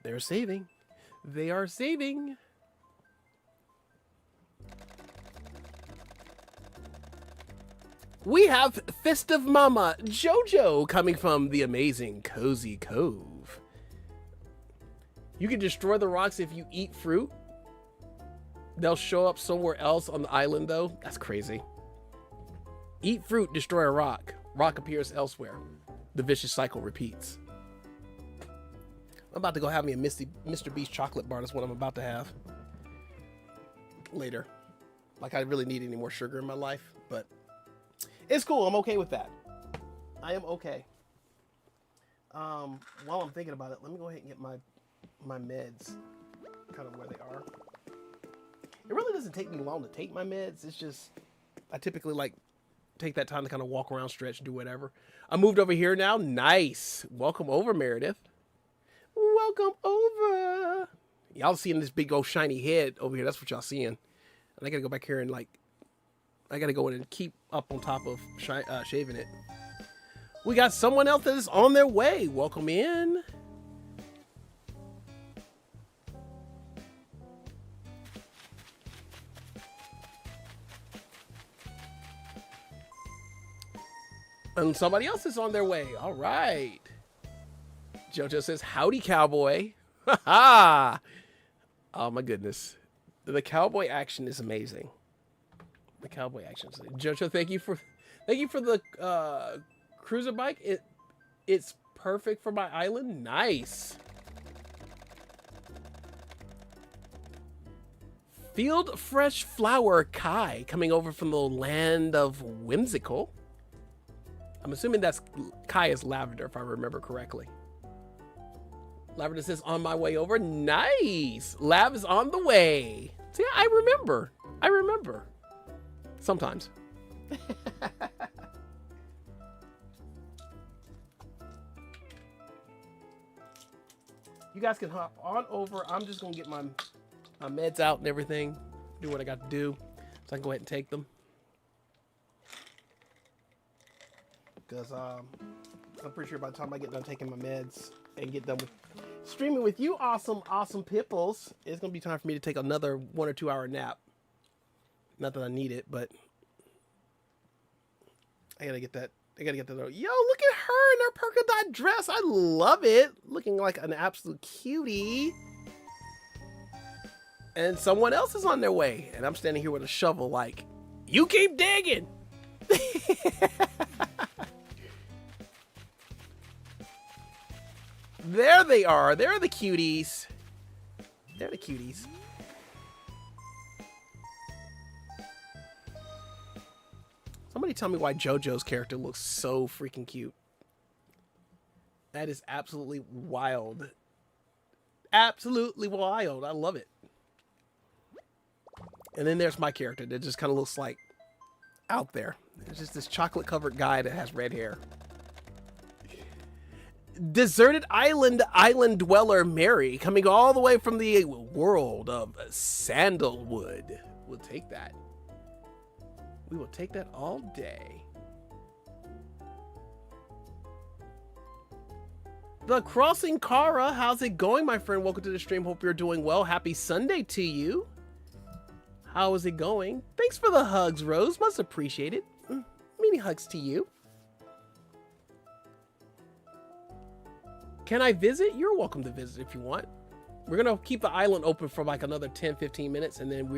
They're saving. They are saving. We have Festive Mama Jojo coming from the amazing Cozy Cove. You can destroy the rocks if you eat fruit. They'll show up somewhere else on the island, though. That's crazy. Eat fruit, destroy a rock. Rock appears elsewhere. The vicious cycle repeats. I'm about to go have me a Mr. Beast chocolate bar. That's what I'm about to have later. Like I really need any more sugar in my life, but it's cool. I'm okay with that. I am okay. While I'm thinking about it, let me go ahead and get my meds kind of where they are. It really doesn't take me long to take my meds. It's just I typically like take that time to kind of walk around, stretch, do whatever. I moved over here now. Nice. Welcome over, Meredith. Welcome over. Y'all seeing this big old shiny head over here. That's what y'all seeing. And I gotta go back here and like, I gotta go in and keep up on top of shaving it. We got someone else that is on their way. Welcome in. And somebody else is on their way. All right. Jojo says, howdy, cowboy. Ha ha. Oh, my goodness. The cowboy action is amazing. The cowboy action is amazing. Jojo, thank you for the cruiser bike. It's perfect for my island. Nice. Field Fresh Flower Kai coming over from the land of Whimsical. I'm assuming that's Kai is lavender, if I remember correctly. Lavender says, on my way over. Nice. Lav is on the way. See, I remember. I remember. Sometimes. You guys can hop on over. I'm just going to get my meds out and everything. Do what I got to do. So I can go ahead and take them. Because I'm pretty sure by the time I get done taking my meds and get done with streaming with you awesome pipples, it's going to be time for me to take another 1 or 2 hour nap. Not that I need it, but I got to get that. Yo, look at her in her polka dot dress. I love it. Looking like an absolute cutie. And someone else is on their way. And I'm standing here with a shovel like, you keep digging. There they are. They're the cuties. They're the cuties. Somebody tell me why JoJo's character looks so freaking cute. That is absolutely wild. Absolutely wild. I love it. And then there's my character that just kind of looks like out there. There's just this chocolate covered guy that has red hair. Deserted island dweller Mary coming all the way from the world of sandalwood. We'll take that. We will take that all day. The Crossing Kara, how's it going, my friend? Welcome to the stream. Hope you're doing well. Happy Sunday to you. How is it going? Thanks for the hugs, Rose. Much appreciated. Many hugs to you. Can I visit? You're welcome to visit if you want. We're going to keep the island open for like another 10-15 minutes, and then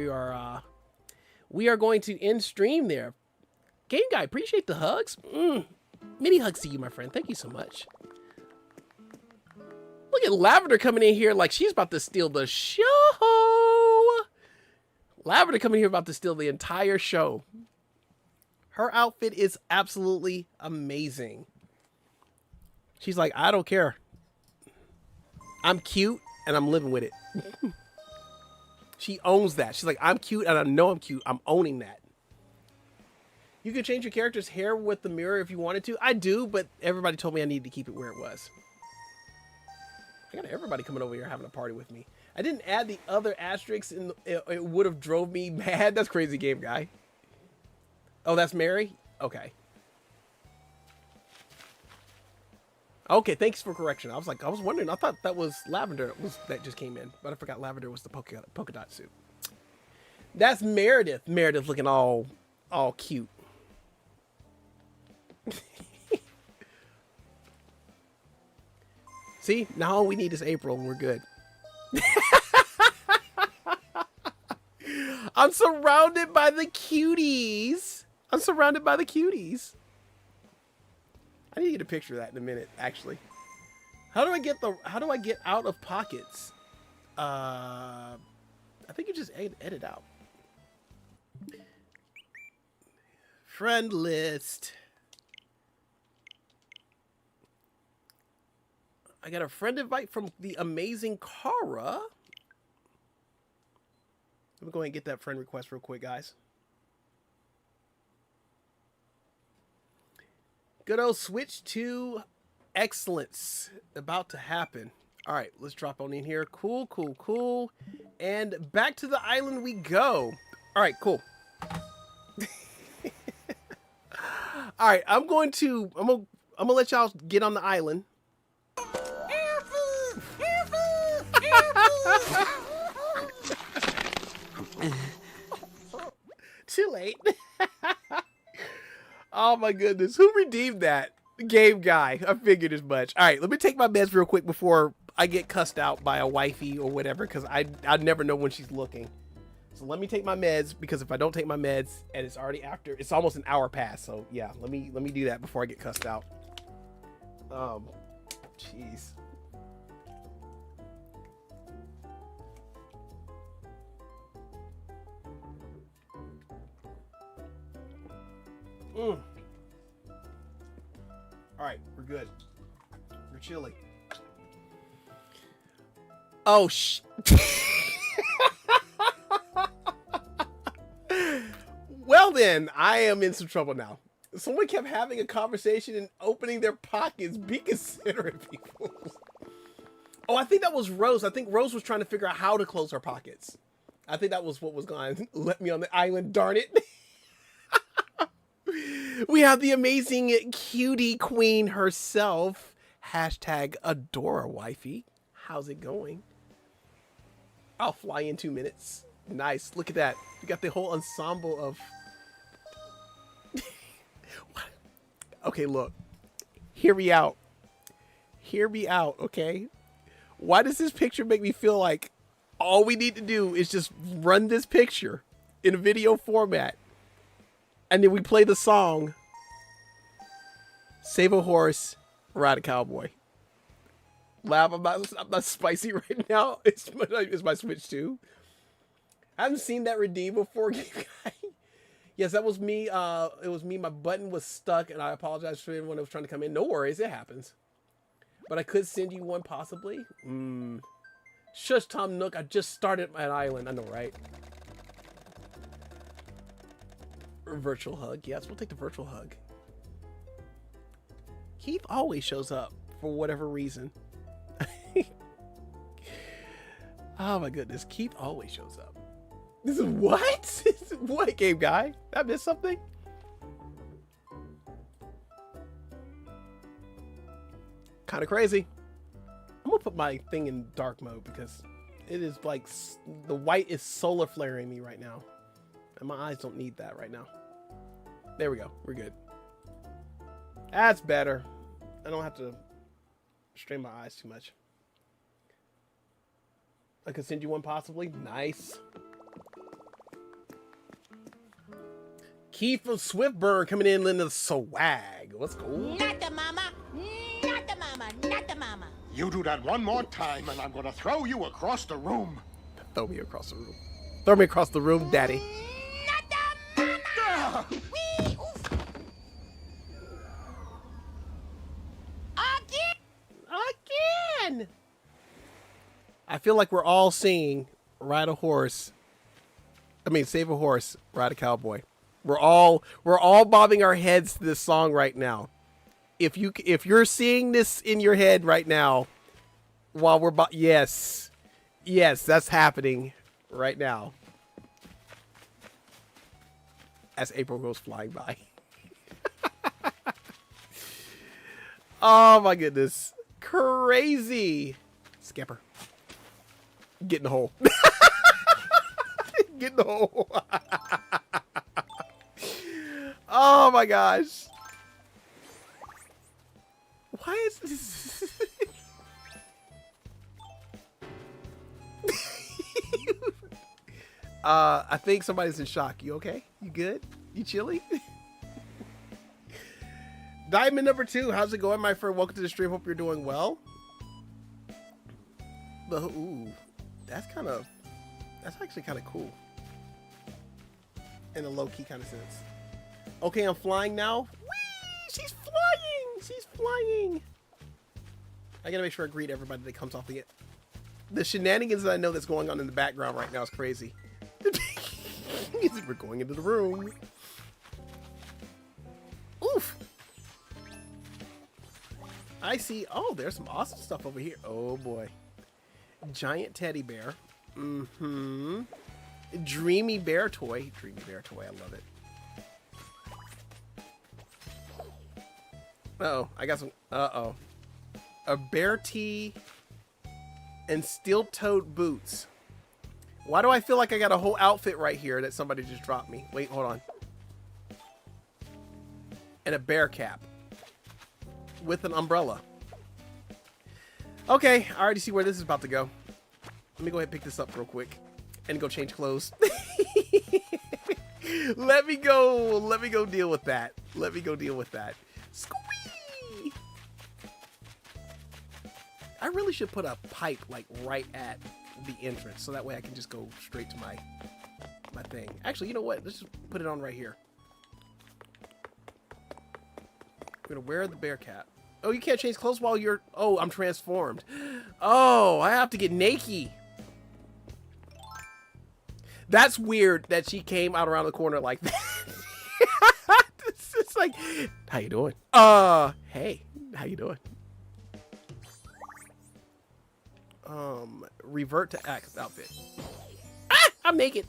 we are going to end stream there. Game Guy, appreciate the hugs. Many hugs to you, my friend. Thank you so much. Look at Lavender coming in here like she's about to steal the show. Lavender coming here about to steal the entire show. Her outfit is absolutely amazing. She's like, I don't care. I'm cute and I'm living with it. She owns that. She's like, I'm cute and I know I'm cute. I'm owning that. You can change your character's hair with the mirror if you wanted to. I do, but everybody told me I needed to keep it where it was. I got everybody coming over here having a party with me. I didn't add the other asterisks, and it would have drove me mad. That's crazy, Game Guy. Oh, that's Mary? Okay. Okay, thanks for correction. I was wondering. I thought that was Lavender that just came in, but I forgot Lavender was the polka dot suit. That's Meredith. Meredith looking all cute. See, now all we need is April and we're good. I'm surrounded by the cuties. I'm surrounded by the cuties. I need to get a picture of that in a minute, actually. How do I get out of pockets? I think you just edit out. Friend list. I got a friend invite from the amazing Kara. Let me go ahead and get that friend request real quick, guys. Good old switch to excellence about to happen. All right, let's drop on in here. Cool, cool, cool. And back to the island we go. All right, cool. All right, I'm gonna let y'all get on the island. Too late. Oh my goodness. Who redeemed that? Game Guy. I figured as much. All right, let me take my meds real quick before I get cussed out by a wifey or whatever, because I never know when she's looking. So let me take my meds, because if I don't take my meds and it's already after, it's almost an hour past. So yeah, let me do that before I get cussed out. Jeez. All right, we're good. We're chilly. Oh, Well then, I am in some trouble now. Someone kept having a conversation and opening their pockets. Be considerate, people. Oh, I think that was Rose. I think Rose was trying to figure out how to close her pockets. I think that was what was going on. Let me on the island, darn it. We have the amazing cutie queen herself. Hashtag Adora Wifey. How's it going? I'll fly in 2 minutes. Nice. Look at that. We got the whole ensemble of... Okay, look. Hear me out. Hear me out, okay? Why does this picture make me feel like all we need to do is just run this picture in a video format, and then we play the song, Save a Horse, Ride a Cowboy. Laugh, I'm not spicy right now. It's my Switch 2. I haven't seen that redeem before. Yes, that was me. It was me. My button was stuck, and I apologize for anyone that was trying to come in. No worries, it happens. But I could send you one, possibly. Shush, Tom Nook. I just started my island. I know, right? Virtual hug. Yes, we'll take the virtual hug. Keith always shows up for whatever reason. Oh my goodness, Keith always shows up. This is what? What, Game Guy? Did I miss something? Kind of crazy. I'm gonna put my thing in dark mode because it is like the white is solar flaring me right now, and my eyes don't need that right now. There we go. We're good. That's better. I don't have to strain my eyes too much. I could send you one, possibly. Nice. Keith from Swiftburn coming in the swag. Let's go. Not the mama. Not the mama. Not the mama. You do that one more time, and I'm gonna throw you across the room. Throw me across the room. Throw me across the room, daddy. Not the mama. Wee, oof. Again. I feel like we're all singing "Ride a Horse." I mean, "Save a Horse, Ride a Cowboy." We're all bobbing our heads to this song right now. If you're seeing this in your head right now, while we're yes, that's happening right now. As April goes flying by. Oh my goodness. Crazy. Skipper. Get in the hole. Get in the hole. Oh my gosh. Why is this? I think somebody's in shock. You okay? You good? You chilly? Diamond number 2. How's it going, my friend? Welcome to the stream. Hope you're doing well. Ooh, that's actually kind of cool. In a low-key kind of sense. Okay, I'm flying now. Whee! She's flying! She's flying! I gotta make sure I greet everybody that comes off the shenanigans that I know that's going on in the background right now is crazy. We're going into the room. Oof! I see. Oh, there's some awesome stuff over here. Oh boy. Giant teddy bear. Mm-hmm. Dreamy bear toy. Dreamy bear toy. I love it. Uh-oh. I got some. Uh-oh. A bear tee and steel-toed boots. Why do I feel like I got a whole outfit right here that somebody just dropped me? Wait, hold on. And a bear cap. With an umbrella. Okay, I already see where this is about to go. Let me go ahead and pick this up real quick. And go change clothes. Let me go deal with that. Let me go deal with that. Squee! I really should put a pipe like right at the entrance, so that way I can just go straight to my thing. Actually, you know what? Let's just put it on right here. I'm gonna wear the bear cap. Oh, you can't change clothes while you're... Oh, I'm transformed. Oh, I have to get naked. That's weird that she came out around the corner like that. It's like, how you doing? Hey, how you doing? Revert to X outfit. Ah, I'm naked.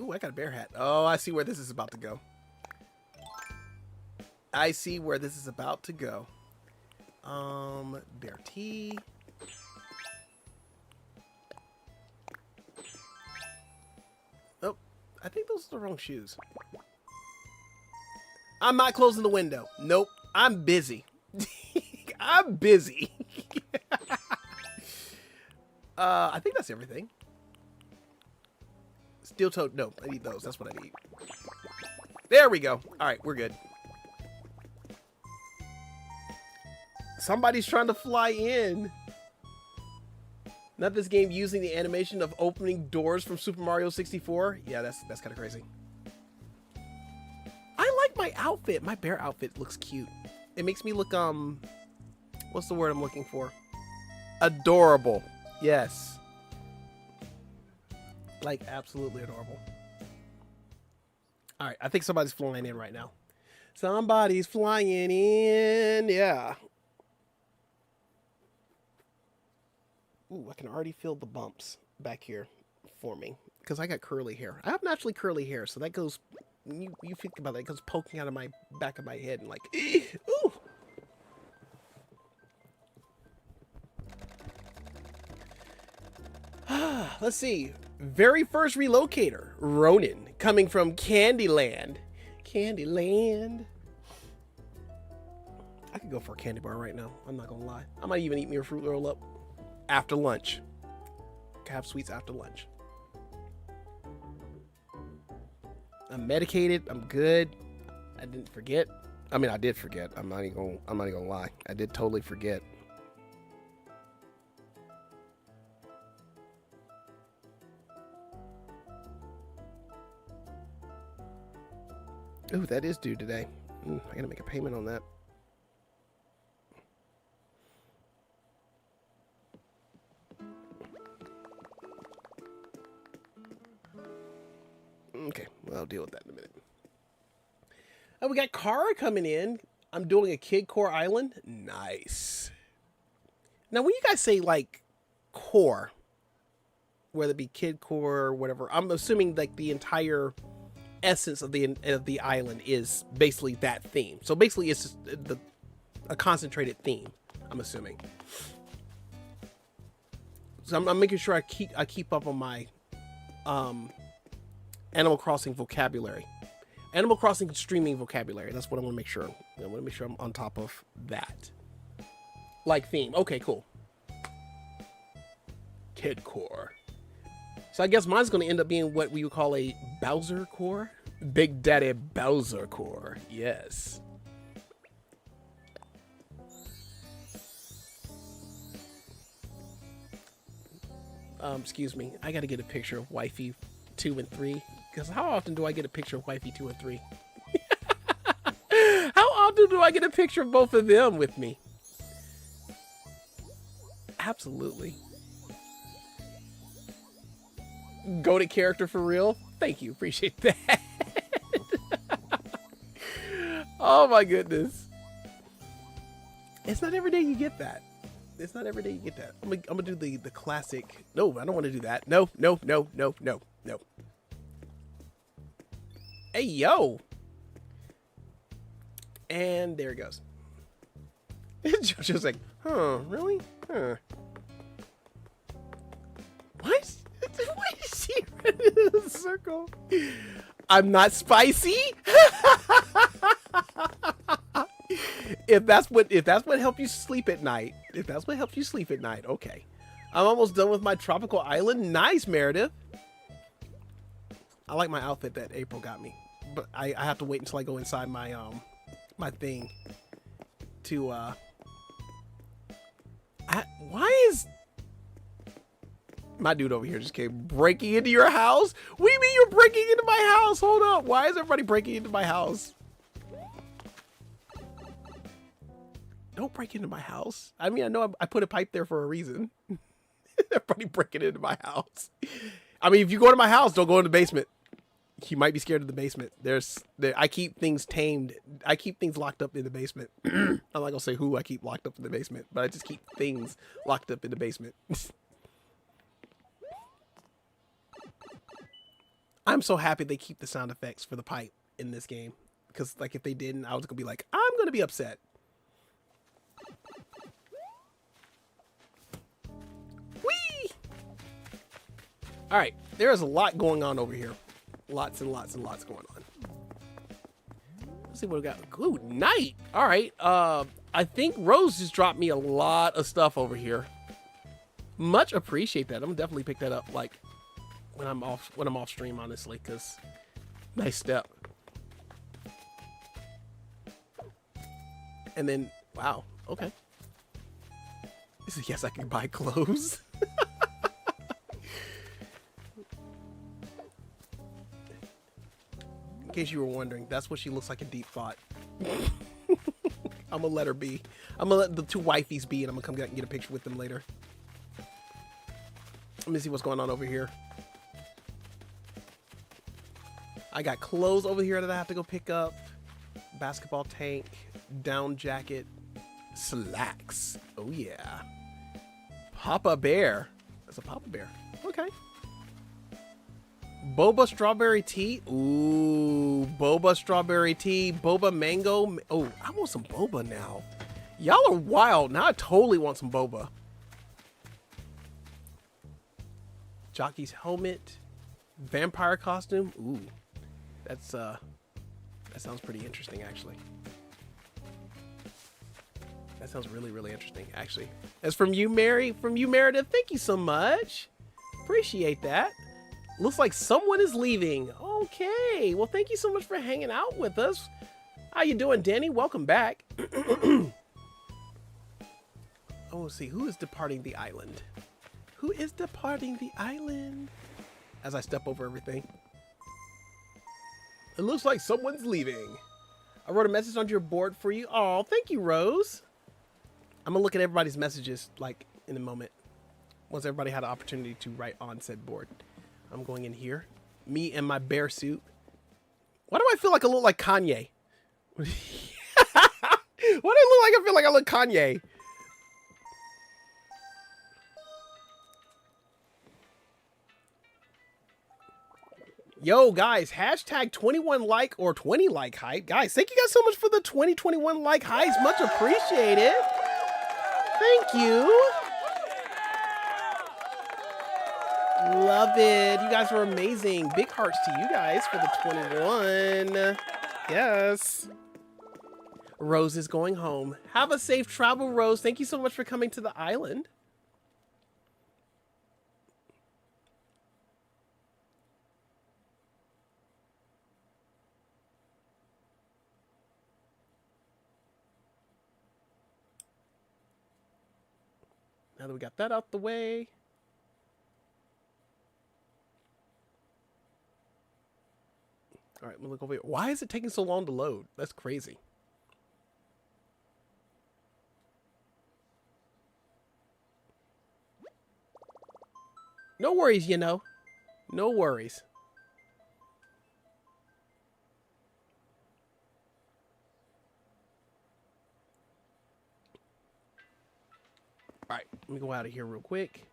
Ooh, I got a bear hat. Oh, I see where this is about to go. I see where this is about to go. Bear tee. Oh, I think those are the wrong shoes. I'm not closing the window. Nope. I'm busy. I'm busy. I think that's everything. Steel toed. No, I need those. That's what I need. There we go. All right, we're good. Somebody's trying to fly in. Not this game using the animation of opening doors from Super Mario 64. Yeah, that's kind of crazy. I like my outfit. My bear outfit looks cute. It makes me look, what's the word I'm looking for? Adorable. Yes. Like, absolutely adorable. All right, I think somebody's flying in right now. Somebody's flying in. Yeah. Ooh, I can already feel the bumps back here forming because I got curly hair. I have naturally curly hair, so that goes. You think about that, it goes poking out of my back of my head and like, ooh. Let's see. Very first relocator, Ronan, coming from Candyland. Candyland. I could go for a candy bar right now. I'm not gonna lie. I might even eat me a fruit roll up after lunch. can have sweets after lunch. I'm medicated. I'm good. I didn't forget. I mean, I did forget. I'm not even gonna lie. I did totally forget. Ooh, that is due today. I gotta make a payment on that. Okay, well, I'll deal with that in a minute. Oh, we got Kara coming in. I'm doing a Kid Core Island. Nice. Now, when you guys say, like, core, whether it be Kid Core or whatever, I'm assuming, like, the entire essence of the island is basically that theme. So, basically, it's just a concentrated theme, I'm assuming. So, I'm making sure I keep up on my Animal Crossing vocabulary. Animal Crossing streaming vocabulary. That's what I want to make sure. I want to make sure I'm on top of that. Like theme. Okay, cool. Kid Core. So I guess mine's going to end up being what we would call a Bowser Core. Big Daddy Bowser Core. Yes. Excuse me. I got to get a picture of Wifey 2 and 3. Because how often do I get a picture of Wifey 2 and 3? How often do I get a picture of both of them with me? Absolutely. Goated character for real? Thank you. Appreciate that. Oh my goodness. It's not every day you get that. It's not every day you get that. I'm gonna do the classic. No, I don't want to do that. No. Hey, yo. And there it goes. JoJo's like, huh, really? Huh. What? Why is she running in a circle? I'm not spicy? If that's what helped you sleep at night. If that's what helps you sleep at night, okay. I'm almost done with my tropical island. Nice, Meredith. I like my outfit that April got me, but I have to wait until I go inside my my thing to why is my dude over here just came breaking into your house? What do you mean you're breaking into my house? Hold up. Why is everybody breaking into my house? Don't break into my house. I mean, I know I put a pipe there for a reason. Everybody breaking into my house. I mean, if you go to my house, don't go in the basement. You might be scared of the basement. I keep things tamed. I keep things locked up in the basement. I'm not gonna say who I keep locked up in the basement, but I just keep things locked up in the basement. I'm so happy they keep the sound effects for the pipe in this game. Because, like, if they didn't, I was gonna be like, I'm gonna be upset. Whee! Alright, there's a lot going on over here. Lots and lots and lots going on. Let's see what we got. Good night. Alright, I think Rose just dropped me a lot of stuff over here. Much appreciate that. I'm gonna definitely pick that up, like, when I'm off stream, honestly, because nice step. And then, wow, okay. This is, yes, I can buy clothes. In case you were wondering, that's what she looks like in deep thought. I'm gonna let her be. I'm gonna let the two wifeys be, and I'm gonna come back and get a picture with them later. Let me see what's going on over here. I got clothes over here that I have to go pick up. Basketball tank, down jacket, slacks. Oh yeah. Papa Bear. That's a Papa Bear. Okay. Boba strawberry tea. Ooh, boba strawberry tea. Boba mango. Oh, I want some boba now. Y'all are wild. Now I totally want some boba. Jockey's helmet. Vampire costume. Ooh. That's that sounds pretty interesting, actually. That sounds really, really interesting, actually. As from you, Mary, from you, Meredith, thank you so much. Appreciate that. Looks like someone is leaving. Okay. Well, thank you so much for hanging out with us. How you doing, Danny? Welcome back. Oh, let's see. Who is departing the island? Who is departing the island? As I step over everything. It looks like someone's leaving. I wrote a message on your board for you. Oh, thank you, Rose. I'm going to look at everybody's messages, like, in a moment. Once everybody had an opportunity to write on said board. I'm going in here. Me and my bear suit. Why do I feel like I look like Kanye? Why do I look like I feel like I look Kanye? Yo, guys, hashtag 21 like or 20 like hype. Guys, thank you guys so much for the 2021 like highs. Much appreciated. Thank you. Love it. You guys are amazing. Big hearts to you guys for the 21. Yes. Rose is going home. Have a safe travel, Rose. Thank you so much for coming to the island. Now that we got that out the way. All right, we'll look over here. Why is it taking so long to load? That's crazy. No worries, you know. No worries. All right, let me go out of here real quick.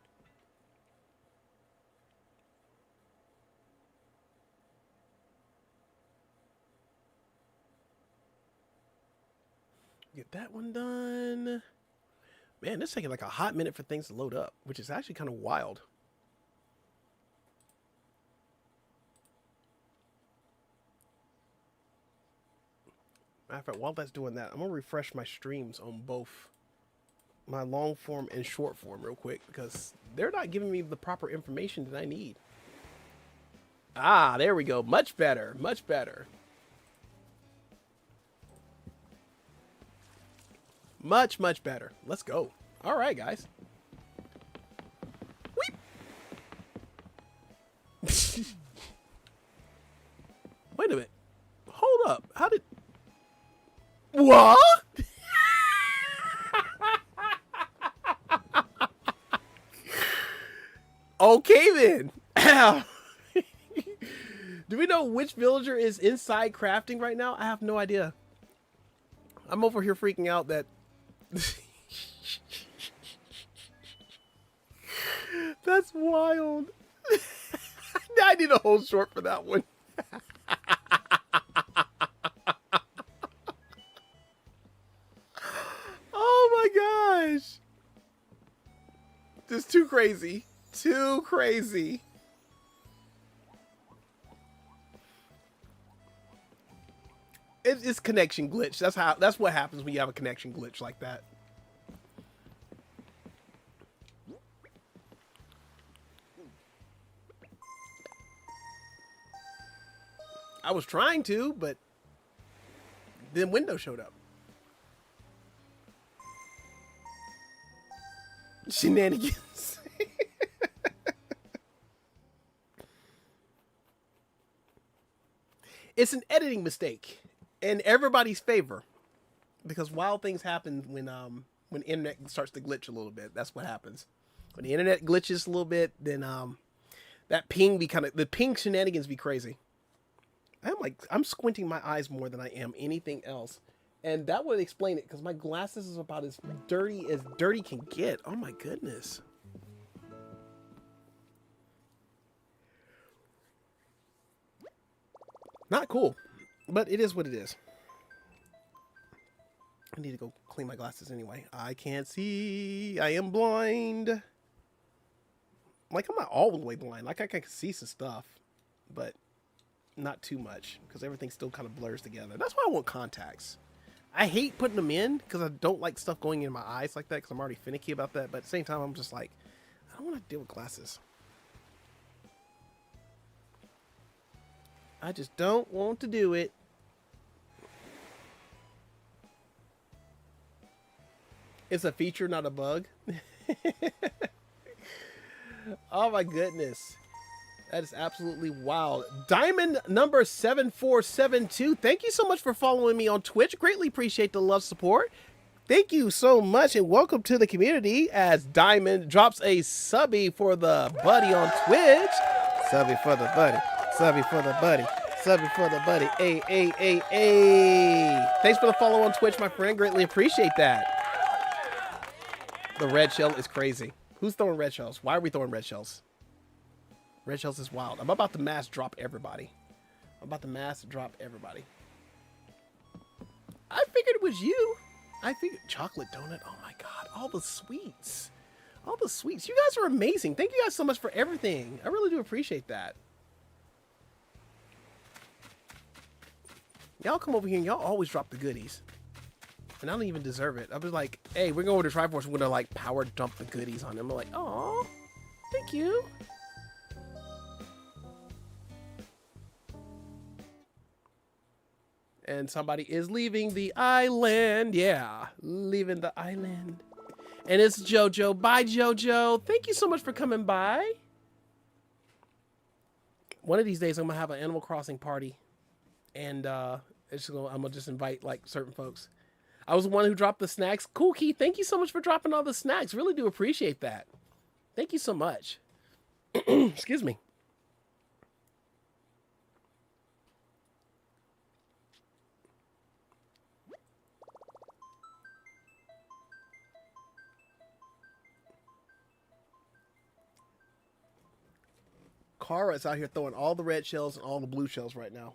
Get that one done. Man, it's taking like a hot minute for things to load up, which is actually kind of wild. Matter of fact, while that's doing that, I'm going to refresh my streams on both my long form and short form real quick because they're not giving me the proper information that I need. Ah, there we go. Much better. Much better. Much, much better. Let's go. All right, guys. Weep. Wait a minute. Hold up. How did... What? Okay, then. Do we know which villager is inside crafting right now? I have no idea. I'm over here freaking out that... That's wild. I need a whole short for that one. Oh my gosh. Just too crazy. Too crazy. It's connection glitch. That's what happens when you have a connection glitch like that. I was trying to, but then Windows showed up. Shenanigans. It's an editing mistake in everybody's favor, because wild things happen when internet starts to glitch a little bit. That's what happens. When the internet glitches a little bit, then that ping the ping shenanigans be crazy. I'm squinting my eyes more than I am anything else. And that would explain it, because my glasses is about as dirty can get. Oh my goodness. Not cool, but it is what it is. I need to go clean my glasses anyway. I can't see. I am blind. Like, I'm not all the way blind. Like, I can see some stuff, but not too much, because everything still kind of blurs together. That's why I want contacts. I hate putting them in because I don't like stuff going in my eyes like that, because I'm already finicky about that. But at the same time, I'm just like, I don't want to deal with glasses. I just don't want to do it. It's a feature, not a bug. Oh my goodness. That is absolutely wild. Diamond number 7472. Thank you so much for following me on Twitch. Greatly appreciate the love support. Thank you so much and welcome to the community as Diamond drops a subby for the buddy on Twitch. Subby for the buddy. Subby for the buddy. Subby for the buddy. Hey, hey, hey, hey. Thanks for the follow on Twitch, my friend. Greatly appreciate that. The red shell is crazy. Who's throwing red shells? Why are we throwing red shells? Red shells is wild. I'm about to mass drop everybody. I figured it was you. I figured chocolate donut. Oh my God. All the sweets. All the sweets. You guys are amazing. Thank you guys so much for everything. I really do appreciate that. Y'all come over here and y'all always drop the goodies. And I don't even deserve it. I was like, hey, we're going to Triforce. We're going to like power dump the goodies on them. I'm like, oh, thank you. And somebody is leaving the island. Yeah, leaving the island. And it's JoJo. Bye, JoJo. Thank you so much for coming by. One of these days, I'm going to have an Animal Crossing party. And I'm going to just invite like certain folks. I was the one who dropped the snacks. Cool Key, thank you so much for dropping all the snacks. Really do appreciate that. Thank you so much. Excuse me. Kara is out here throwing all the red shells and all the blue shells right now.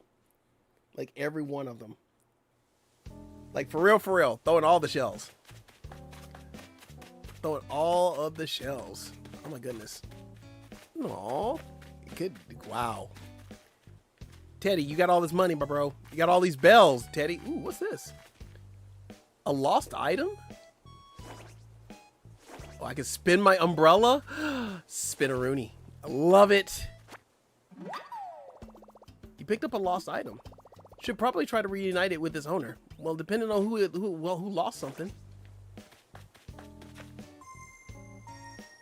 Like every one of them. Like for real, throwing all the shells. Throwing all of the shells. Oh my goodness. Aw. Good. Wow. Teddy, you got all this money, my bro. You got all these bells, Teddy. Ooh, what's this? A lost item? Oh, I can spin my umbrella? Spin-a-rooney. I love it. You picked up a lost item. Should probably try to reunite it with its owner. Well, depending on who lost something.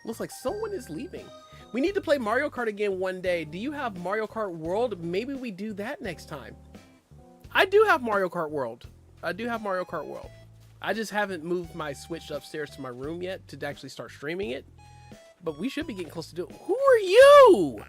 Looks like someone is leaving. We need to play Mario Kart again one day. Do you have Mario Kart World? Maybe we do that next time. I do have Mario Kart World. I just haven't moved my Switch upstairs to my room yet to actually start streaming it. But we should be getting close to do it. Who are you?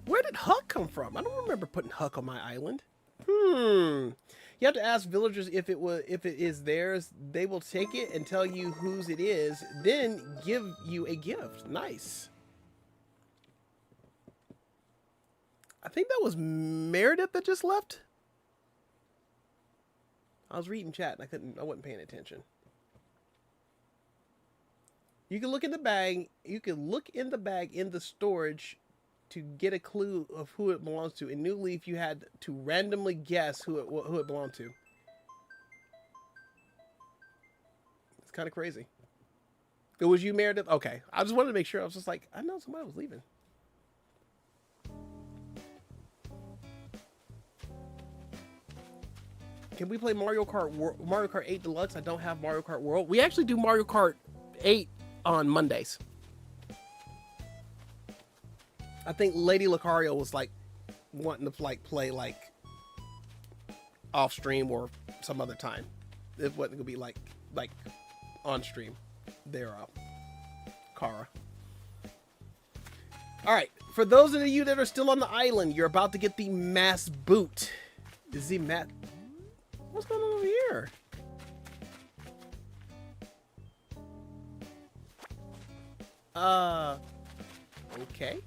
Where did Huck come from? I don't remember putting Huck on my island. You have to ask villagers if it is theirs. They will take it and tell you whose it is, then give you a gift. Nice. I think that was Meredith that just left. I was reading chat and I wasn't paying attention. You can look in the bag. You can look in the bag in the storage to get a clue of who it belongs to. In New Leaf, you had to randomly guess who it belonged to. It's kind of crazy. It was you, Meredith? Okay. I just wanted to make sure. I was just like, I know somebody was leaving. Can we play Mario Kart 8 Deluxe? I don't have Mario Kart World. We actually do Mario Kart 8 on Mondays. I think Lady Lucario was like wanting to like play like off stream or some other time. It wasn't gonna be like on stream. There, Kara. All right, for those of you that are still on the island, you're about to get the mass boot. Is the mat? What's going on over here? Okay.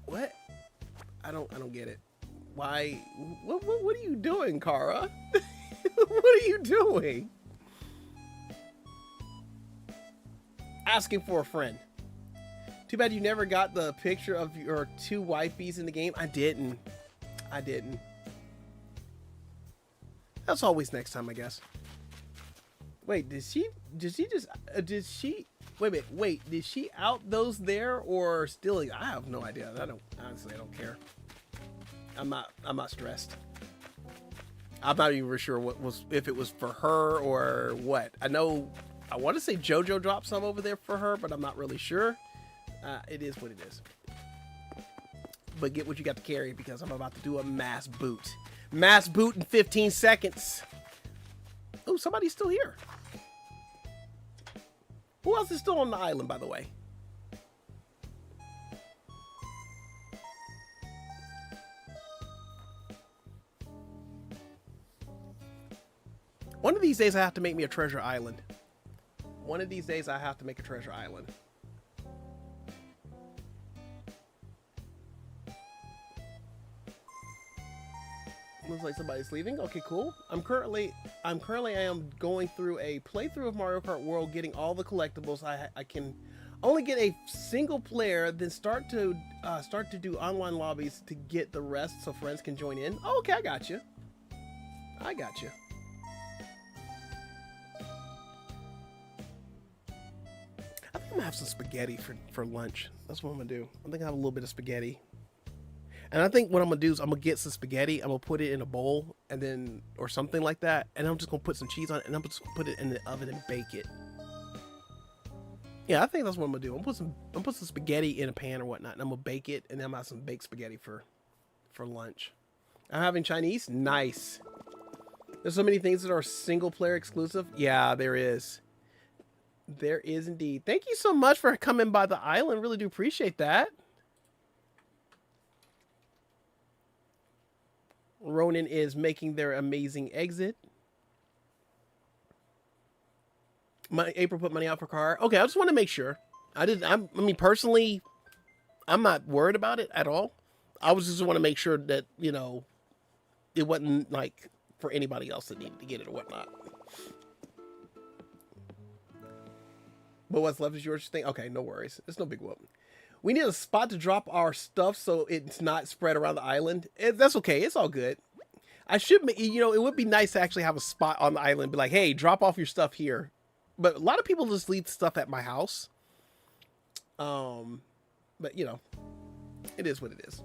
What? I don't get it. Why? What are you doing, Kara? What are you doing? Asking for a friend. Too bad you never got the picture of your two wifeys in the game. I didn't. I didn't. That's always next time, I guess. Wait, did she just, wait, did she out those there or stealing? I have no idea. Honestly, I don't care. I'm not stressed. I'm not even sure if it was for her or what. I want to say JoJo dropped some over there for her, but I'm not really sure. It is what it is. But get what you got to carry because I'm about to do a mass boot. Mass boot in 15 seconds. Oh, somebody's still here. Who else is still on the island, by the way? One of these days I have to make me a treasure island. One of these days I have to make a treasure island. Looks like somebody's leaving. Okay, cool. I am going through a playthrough of Mario Kart World, getting all the collectibles. I can only get a single player, then start to do online lobbies to get the rest so friends can join in. Oh, okay, I got you. I got you. I think I'm gonna have some spaghetti for lunch. That's what I'm gonna do. I think I have a little bit of spaghetti. And I think what I'm gonna do is I'm gonna get some spaghetti. I'm gonna put it in a bowl and then, or something like that. And I'm just gonna put some cheese on it and I'm just gonna put it in the oven and bake it. Yeah, I think that's what I'm gonna do. I'm gonna put some spaghetti in a pan or whatnot, and I'm gonna bake it, and then I'm gonna have some baked spaghetti for lunch. I'm having Chinese. Nice. There's so many things that are single player exclusive. Yeah, there is. There is indeed. Thank you so much for coming by the island. Really do appreciate that. Ronan is making their amazing exit. April put money out for car. Okay, I just want to make sure. I mean, personally, I'm not worried about it at all. I was just want to make sure that, you know, it wasn't like for anybody else that needed to get it or whatnot. But what's left is yours thing. Okay, no worries. It's no big whoop. We need a spot to drop our stuff so it's not spread around the island. That's okay. It's all good. I should, you know, it would be nice to actually have a spot on the island. Be like, hey, drop off your stuff here. But a lot of people just leave stuff at my house. But, you know, it is what it is.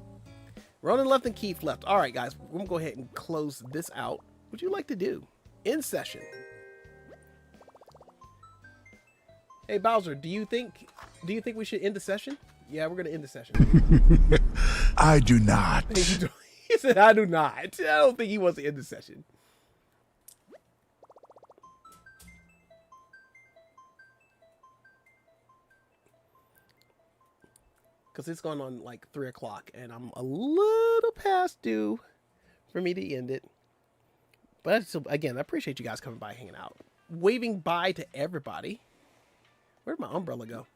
Ronan left and Keith left. All right, guys. We're going to go ahead and close this out. What would you like to do? End session. Hey, Bowser, do you think we should end the session? Yeah, we're going to end the session. I do not. He said, I do not. I don't think he wants to end the session. Because it's going on like 3 o'clock, and I'm a little past due for me to end it. But again, I appreciate you guys coming by, hanging out. Waving bye to everybody. Where'd my umbrella go?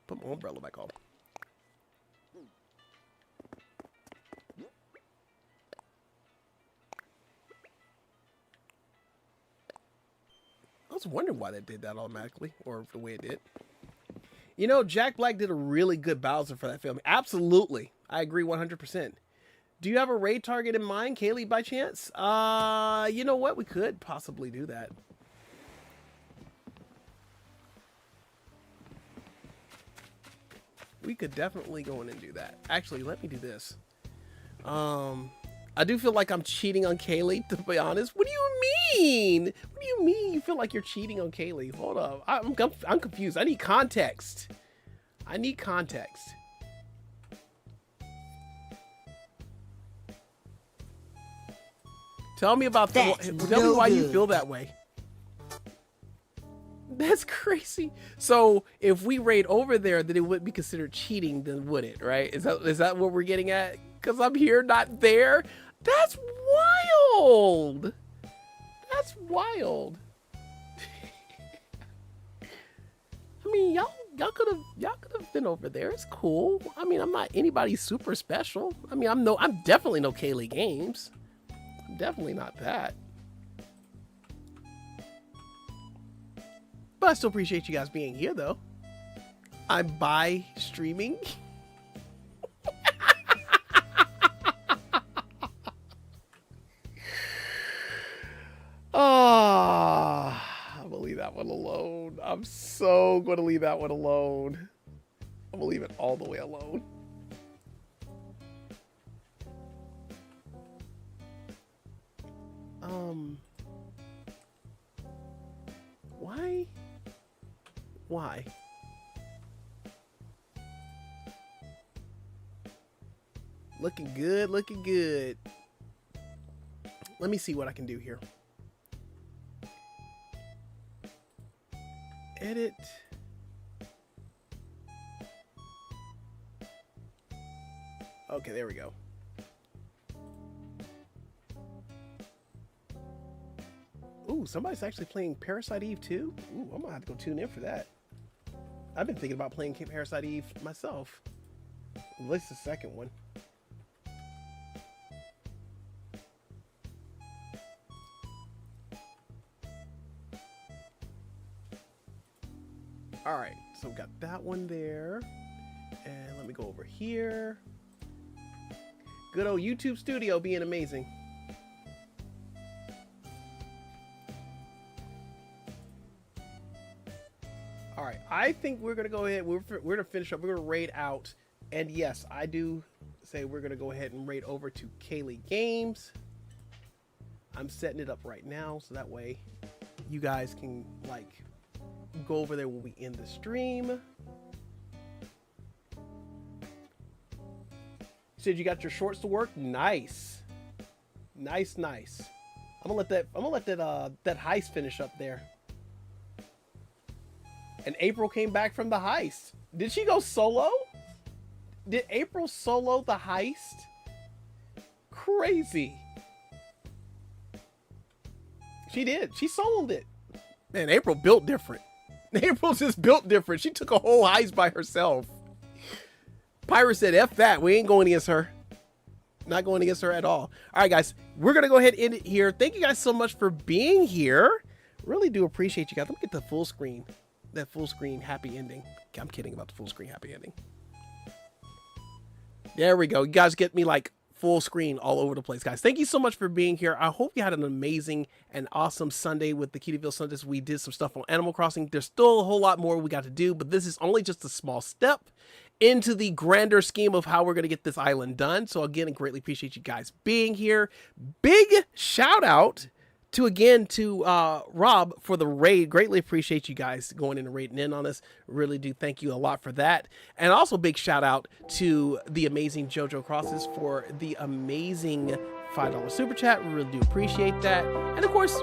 Put my umbrella back on. I was wondering why that did that automatically, or the way it did. You know, Jack Black did a really good Bowser for that film. Absolutely. I agree 100%. Do you have a raid target in mind, Kaylee, by chance? You know what? We could possibly do that. We could definitely go in and do that. Actually, let me do this. I do feel like I'm cheating on Kaylee, to be honest. What do you mean? What do you mean you feel like you're cheating on Kaylee? Hold up. I'm confused. I need context. I need context. Tell me about tell me why you feel that way. That's crazy. So if we raid over there, then it would be considered cheating, then would it, right? Is that what we're getting at? Because I'm here, not there? That's wild. That's wild. I mean, y'all could have been over there. It's cool. I mean, I'm not anybody super special. I mean, I'm definitely no Kaylee Games. I'm definitely not that. But I still appreciate you guys being here, though. I buy streaming. I'm so going to leave that one alone. I'm going to leave it all the way alone. Why? Why? Looking good, looking good. Let me see what I can do here. Edit. Okay, there we go. Ooh, somebody's actually playing Parasite Eve too? Ooh, I'm gonna have to go tune in for that. I've been thinking about playing Parasite Eve myself. At least the second one. All right, so we got that one there. And let me go over here. Good old YouTube Studio being amazing. All right, I think we're gonna go ahead. We're gonna finish up. We're gonna raid out, and yes, I do say we're gonna go ahead and raid over to Kaylee Games. I'm setting it up right now, so that way you guys can like go over there when we end the stream. Said you got your shorts to work. Nice, nice, nice. I'm gonna let that heist finish up there. And April came back from the heist. Did she go solo? Did April solo the heist? Crazy. She did. She soloed it. Man, April built different. April just built different. She took a whole heist by herself. Pyra said, F that. We ain't going against her. Not going against her at all. All right, guys. We're going to go ahead and end it here. Thank you guys so much for being here. Really do appreciate you guys. Let me get the full screen. That full screen happy ending. I'm kidding about the full screen happy ending. There we go. You guys get me like full screen all over the place, guys. Thank you so much for being here. I hope you had an amazing and awesome Sunday with the Cutieville Sundays. We did some stuff on Animal Crossing. There's still a whole lot more we got to do, but this is only just a small step into the grander scheme of how we're going to get this island done. So again, I greatly appreciate you guys being here. Big shout out to Rob for the raid. Greatly appreciate you guys going in and raiding in on us. Really do thank you a lot for that. And also big shout out to the amazing JoJo Crosses for the amazing $5 super chat. We really do appreciate that. And of course,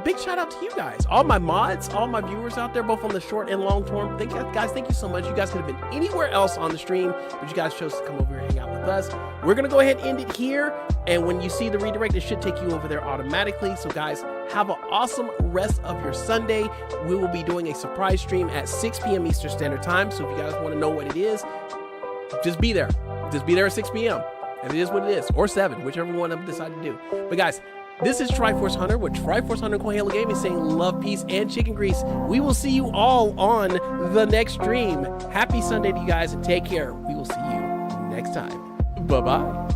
big shout out to you guys, all my mods, all my viewers out there, both on the short and long term. Thank you guys. Thank you so much. You guys could have been anywhere else on the stream, but you guys chose to come over here and hang out with us. We're going to go ahead and end it here. And when you see the redirect, it should take you over there automatically. So guys, have an awesome rest of your Sunday. We will be doing a surprise stream at 6 p.m. Eastern Standard Time. So if you guys want to know what it is, just be there. Just be there at 6 p.m. And it is what it is, or 7, whichever one I decide to do. But guys, this is Triforce Hunter with Triforce Hunter Kohela Gaming saying love, peace, and chicken grease. We will see you all on the next stream. Happy Sunday to you guys, and take care. We will see you next time. Bye-bye.